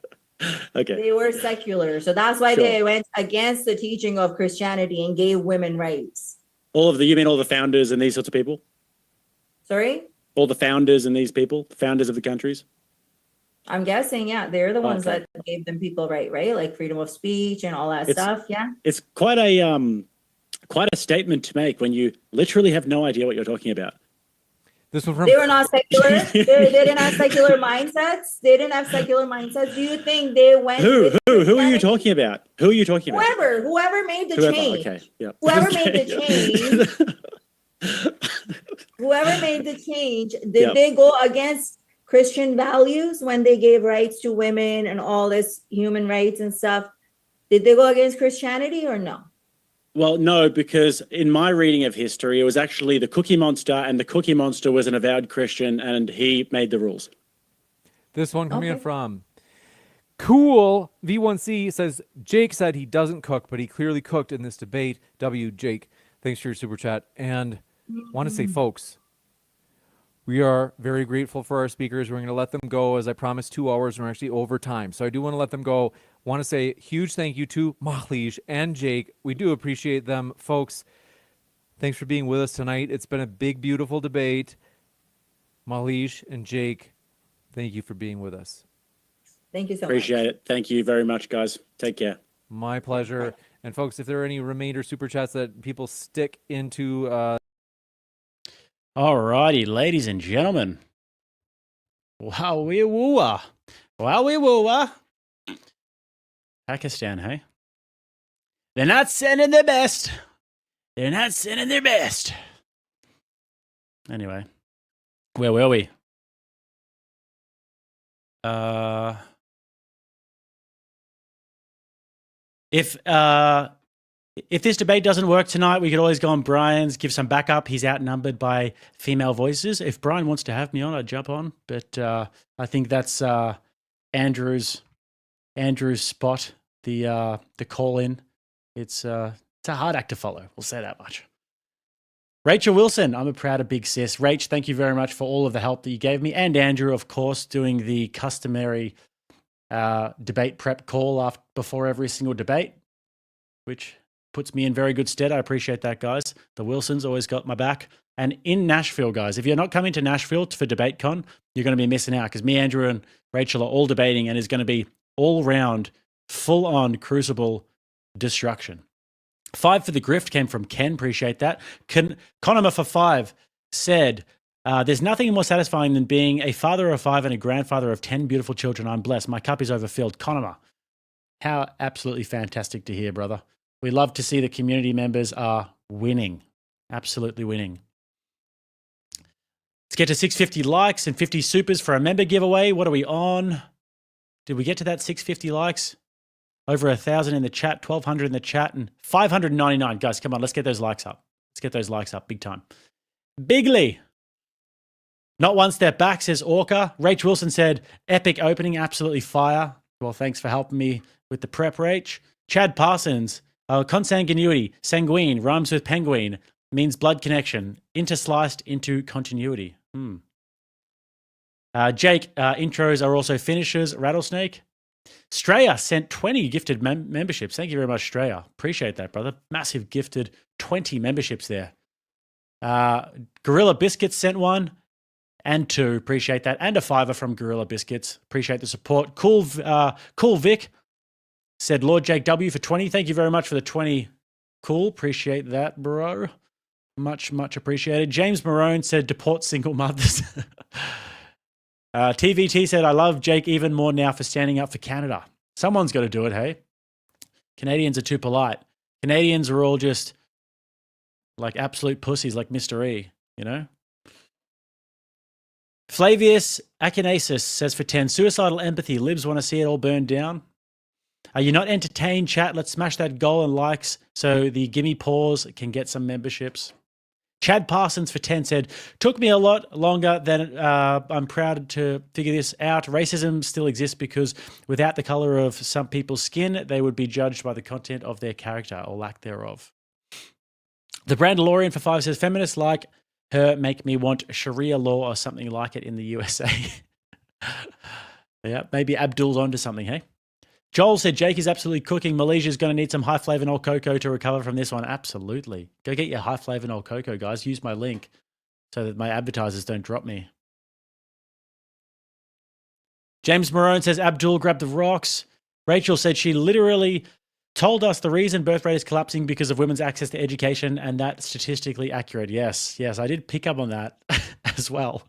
Okay. They were secular. So that's why Sure. they went against the teaching of Christianity and gave women rights. You mean all the founders and these sorts of people? Sorry? All the founders and these people, founders of the countries? I'm guessing, yeah, they're the ones Okay. that gave them people right? Like freedom of speech and all that stuff. Yeah. It's quite a statement to make when you literally have no idea what you're talking about. This one from They were not secular. They didn't have secular mindsets. They didn't have secular mindsets. Do you think they went? Who with are you Christianity? talking about? Who are you talking about? Whoever made the Whoever. change. Okay. Yeah. Whoever Okay. made the change. Whoever made the change, did Yep. they go against Christian values when they gave rights to women and all this human rights and stuff? Did they go against Christianity or no? Well, no, because in my reading of history, it was actually the Cookie Monster, and the Cookie Monster was an avowed Christian, and he made the rules. this one coming in Okay. from Cool V1C says Jake said he doesn't cook, but he clearly cooked in this debate. W Jake, thanks for your super chat. And want to say, folks, we are very grateful for our speakers. We're going to let them go, as I promised, 2 hours, and we're actually over time. So I do want to let them go. Want to say huge thank you to Mahlish and Jake. We do appreciate them, folks. Thanks for being with us tonight. It's been a big, beautiful debate. Mahlish and Jake, thank you for being with us. Thank you so much. Appreciate it. Thank you very much, guys. Take care. My pleasure. And folks, if there are any remainder super chats that people stick into, All righty, ladies and gentlemen. Wowie wooah. Wowie wooah. Pakistan, hey? They're not sending their best. They're not sending their best. Anyway, where were we? If this debate doesn't work tonight, we could always go on Brian's, give some backup. He's outnumbered by female voices. If Brian wants to have me on, I'd jump on. But I think that's Andrew's spot. The call in. It's a hard act to follow. We'll say that much. Rachel Wilson, I'm a proud of big sis. Rach, thank you very much for all of the help that you gave me, and Andrew, of course, doing the customary debate prep call before every single debate, which puts me in very good stead. I appreciate that, guys. The Wilsons always got my back. And in Nashville, guys, if you're not coming to Nashville for DebateCon, you're going to be missing out, because me, Andrew, and Rachel are all debating, and it's going to be all round, full on Crucible destruction. 5 for the grift came from Ken. Appreciate that. Conoma for 5 said, there's nothing more satisfying than being a father of 5 and a grandfather of 10 beautiful children. I'm blessed. My cup is overfilled. Conoma, how absolutely fantastic to hear, brother. We love to see the community members are winning. Absolutely winning. Let's get to 650 likes and 50 supers for a member giveaway. What are we on? Did we get to that 650 likes? Over 1,000 in the chat, 1,200 in the chat, and 599. Guys, come on, let's get those likes up. Let's get those likes up big time. Bigly. Not one step back, says Orca. Rach Wilson said, epic opening, absolutely fire. Well, thanks for helping me with the prep, Rach. Chad Parsons, consanguinity, sanguine, rhymes with penguin, means blood connection, intersliced into continuity. Jake, intros are also finishers, rattlesnake. Straya sent 20 gifted memberships. Thank you very much, Straya. Appreciate that, brother. Massive gifted 20 memberships there. Gorilla Biscuits sent 1 and 2. Appreciate that. And a 5 from Gorilla Biscuits. Appreciate the support. Cool Vic said Lord Jake W for 20. Thank you very much for the 20. Cool. Appreciate that, bro. Much, much appreciated. James Marone said deport single mothers. TVT said, I love Jake even more now for standing up for Canada. Someone's got to do it, hey? Canadians are too polite. Canadians are all just like absolute pussies like Mr. E, you know? Flavius Akinasis says for 10, suicidal empathy. Libs want to see it all burned down. Are you not entertained, chat? Let's smash that goal and likes so the Gimme Pause can get some memberships. Chad Parsons for 10 said, took me a lot longer than I'm proud to figure this out. Racism still exists because without the color of some people's skin, they would be judged by the content of their character or lack thereof. The Brandalorian for 5 says, feminists like her make me want Sharia law or something like it in the USA. Yeah, maybe Abdul's onto something, hey? Joel said Jake is absolutely cooking. Malaysia's going to need some high flavanol cocoa to recover from this one. Absolutely. Go get your high flavanol cocoa, guys. Use my link so that my advertisers don't drop me. James Marone says Abdul grabbed the rocks. Rachel said she literally told us the reason birth rate is collapsing because of women's access to education, and that's statistically accurate. Yes, I did pick up on that as well.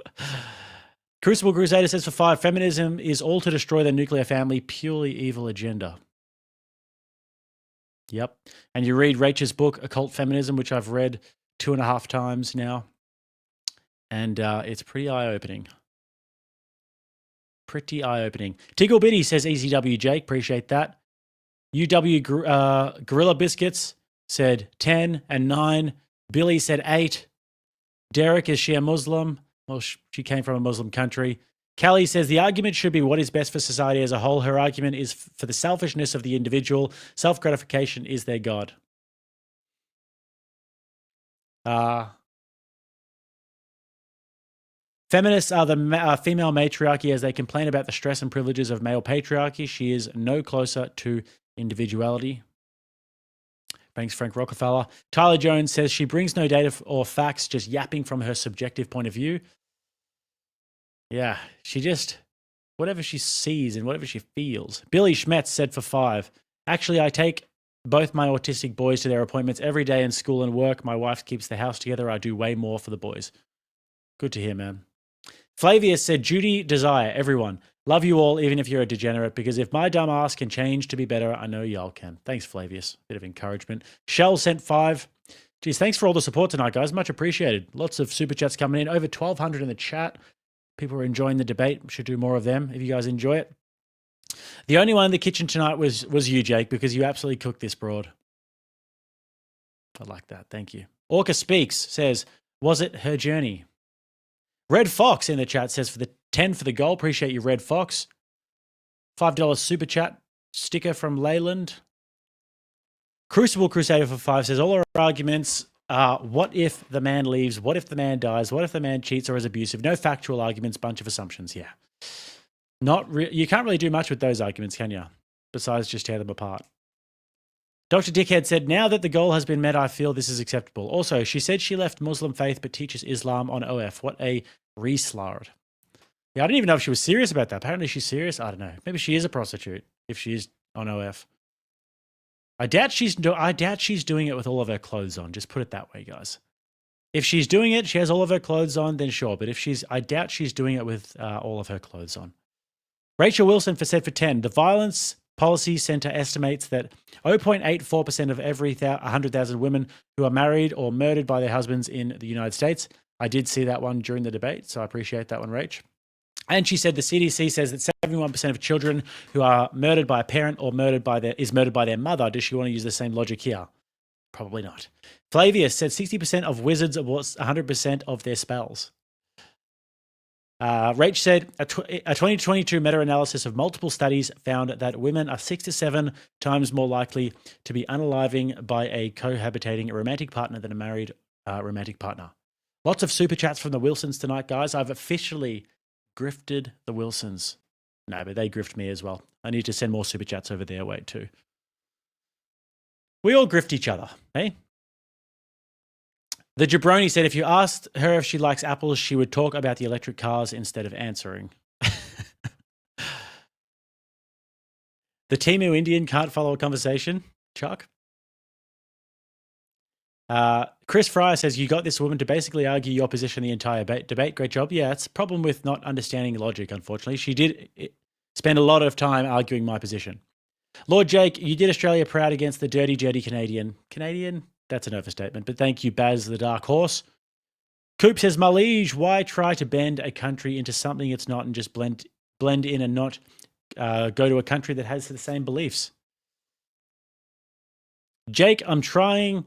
Crucible Crusader says for 5, feminism is all to destroy the nuclear family, purely evil agenda. Yep. And you read Rachel's book, Occult Feminism, which I've read 2.5 times now. And it's pretty eye-opening. Pretty eye-opening. Tiggle Bitty says ECW Jake, appreciate that. UW Gorilla Biscuits said 10 and 9. Billy said 8. Derek is Shia Muslim. Well, she came from a Muslim country. Callie says the argument should be what is best for society as a whole. Her argument is for the selfishness of the individual. Self-gratification is their God. Feminists are the female matriarchy as they complain about the stress and privileges of male patriarchy. She is no closer to individuality. Thanks, Frank Rockefeller. Tyler Jones says she brings no data or facts, just yapping from her subjective point of view. Yeah, she just, whatever she sees and whatever she feels. Billy Schmetz said for 5, actually, I take both my autistic boys to their appointments every day in school and work. My wife keeps the house together. I do way more for the boys. Good to hear, man. Flavius said, Judy, Desire, everyone. Love you all, even if you're a degenerate, because if my dumb ass can change to be better, I know y'all can. Thanks, Flavius. Bit of encouragement. Shell sent 5. Geez, thanks for all the support tonight, guys. Much appreciated. Lots of super chats coming in. Over 1,200 in the chat. People are enjoying the debate. Should do more of them if you guys enjoy it. The only one in the kitchen tonight was you, Jake, because you absolutely cooked this broad. I like that. Thank you. Orca Speaks says, was it her journey? Red Fox in the chat says for the 10 for the goal. Appreciate you, Red Fox. $5 super chat sticker from Leyland. Crucible Crusader for 5 says all our arguments are what if the man leaves? What if the man dies? What if the man cheats or is abusive? No factual arguments, bunch of assumptions. Yeah. You can't really do much with those arguments, can you? Besides just tear them apart. Dr. Dickhead said, now that the goal has been met, I feel this is acceptable. Also, she said she left Muslim faith but teaches Islam on OF. What a reslard. Yeah, I didn't even know if she was serious about that. Apparently she's serious. I don't know. Maybe she is a prostitute if she's on OF. I doubt she's doing it with all of her clothes on. Just put it that way, guys. If she's doing it, she has all of her clothes on, then sure. But I doubt she's doing it with all of her clothes on. Rachel Wilson said for 10, the Violence Policy Center estimates that 0.84% of every 100,000 women who are married or murdered by their husbands in the United States. I did see that one during the debate, so I appreciate that one, Rach. And she said the CDC says that 71% of children who are murdered by a parent or murdered by their mother. Does she want to use the same logic here? Probably not. Flavius said 60% of wizards abort 100% of their spells. Rach said a 2022 meta-analysis of multiple studies found that women are 6 to 7 times more likely to be unaliving by a cohabitating romantic partner than a married romantic partner. Lots of super chats from the Wilsons tonight, guys. I've officially grifted the Wilsons. No, but they grift me as well. I need to send more super chats over their way too. We all grift each other, hey? The Jabroni said if you asked her if she likes apples, she would talk about the electric cars instead of answering. The Timu Indian can't follow a conversation. Chuck? Chris Fryer says, you got this woman to basically argue your position the entire debate. Great job. Yeah, it's a problem with not understanding logic, unfortunately. She did spend a lot of time arguing my position. Lord Jake, you did Australia proud against the dirty Canadian. Canadian? That's an overstatement, but thank you, Baz the Dark Horse. Coop says, Malige, why try to bend a country into something it's not and just blend in and not go to a country that has the same beliefs? Jake, I'm trying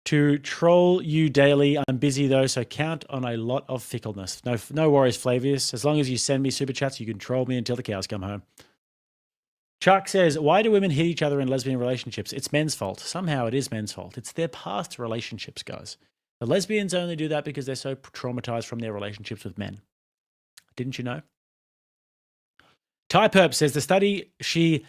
to troll you daily. I'm busy though, so count on a lot of fickleness. No worries, Flavius. As long as you send me super chats, you can troll me until the cows come home. Chuck says, why do women hit each other in lesbian relationships? It's men's fault. Somehow it is men's fault. It's their past relationships, guys. The lesbians only do that because they're so traumatized from their relationships with men. Didn't you know? Ty Perp says, the study she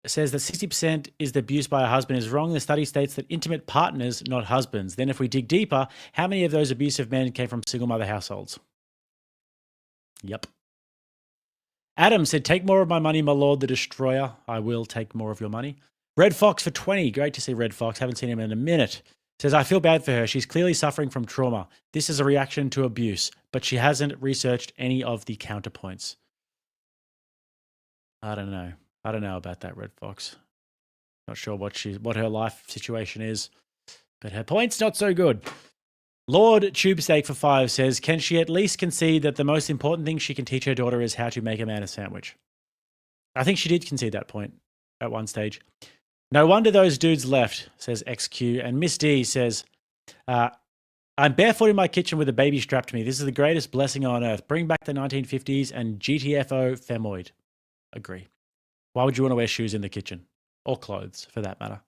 says that 60% is the abuse by a husband is wrong. The study states that intimate partners, not husbands. Then if we dig deeper, how many of those abusive men came from single mother households? Yep. Adam said, take more of my money, my lord, the destroyer. I will take more of your money. Red Fox for 20. Great to see Red Fox. Haven't seen him in a minute. Says, I feel bad for her. She's clearly suffering from trauma. This is a reaction to abuse, but she hasn't researched any of the counterpoints. I don't know. I don't know about that, Red Fox. Not sure what her life situation is, but her point's not so good. Lord Tubesteak for 5 says, can she at least concede that the most important thing she can teach her daughter is how to make a man a sandwich? I think she did concede that point at one stage. No wonder those dudes left, says XQ. And Miss D says, I'm barefoot in my kitchen with a baby strapped to me. This is the greatest blessing on earth. Bring back the 1950s and GTFO femoid. Agree. Why would you want to wear shoes in the kitchen? Or clothes, for that matter.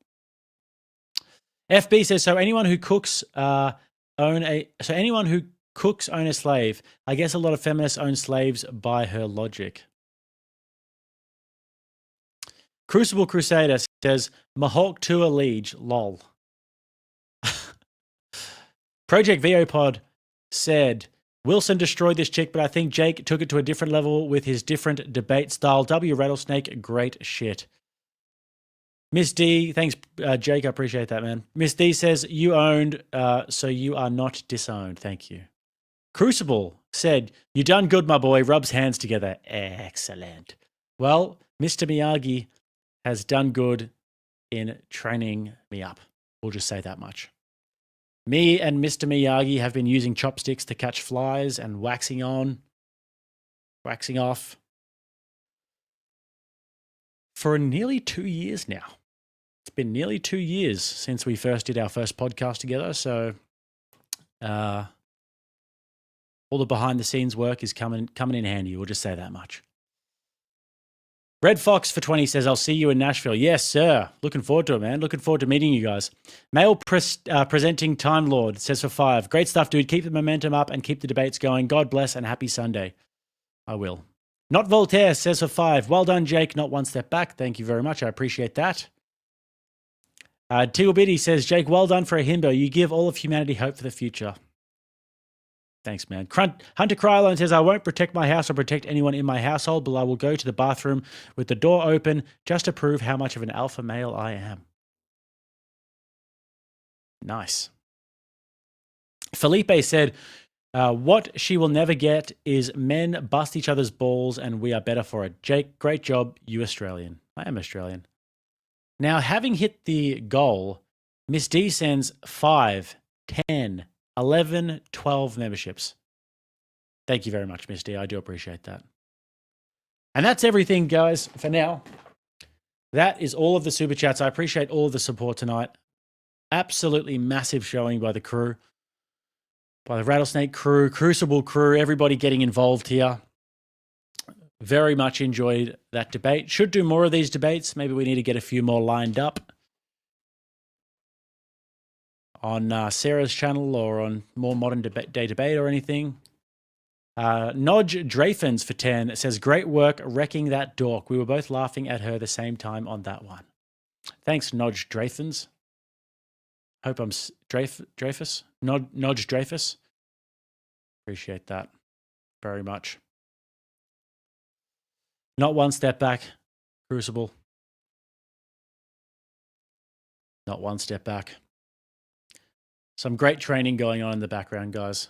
FB says, so anyone who cooks own a slave. I guess a lot of feminists own slaves by her logic. Crucible Crusader says, Mahawk to a liege, lol. Project VOPod said, Wilson destroyed this chick, but I think Jake took it to a different level with his different debate style. W Rattlesnake, great shit. Miss D, thanks, Jake. I appreciate that, man. Miss D says, you owned, so you are not disowned. Thank you. Crucible said, you done good, my boy. Rubs hands together. Excellent. Well, Mr. Miyagi has done good in training me up. We'll just say that much. Me and Mr. Miyagi have been using chopsticks to catch flies and waxing off for nearly 2 years now. It's been nearly 2 years since we first did our first podcast together, so all the behind-the-scenes work is coming in handy. We'll just say that much. Red Fox for 20 says, I'll see you in Nashville. Yes, sir. Looking forward to it, man. Looking forward to meeting you guys. Male presenting Time Lord says for 5. Great stuff, dude. Keep the momentum up and keep the debates going. God bless and happy Sunday. I will. Not Voltaire says for 5. Well done, Jake. Not one step back. Thank you very much. I appreciate that. Teal Biddy says, Jake, well done for a himbo. You give all of humanity hope for the future. Thanks, man. Hunter Krylon says, I won't protect my house or protect anyone in my household, but I will go to the bathroom with the door open just to prove how much of an alpha male I am. Nice. Felipe said, what she will never get is men bust each other's balls and we are better for it. Jake, great job. You Australian. I am Australian. Now, having hit the goal, Miss D sends 5, 10, 11, 12 memberships. Thank you very much, Miss D. I do appreciate that. And that's everything, guys, for now. That is all of the super chats. I appreciate all of the support tonight. Absolutely massive showing by the crew, by the Rattlesnake crew, Crucible crew, everybody getting involved here. Very much enjoyed that debate. Should do more of these debates. Maybe we need to get a few more lined up on Sarah's channel or on More Modern Day Debate or anything. Nodge Drafens for 10 says, great work wrecking that dork. We were both laughing at her the same time on that one. Thanks, Nodge Drafens. Hope I'm Dreyfus. Nodge Dreyfus. Appreciate that very much. Not one step back, Crucible. Not one step back. Some great training going on in the background, guys.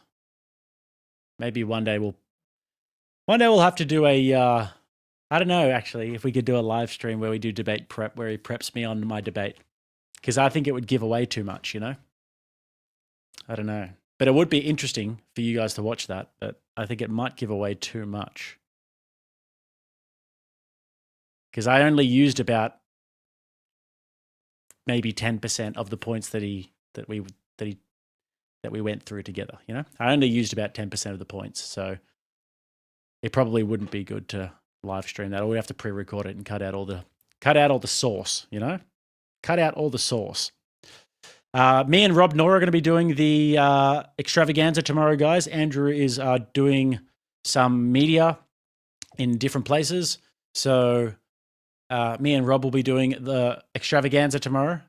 Maybe one day we'll have to do a, I don't know, actually, if we could do a live stream where we do debate prep, where he preps me on my debate. Because I think it would give away too much, you know? I don't know. But it would be interesting for you guys to watch that, but I think it might give away too much. Because I only used about maybe 10% of the points that we went through together, you know? I only used about 10% of the points, so it probably wouldn't be good to live stream that, or we have to pre-record it and cut out all the sauce, you know? Cut out all the sauce. Me and Rob Nora are going to be doing the extravaganza tomorrow, guys. Andrew is doing some media in different places, so Me and Rob will be doing the extravaganza tomorrow.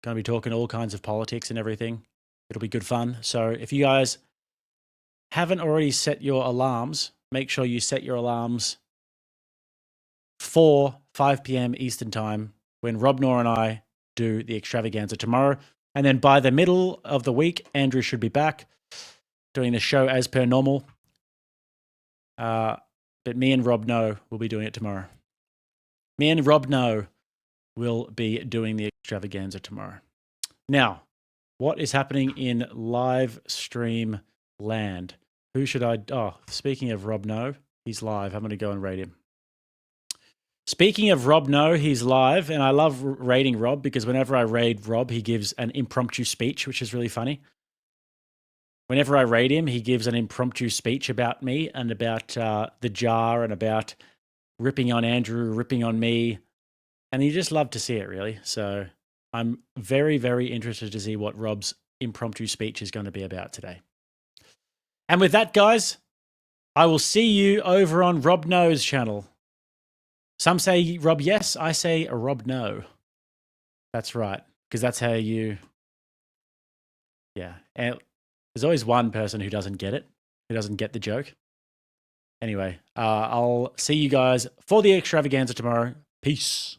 Going to be talking all kinds of politics and everything. It'll be good fun. So if you guys haven't already set your alarms, make sure you set your alarms for 5 p.m. Eastern time when Rob, Nor, and I do the extravaganza tomorrow. And then by the middle of the week, Andrew should be back doing the show as per normal. But me and Rob No will be doing it tomorrow. Me and Rob No will be doing the extravaganza tomorrow. Now, what is happening in live stream land? Who should I... Oh, speaking of Rob No, he's live. I'm going to go and rate him. Speaking of Rob No, he's live, and I love rating Rob because whenever I raid Rob, he gives an impromptu speech, which is really funny. Whenever I raid him, he gives an impromptu speech about me and about the jar and about ripping on Andrew, ripping on me, and you just love to see it, really. So I'm very, very interested to see what Rob's impromptu speech is going to be about today. And with that, guys, I will see you over on Rob No's channel. Some say Rob yes, I say Rob no. That's right, because that's how you... Yeah, and there's always one person who doesn't get it, who doesn't get the joke. Anyway, I'll see you guys for the extravaganza tomorrow. Peace.